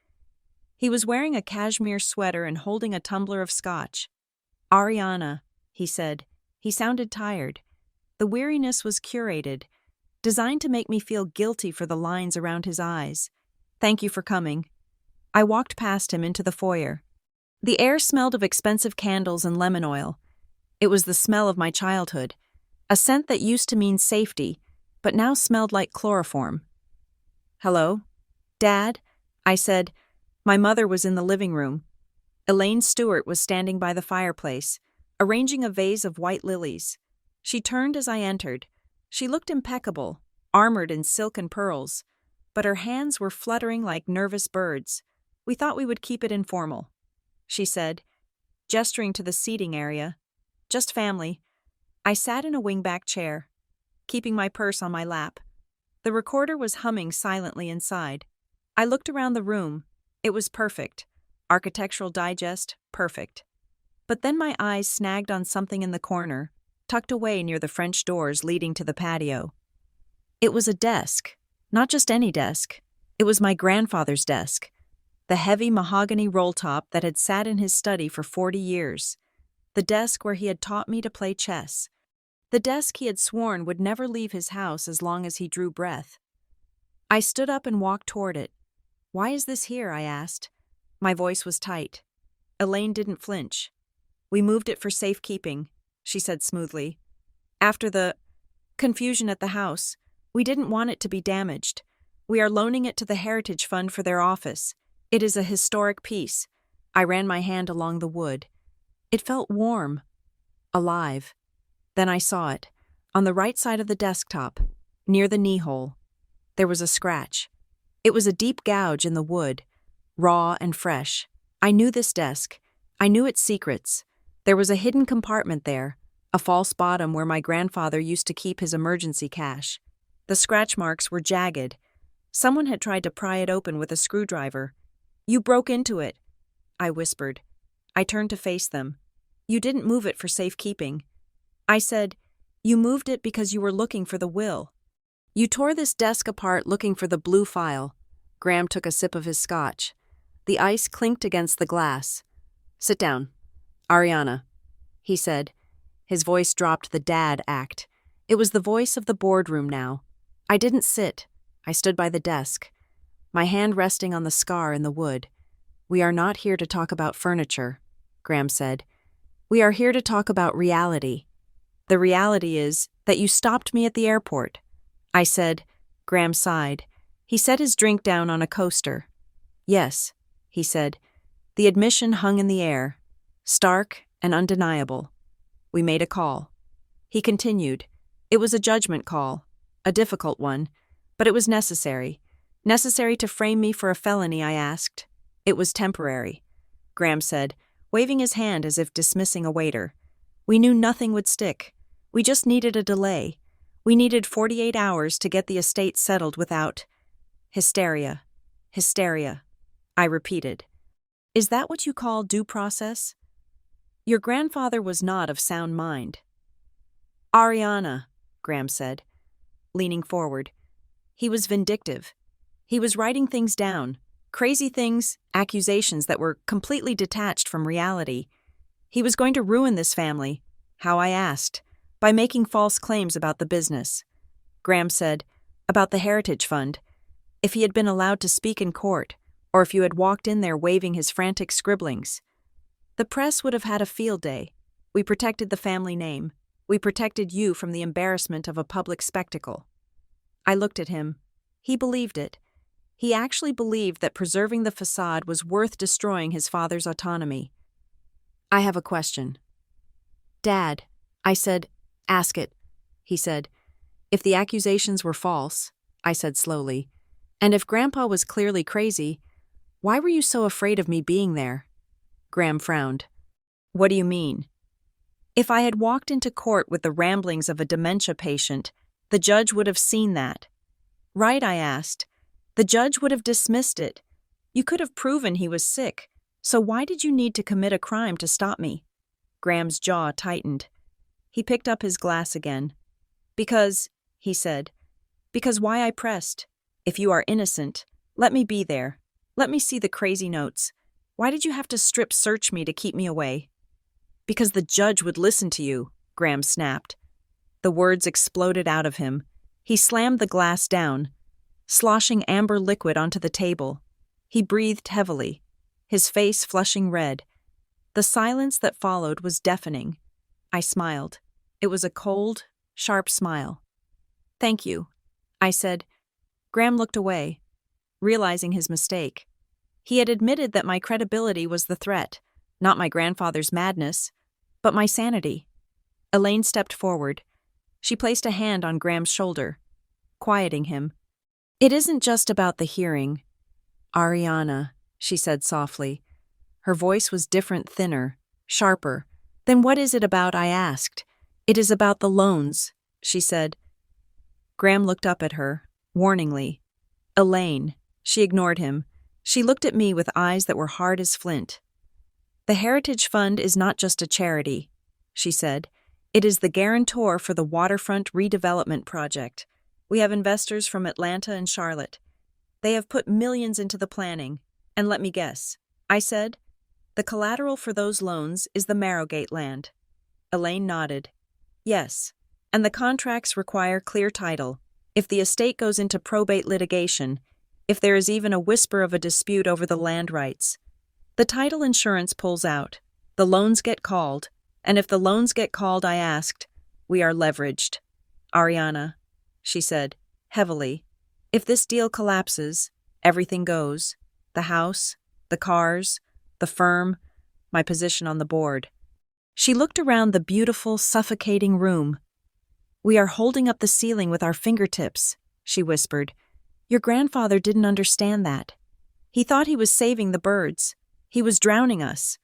He was wearing a cashmere sweater and holding a tumbler of scotch. "Ariana," he said. He sounded tired. The weariness was curated, designed to make me feel guilty for the lines around his eyes. "Thank you for coming." I walked past him into the foyer. The air smelled of expensive candles and lemon oil. It was the smell of my childhood, a scent that used to mean safety, but now smelled like chloroform. "Hello? Dad?" I said. My mother was in the living room. Elaine Stewart was standing by the fireplace, arranging a vase of white lilies. She turned as I entered. She looked impeccable, armored in silk and pearls, but her hands were fluttering like nervous birds. "We thought we would keep it informal," she said, gesturing to the seating area. "Just family." I sat in a wingback chair, keeping my purse on my lap. The recorder was humming silently inside. I looked around the room. It was perfect. Architectural Digest, perfect. But then my eyes snagged on something in the corner, tucked away near the French doors leading to the patio. It was a desk. Not just any desk. It was my grandfather's desk. The heavy mahogany roll-top that had sat in his study for 40 years. The desk where he had taught me to play chess. The desk he had sworn would never leave his house as long as he drew breath. I stood up and walked toward it. "Why is this here?" I asked. My voice was tight. Elaine didn't flinch. "We moved it for safekeeping," she said smoothly. "After the confusion at the house, we didn't want it to be damaged. We are loaning it to the Heritage Fund for their office. It is a historic piece." I ran my hand along the wood. It felt warm, alive. Then I saw it. On the right side of the desktop, near the knee hole, there was a scratch. It was a deep gouge in the wood, raw and fresh. I knew this desk. I knew its secrets. There was a hidden compartment there, a false bottom where my grandfather used to keep his emergency cash. The scratch marks were jagged. Someone had tried to pry it open with a screwdriver. "You broke into it," I whispered. I turned to face them. "You didn't move it for safekeeping." I said, "You moved it because you were looking for the will. You tore this desk apart looking for the blue file." Graham took a sip of his scotch. The ice clinked against the glass. "Sit down. Ariana," he said. His voice dropped the dad act. It was the voice of the boardroom now. I didn't sit. I stood by the desk, my hand resting on the scar in the wood. "We are not here to talk about furniture," Graham said. "We are here to talk about reality. The reality is that you stopped me at the airport." I said. Graham sighed. He set his drink down on a coaster. "Yes," he said. The admission hung in the air, stark and undeniable. "We made a call." He continued. "It was a judgment call, a difficult one, but it was necessary. Necessary to frame me for a felony," I asked. "It was temporary," Graham said, waving his hand as if dismissing a waiter. "We knew nothing would stick. We just needed a delay. We needed 48 hours to get the estate settled without hysteria. Hysteria," I repeated. "Is that what you call due process?" Your grandfather was not of sound mind." "Ariana," Graham said, leaning forward. He was vindictive. He was writing things down, crazy things, accusations that were completely detached from reality. He was going to ruin this family. How, I asked. By making false claims about the business. Graham said, "About the Heritage Fund. If he had been allowed to speak in court, or if you had walked in there waving his frantic scribblings. The press would have had a field day. We protected the family name. We protected you from the embarrassment of a public spectacle." I looked at him. He believed it. He actually believed that preserving the facade was worth destroying his father's autonomy. "I have a question." "Dad," I said. "Ask it," he said. "If the accusations were false," I said slowly, "and if Grandpa was clearly crazy, why were you so afraid of me being there?" Graham frowned. "What do you mean?" "If I had walked into court with the ramblings of a dementia patient, the judge would have seen that." "Right," I asked. "The judge would have dismissed it. You could have proven he was sick, so why did you need to commit a crime to stop me?" Graham's jaw tightened. He picked up his glass again. "Because," he said, "because why I pressed. If you are innocent, let me be there. Let me see the crazy notes. Why did you have to strip search me to keep me away?" "Because the judge would listen to you," Graham snapped. The words exploded out of him. He slammed the glass down, sloshing amber liquid onto the table. He breathed heavily, his face flushing red. The silence that followed was deafening. I smiled. It was a cold, sharp smile. "Thank you," I said. Graham looked away, realizing his mistake. He had admitted that my credibility was the threat, not my grandfather's madness, but my sanity. Elaine stepped forward. She placed a hand on Graham's shoulder, quieting him. It isn't just about the hearing, Ariana, she said softly. Her voice was different, thinner, sharper. Then what is it about, I asked. It is about the loans, she said. Graham looked up at her, warningly. Elaine, she ignored him. She looked at me with eyes that were hard as flint. The Heritage Fund is not just a charity, she said. It is the guarantor for the waterfront redevelopment project. We have investors from Atlanta and Charlotte. They have put millions into the planning. And let me guess, I said, the collateral for those loans is the Marrowgate land. Elaine nodded. Yes, and the contracts require clear title. If the estate goes into probate litigation, if there is even a whisper of a dispute over the land rights, the title insurance pulls out, the loans get called, and if the loans get called, I asked, we are leveraged. Ariana, she said, heavily, if this deal collapses, everything goes. The house, the cars, the firm, my position on the board. She looked around the beautiful, suffocating room. We are holding up the ceiling with our fingertips, she whispered. Your grandfather didn't understand that. He thought he was saving the birds. He was drowning us.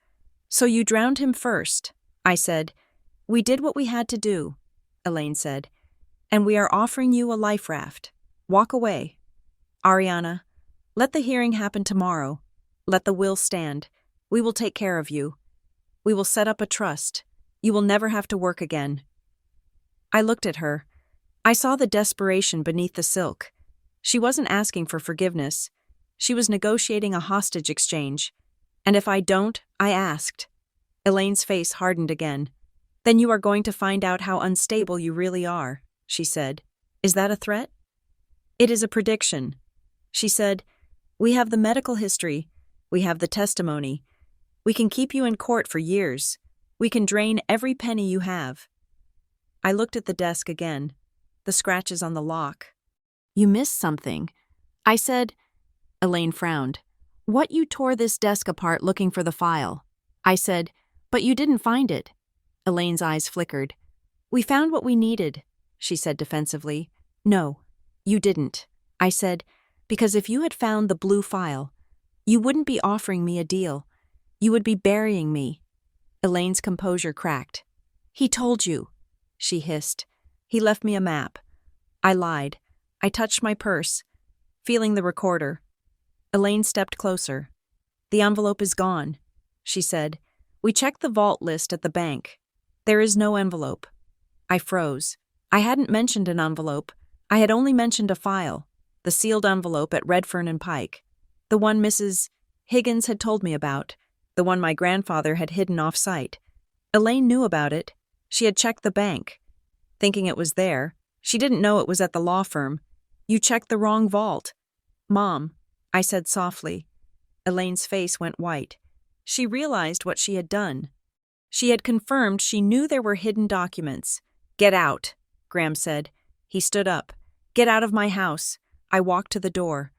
So you drowned him first, I said. We did what we had to do, Elaine said. And we are offering you a life raft. Walk away. Ariana, let the hearing happen tomorrow. Let the will stand. We will take care of you. We will set up a trust. You will never have to work again. I looked at her. I saw the desperation beneath the silk. She wasn't asking for forgiveness. She was negotiating a hostage exchange. And if I don't, I asked. Elaine's face hardened again. Then you are going to find out how unstable you really are, she said. Is that a threat? It is a prediction. She said, we have the medical history. We have the testimony. We can keep you in court for years. We can drain every penny you have. I looked at the desk again, the scratches on the lock. You missed something. I said. Elaine frowned. What, you tore this desk apart looking for the file? I said, but you didn't find it. Elaine's eyes flickered. We found what we needed, she said defensively. No, you didn't. I said, because if you had found the blue file, you wouldn't be offering me a deal. You would be burying me. Elaine's composure cracked. He told you, she hissed. He left me a map. I lied. I touched my purse, feeling the recorder. Elaine stepped closer. The envelope is gone, she said. We checked the vault list at the bank. There is no envelope. I froze. I hadn't mentioned an envelope. I had only mentioned a file, the sealed envelope at Redfern and Pike. The one Mrs. Higgins had told me about, the one my grandfather had hidden off-site. Elaine knew about it. She had checked the bank. Thinking it was there, she didn't know it was at the law firm. You checked the wrong vault. Mom, I said softly. Elaine's face went white. She realized what she had done. She had confirmed she knew there were hidden documents. Get out, Graham said. He stood up. Get out of my house. I walked to the door.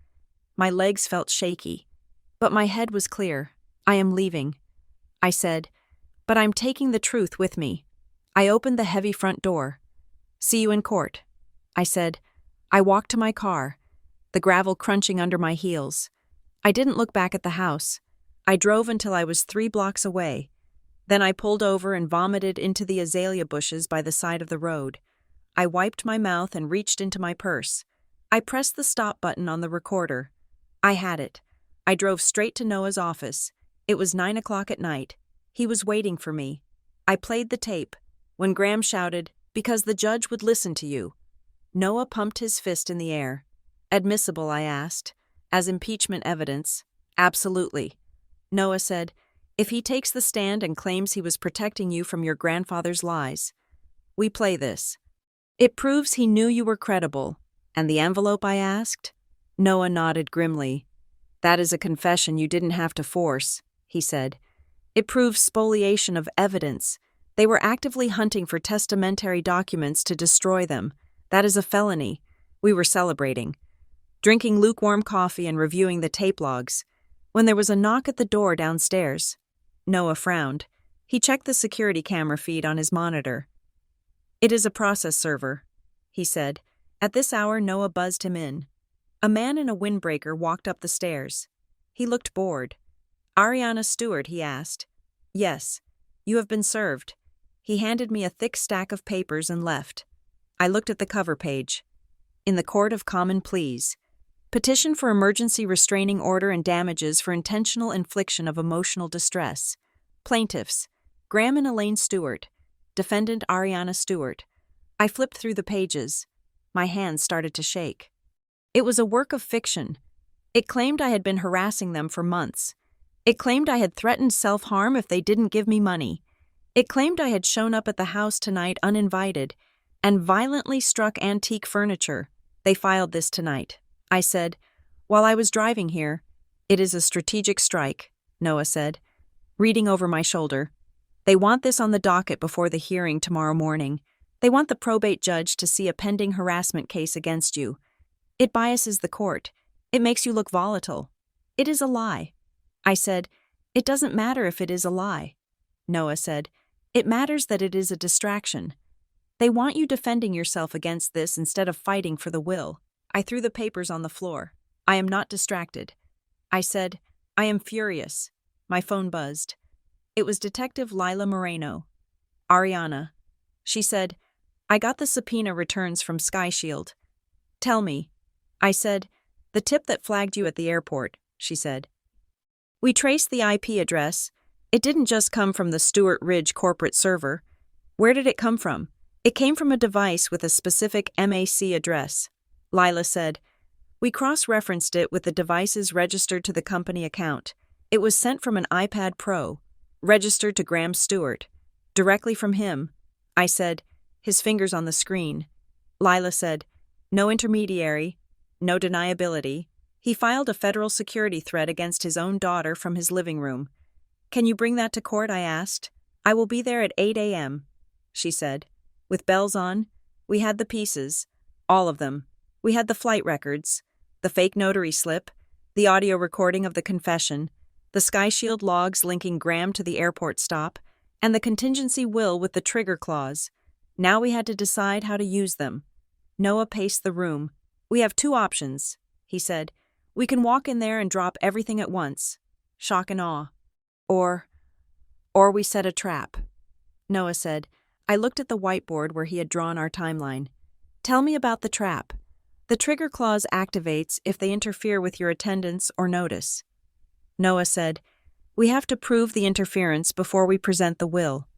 My legs felt shaky, but my head was clear. I am leaving, I said, but I'm taking the truth with me. I opened the heavy front door. See you in court, I said. I walked to my car, the gravel crunching under my heels. I didn't look back at the house. I drove until I was 3 blocks away. Then I pulled over and vomited into the azalea bushes by the side of the road. I wiped my mouth and reached into my purse. I pressed the stop button on the recorder. I had it. I drove straight to Noah's office. It was 9 o'clock at night. He was waiting for me. I played the tape. When Graham shouted, because the judge would listen to you. Noah pumped his fist in the air. Admissible, I asked. As impeachment evidence? Absolutely. Noah said, if he takes the stand and claims he was protecting you from your grandfather's lies. We play this. It proves he knew you were credible. And the envelope, I asked? Noah nodded grimly. That is a confession you didn't have to force, he said. It proves spoliation of evidence. They were actively hunting for testamentary documents to destroy them. That is a felony. We were celebrating, drinking lukewarm coffee and reviewing the tape logs, when there was a knock at the door downstairs. Noah frowned. He checked the security camera feed on his monitor. "It is a process server," he said. At this hour, Noah buzzed him in. A man in a windbreaker walked up the stairs. He looked bored. "Ariana Stewart," he asked. "Yes. You have been served." He handed me a thick stack of papers and left. I looked at the cover page. In the Court of Common Pleas. Petition for emergency restraining order and damages for intentional infliction of emotional distress. Plaintiffs: Graham and Elaine Stewart. Defendant Ariana Stewart. I flipped through the pages. My hands started to shake. It was a work of fiction. It claimed I had been harassing them for months. It claimed I had threatened self-harm if they didn't give me money. It claimed I had shown up at the house tonight uninvited and violently struck antique furniture. They filed this tonight. I said, "While I was driving here." "It is a strategic strike," Noah said, reading over my shoulder. "They want this on the docket before the hearing tomorrow morning. They want the probate judge to see a pending harassment case against you. It biases the court. It makes you look volatile. It is a lie." I said, "It doesn't matter if it is a lie." Noah said, "It matters that it is a distraction. They want you defending yourself against this instead of fighting for the will." I threw the papers on the floor. "I am not distracted." I said, "I am furious." My phone buzzed. It was Detective Lila Moreno. "Ariana." She said, "I got the subpoena returns from Sky Shield." "Tell me." I said, "The tip that flagged you at the airport," she said. "We traced the IP address. It didn't just come from the Stewart Ridge corporate server." "Where did it come from?" "It came from a device with a specific MAC address." Lila said, "We cross-referenced it with the devices registered to the company account. It was sent from an iPad Pro, registered to Graham Stewart, directly from him." I said, his fingers on the screen. Lila said, "No intermediary, no deniability. He filed a federal security threat against his own daughter from his living room." "Can you bring that to court?" I asked. "I will be there at 8 a.m., she said. With bells on, we had the pieces, all of them. We had the flight records, the fake notary slip, the audio recording of the confession, the Sky Shield logs linking Graham to the airport stop, and the contingency will with the trigger clause. Now we had to decide how to use them." Noah paced the room. "We have two options," he said. "We can walk in there and drop everything at once. Shock and awe. Or we set a trap." Noah said. I looked at the whiteboard where he had drawn our timeline. "Tell me about the trap." "The trigger clause activates if they interfere with your attendance or notice." Noah said, "We have to prove the interference before we present the will."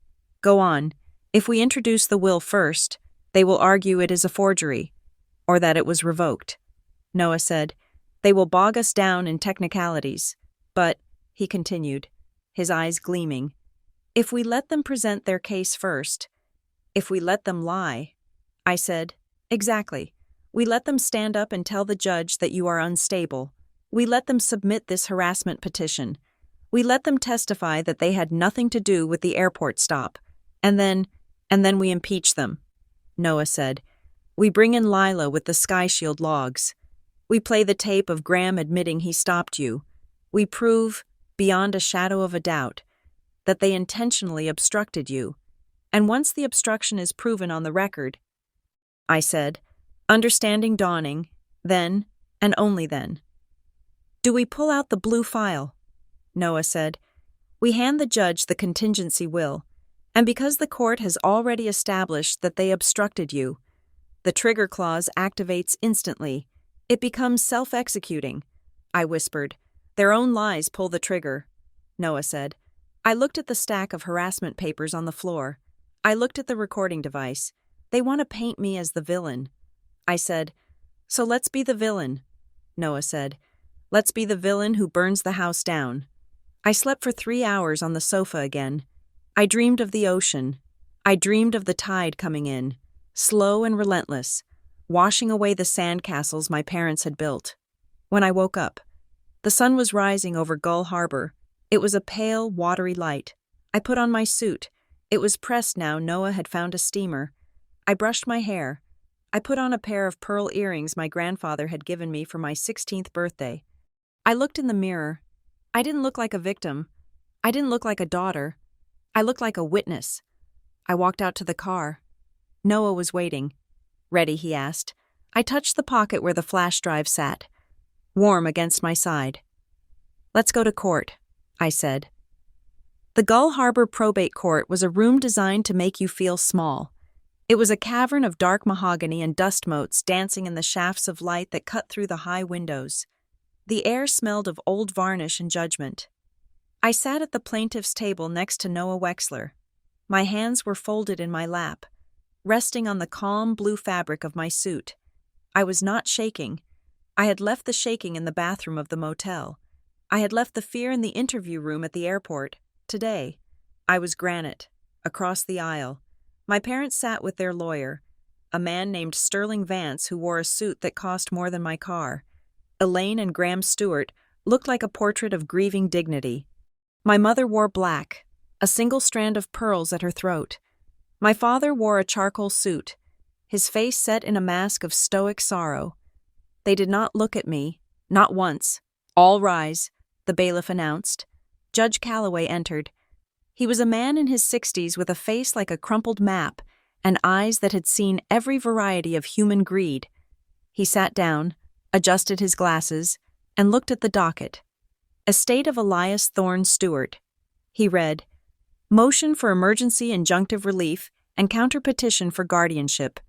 "Go on. If we introduce the will first, they will argue it is a forgery, or that it was revoked." Noah said, "They will bog us down in technicalities. But," he continued, his eyes gleaming, "if we let them present their case first, if we let them lie." I said, "Exactly. We let them stand up and tell the judge that you are unstable. We let them submit this harassment petition. We let them testify that they had nothing to do with the airport stop. And then we impeach them." Noah said, "We bring in Lila with the Sky Shield logs. We play the tape of Graham admitting he stopped you. We prove, beyond a shadow of a doubt, that they intentionally obstructed you. And once the obstruction is proven on the record," I said, understanding dawning, then, and only then. "Do we pull out the blue file?" Noah said, "We hand the judge the contingency will, and because the court has already established that they obstructed you, the trigger clause activates instantly. It becomes self-executing." I whispered, "Their own lies pull the trigger." Noah said. I looked at the stack of harassment papers on the floor. I looked at the recording device. "They want to paint me as the villain." I said, "So let's be the villain." Noah said, "Let's be the villain who burns the house down." I slept for 3 hours on the sofa again. I dreamed of the ocean. I dreamed of the tide coming in, slow and relentless, washing away the sandcastles my parents had built. When I woke up, the sun was rising over Gull Harbor. It was a pale, watery light. I put on my suit. It was pressed now Noah had found a steamer. I brushed my hair. I put on a pair of pearl earrings my grandfather had given me for my 16th birthday. I looked in the mirror. I didn't look like a victim. I didn't look like a daughter. I looked like a witness. I walked out to the car. Noah was waiting. "Ready?" he asked. I touched the pocket where the flash drive sat, warm against my side. "Let's go to court," I said. The Gull Harbor Probate Court was a room designed to make you feel small. It was a cavern of dark mahogany and dust motes dancing in the shafts of light that cut through the high windows. The air smelled of old varnish and judgment. I sat at the plaintiff's table next to Noah Wexler. My hands were folded in my lap, resting on the calm blue fabric of my suit. I was not shaking. I had left the shaking in the bathroom of the motel. I had left the fear in the interview room at the airport. Today, I was granite, across the aisle. My parents sat with their lawyer, a man named Sterling Vance who wore a suit that cost more than my car. Elaine and Graham Stewart looked like a portrait of grieving dignity. My mother wore black, a single strand of pearls at her throat. My father wore a charcoal suit, his face set in a mask of stoic sorrow. They did not look at me, not once. "All rise," the bailiff announced. Judge Calloway entered. He was a man in his 60s with a face like a crumpled map and eyes that had seen every variety of human greed. He sat down, adjusted his glasses, and looked at the docket. Estate of Elias Thorne Stewart. He read, "Motion for emergency injunctive relief and counter-petition for guardianship."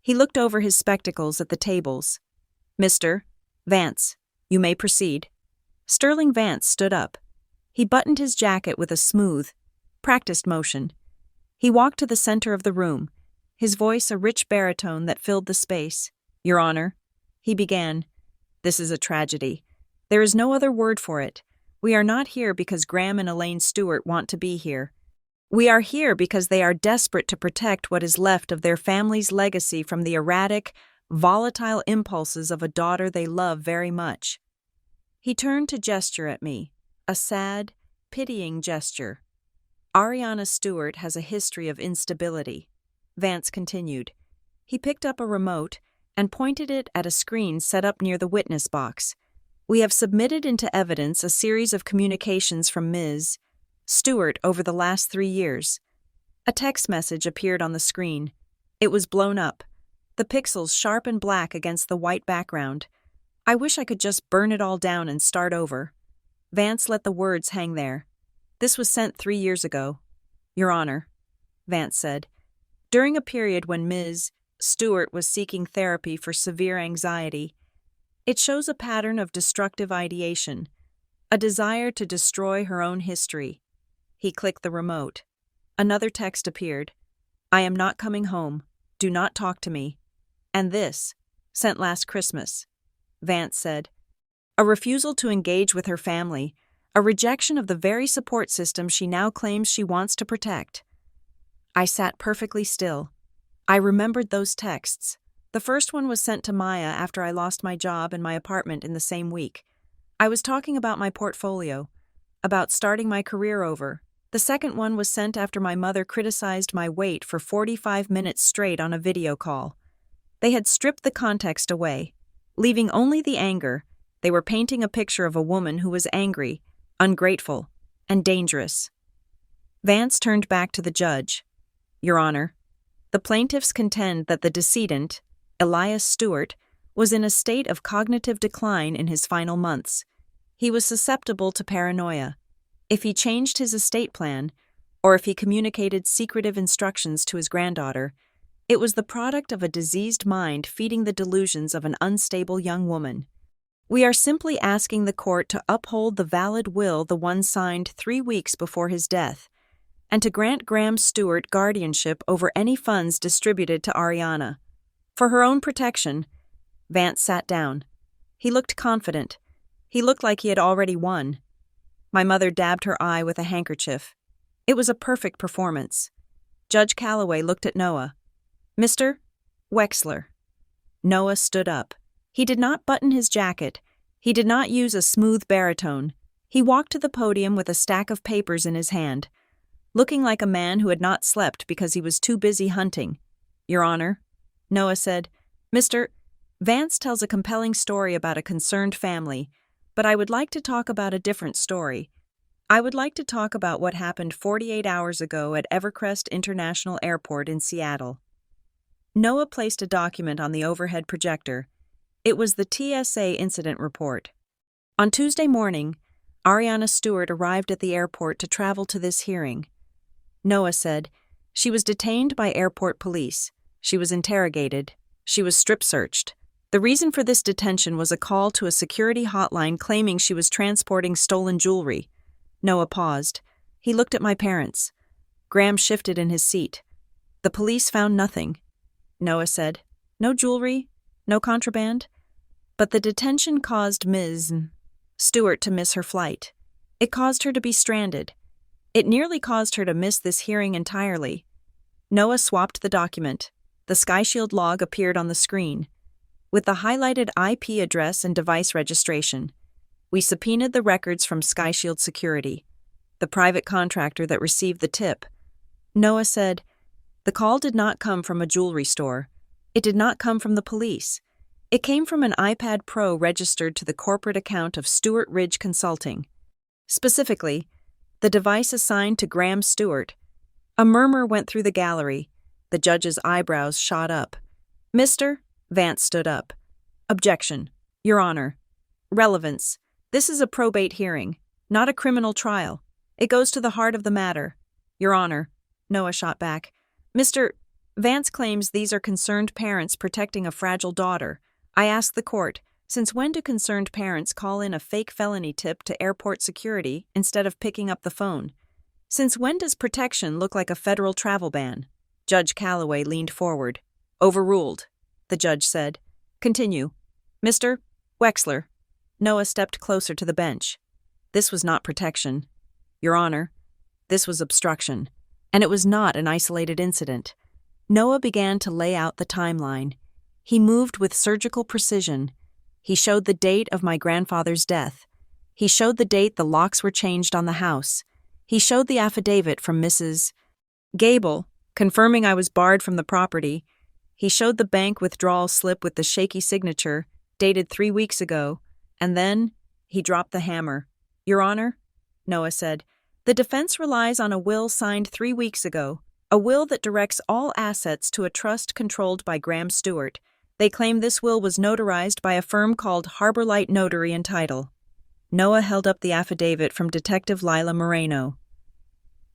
He looked over his spectacles at the tables. "Mr. Vance, you may proceed." Sterling Vance stood up. He buttoned his jacket with a smooth, practiced motion. He walked to the center of the room, his voice a rich baritone that filled the space. "Your Honor," he began, "this is a tragedy. There is no other word for it. We are not here because Graham and Elaine Stewart want to be here. We are here because they are desperate to protect what is left of their family's legacy from the erratic, volatile impulses of a daughter they love very much." He turned to gesture at me, a sad, pitying gesture. "Ariana Stewart has a history of instability," Vance continued. He picked up a remote and pointed it at a screen set up near the witness box. "We have submitted into evidence a series of communications from Ms. Stewart over the last 3 years. A text message appeared on the screen. It was blown up, the pixels sharp and black against the white background. I wish I could just burn it all down and start over." Vance let the words hang there. "This was sent 3 years ago, Your Honor," Vance said, "during a period when Ms. Stewart was seeking therapy for severe anxiety. It shows a pattern of destructive ideation, a desire to destroy her own history." He clicked the remote. Another text appeared. "I am not coming home. Do not talk to me." "And this, sent last Christmas," Vance said. "A refusal to engage with her family, a rejection of the very support system she now claims she wants to protect." I sat perfectly still. I remembered those texts. The first one was sent to Maya after I lost my job and my apartment in the same week. I was talking about my portfolio, about starting my career over. The second one was sent after my mother criticized my weight for 45 minutes straight on a video call. They had stripped the context away, leaving only the anger. They were painting a picture of a woman who was angry, ungrateful, and dangerous. Vance turned back to the judge. "Your Honor, the plaintiffs contend that the decedent, Elias Stewart, was in a state of cognitive decline in his final months. He was susceptible to paranoia. If he changed his estate plan, or if he communicated secretive instructions to his granddaughter, it was the product of a diseased mind feeding the delusions of an unstable young woman. We are simply asking the court to uphold the valid will the one signed 3 weeks before his death, and to grant Graham Stewart guardianship over any funds distributed to Ariana. For her own protection." Vance sat down. He looked confident. He looked like he had already won. My mother dabbed her eye with a handkerchief. It was a perfect performance. Judge Calloway looked at Noah. "Mr. Wexler." Noah stood up. He did not button his jacket. He did not use a smooth baritone. He walked to the podium with a stack of papers in his hand, looking like a man who had not slept because he was too busy hunting. "Your Honor," Noah said, Mr. Vance tells a compelling story about a concerned family, but I would like to talk about a different story. I would like to talk about what happened 48 hours ago at Evercrest International Airport in Seattle. Noah placed a document on the overhead projector. It was the TSA incident report. On Tuesday morning, Ariana Stewart arrived at the airport to travel to this hearing. Noah said, she was detained by airport police. She was interrogated. She was strip-searched. The reason for this detention was a call to a security hotline claiming she was transporting stolen jewelry. Noah paused. He looked at my parents. Graham shifted in his seat. The police found nothing. Noah said, no jewelry, no contraband. But the detention caused Ms. Stewart to miss her flight. It caused her to be stranded. It nearly caused her to miss this hearing entirely. Noah swapped the document. The SkyShield log appeared on the screen, with the highlighted IP address and device registration. We subpoenaed the records from SkyShield Security, the private contractor that received the tip. Noah said, the call did not come from a jewelry store. It did not come from the police. It came from an iPad Pro registered to the corporate account of Stewart Ridge Consulting. Specifically, the device assigned to Graham Stewart. A murmur went through the gallery. The judge's eyebrows shot up. Mr. Vance stood up. Objection. Your Honor. Relevance. This is a probate hearing, not a criminal trial. It goes to the heart of the matter. Your Honor. Noah shot back. Mr. Vance claims these are concerned parents protecting a fragile daughter. I ask the court, since when do concerned parents call in a fake felony tip to airport security instead of picking up the phone? Since when does protection look like a federal travel ban? Judge Calloway leaned forward. Overruled, the judge said. Continue. Mr. Wexler. Noah stepped closer to the bench. This was not protection. Your Honor, this was obstruction. And it was not an isolated incident. Noah began to lay out the timeline. He moved with surgical precision. He showed the date of my grandfather's death. He showed the date the locks were changed on the house. He showed the affidavit from Mrs. Gable, confirming I was barred from the property. He showed the bank withdrawal slip with the shaky signature, dated 3 weeks ago, and then he dropped the hammer. Your Honor, Noah said, the defense relies on a will signed 3 weeks ago, a will that directs all assets to a trust controlled by Graham Stewart. They claim this will was notarized by a firm called Harbor Light Notary and Title. Noah held up the affidavit from Detective Lila Moreno.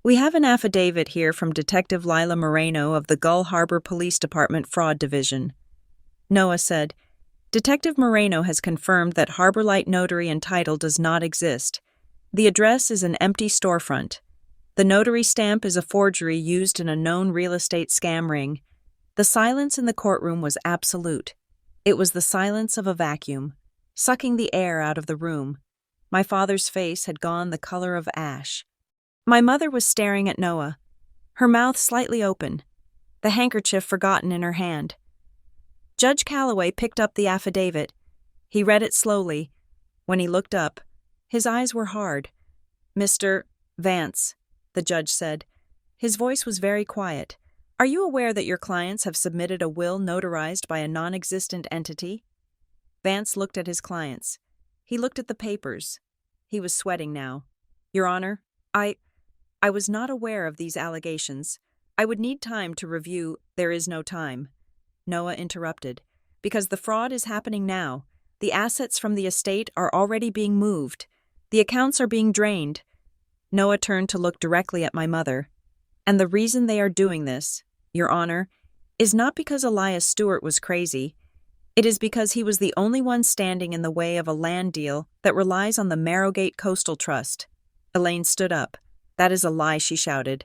We have an affidavit here from Detective Lila Moreno of the Gull Harbor Police Department Fraud Division. Noah said, Detective Moreno has confirmed that Harbor Light Notary and Title does not exist. The address is an empty storefront. The notary stamp is a forgery used in a known real estate scam ring. The silence in the courtroom was absolute. It was the silence of a vacuum, sucking the air out of the room. My father's face had gone the color of ash. My mother was staring at Noah, her mouth slightly open, the handkerchief forgotten in her hand. Judge Calloway picked up the affidavit. He read it slowly. When he looked up, his eyes were hard. Mr. Vance, the judge said. His voice was very quiet. Are you aware that your clients have submitted a will notarized by a non-existent entity? Vance looked at his clients. He looked at the papers. He was sweating now. Your Honor, I was not aware of these allegations. I would need time to review. There is no time. Noah interrupted. Because the fraud is happening now. The assets from the estate are already being moved. The accounts are being drained. Noah turned to look directly at my mother. And the reason they are doing this, Your Honor, is not because Elias Stewart was crazy. It is because he was the only one standing in the way of a land deal that relies on the Marrowgate Coastal Trust. Elaine stood up. That is a lie, she shouted.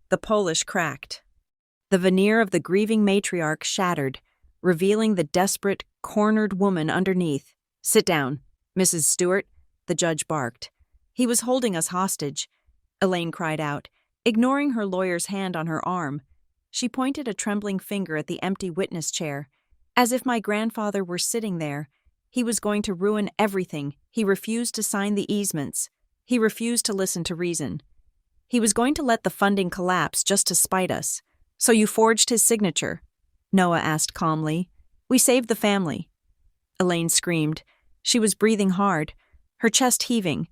The Polish cracked. The veneer of the grieving matriarch shattered, revealing the desperate, cornered woman underneath. Sit down, Mrs. Stewart, the judge barked. He was holding us hostage, Elaine cried out, ignoring her lawyer's hand on her arm. She pointed a trembling finger at the empty witness chair. As if my grandfather were sitting there. He was going to ruin everything. He refused to sign the easements. He refused to listen to reason. He was going to let the funding collapse just to spite us. So you forged his signature? Noah asked calmly. We saved the family. Elaine screamed. She was breathing hard, her chest heaving.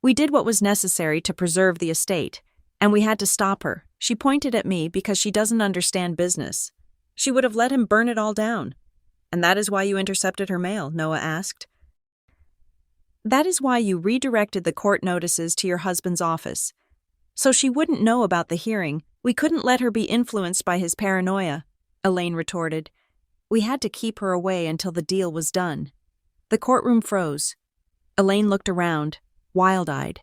We did what was necessary to preserve the estate, and we had to stop her. She pointed at me because she doesn't understand business. She would have let him burn it all down. And that is why you intercepted her mail, Noah asked. That is why you redirected the court notices to your husband's office. So she wouldn't know about the hearing. We couldn't let her be influenced by his paranoia, Elaine retorted. We had to keep her away until the deal was done. The courtroom froze. Elaine looked around, wild-eyed.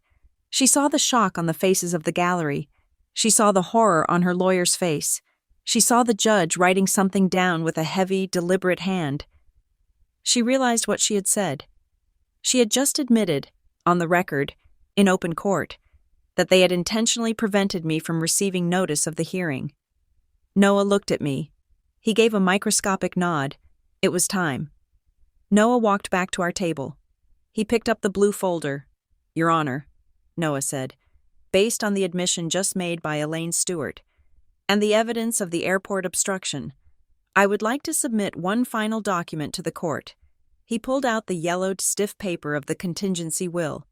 She saw the shock on the faces of the gallery. She saw the horror on her lawyer's face. She saw the judge writing something down with a heavy, deliberate hand. She realized what she had said. She had just admitted, on the record, in open court, that they had intentionally prevented me from receiving notice of the hearing. Noah looked at me. He gave a microscopic nod. It was time. Noah walked back to our table. He picked up the blue folder. Your Honor, Noah said, based on the admission just made by Elaine Stewart, and the evidence of the airport obstruction, I would like to submit one final document to the court. He pulled out the yellowed, stiff paper of the contingency will.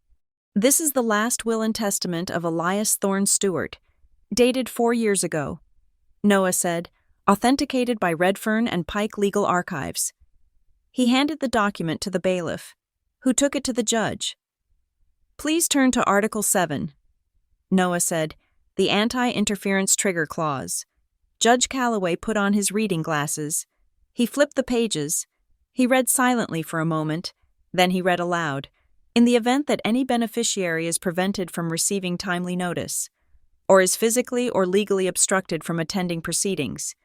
This is the last will and testament of Elias Thorne Stewart, dated 4 years ago, Noah said, authenticated by Redfern and Pike Legal Archives. He handed the document to the bailiff, who took it to the judge. Please turn to Article 7, Noah said, the anti-interference trigger clause. Judge Calloway put on his reading glasses. He flipped the pages. He read silently for a moment, then he read aloud. In the event that any beneficiary is prevented from receiving timely notice, or is physically or legally obstructed from attending proceedings,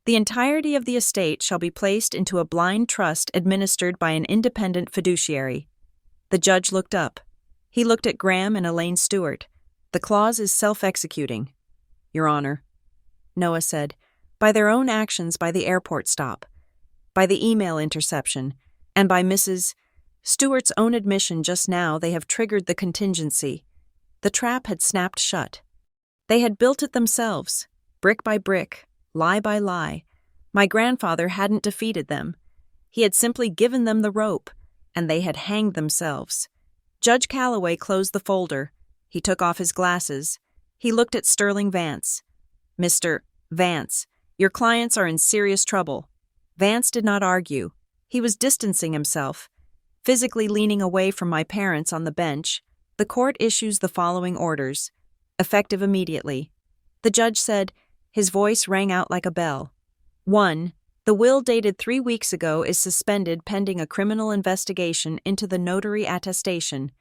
the entirety of the estate shall be placed into a blind trust administered by an independent fiduciary. The judge looked up. He looked at Graham and Elaine Stewart. The clause is self-executing, Your Honor, Noah said, by their own actions by the airport stop, by the email interception, and by Mrs. Stewart's own admission just now they have triggered the contingency. The trap had snapped shut. They had built it themselves, brick by brick, lie by lie. My grandfather hadn't defeated them. He had simply given them the rope, and they had hanged themselves. Judge Calloway closed the folder. He took off his glasses. He looked at Sterling Vance. Mr. Vance, your clients are in serious trouble. Vance did not argue. He was distancing himself. Physically leaning away from my parents on the bench, the court issues the following orders, effective immediately. The judge said, his voice rang out like a bell. 1. The will dated 3 weeks ago is suspended pending a criminal investigation into the notary attestation.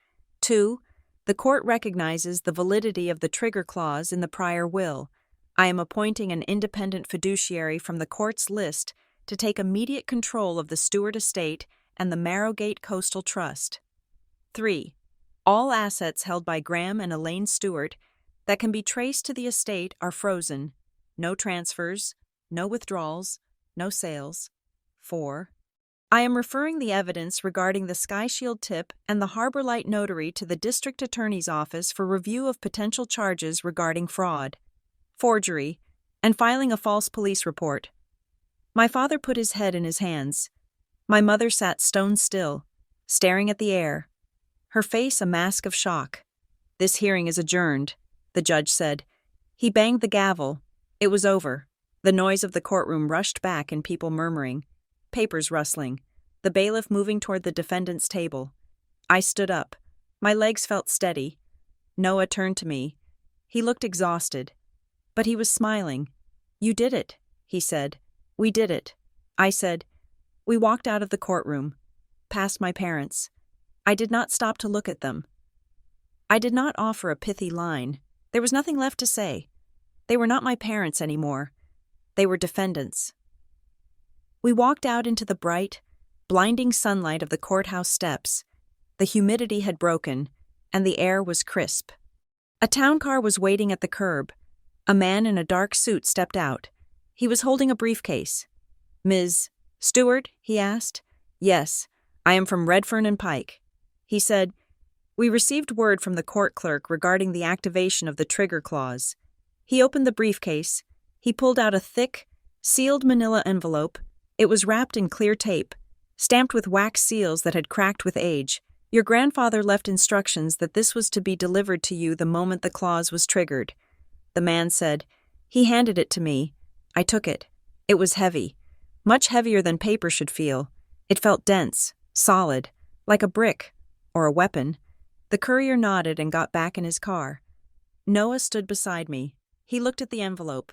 2. The court recognizes the validity of the trigger clause in the prior will. I am appointing an independent fiduciary from the court's list to take immediate control of the Stewart estate and the Marrowgate Coastal Trust. 3. All assets held by Graham and Elaine Stewart that can be traced to the estate are frozen. No transfers, no withdrawals, no sales. 4. I am referring the evidence regarding the Sky Shield tip and the Harbor Light Notary to the District Attorney's Office for review of potential charges regarding fraud, forgery, and filing a false police report. My father put his head in his hands. My mother sat stone still, staring at the air, her face a mask of shock. This hearing is adjourned, the judge said. He banged the gavel. It was over. The noise of the courtroom rushed back and people murmuring, papers rustling, the bailiff moving toward the defendant's table. I stood up. My legs felt steady. Noah turned to me. He looked exhausted, but he was smiling. You did it, he said. We did it. I said. We walked out of the courtroom, past my parents. I did not stop to look at them. I did not offer a pithy line. There was nothing left to say. They were not my parents anymore. They were defendants. We walked out into the bright, blinding sunlight of the courthouse steps. The humidity had broken, and the air was crisp. A town car was waiting at the curb. A man in a dark suit stepped out. He was holding a briefcase. Ms. Stewart, he asked. Yes, I am from Redfern and Pike. He said, we received word from the court clerk regarding the activation of the trigger clause. He opened the briefcase. He pulled out a thick, sealed manila envelope. It was wrapped in clear tape, stamped with wax seals that had cracked with age. Your grandfather left instructions that this was to be delivered to you the moment the clause was triggered. The man said. He handed it to me. I took it. It was heavy. Much heavier than paper should feel. It felt dense, solid, like a brick, or a weapon. The courier nodded and got back in his car. Noah stood beside me. He looked at the envelope.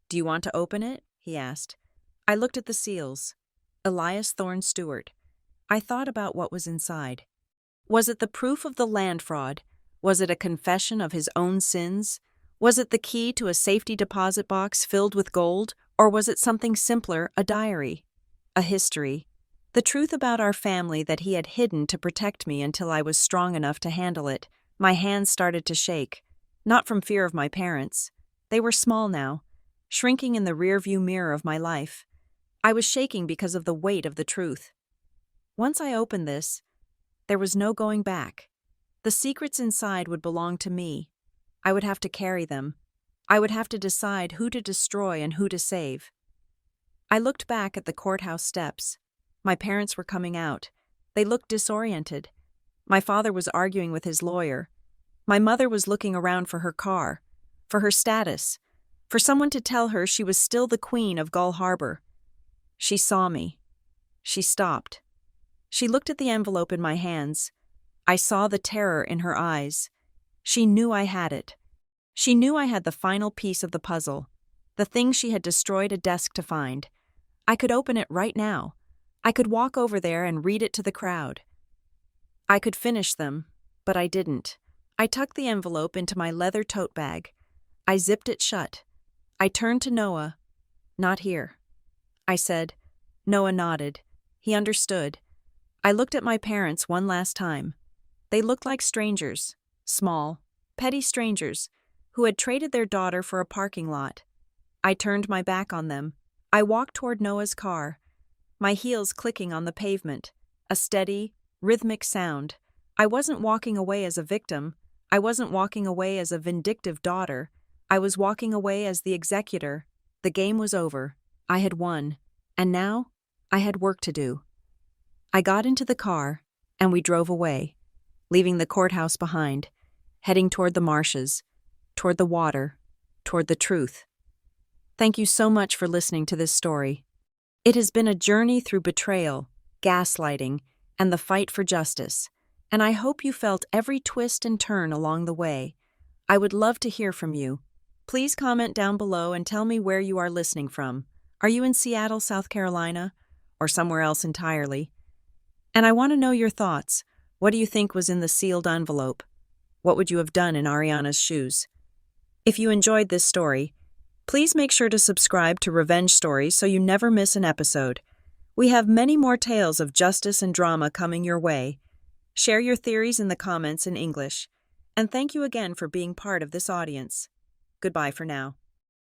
Do you want to open it? He asked. I looked at the seals. Elias Thorne Stewart. I thought about what was inside. Was it the proof of the land fraud? Was it a confession of his own sins? Was it the key to a safety deposit box filled with gold? Or was it something simpler, a diary? A history? The truth about our family that he had hidden to protect me until I was strong enough to handle it. My hands started to shake. Not from fear of my parents. They were small now, shrinking in the rearview mirror of my life. I was shaking because of the weight of the truth. Once I opened this, there was no going back. The secrets inside would belong to me. I would have to carry them. I would have to decide who to destroy and who to save. I looked back at the courthouse steps. My parents were coming out. They looked disoriented. My father was arguing with his lawyer. My mother was looking around for her car, for her status, for someone to tell her she was still the queen of Gull Harbor. She saw me. She stopped. She looked at the envelope in my hands. I saw the terror in her eyes. She knew I had it. She knew I had the final piece of the puzzle, the thing she had destroyed a desk to find. I could open it right now. I could walk over there and read it to the crowd. I could finish them, but I didn't. I tucked the envelope into my leather tote bag. I zipped it shut. I turned to Noah. Not here. I said. Noah nodded. He understood. I looked at my parents one last time. They looked like strangers, small, petty strangers, who had traded their daughter for a parking lot. I turned my back on them. I walked toward Noah's car, my heels clicking on the pavement, a steady, rhythmic sound. I wasn't walking away as a victim. I wasn't walking away as a vindictive daughter. I was walking away as the executor. The game was over. I had won. And now, I had work to do. I got into the car, and we drove away, leaving the courthouse behind, heading toward the marshes, toward the water, toward the truth. Thank you so much for listening to this story. It has been a journey through betrayal, gaslighting, and the fight for justice, and I hope you felt every twist and turn along the way. I would love to hear from you. Please comment down below and tell me where you are listening from. Are you in Seattle, South Carolina, or somewhere else entirely? And I want to know your thoughts. What do you think was in the sealed envelope? What would you have done in Ariana's shoes? If you enjoyed this story, please make sure to subscribe to Revenge Stories so you never miss an episode. We have many more tales of justice and drama coming your way. Share your theories in the comments in English. And thank you again for being part of this audience. Goodbye for now.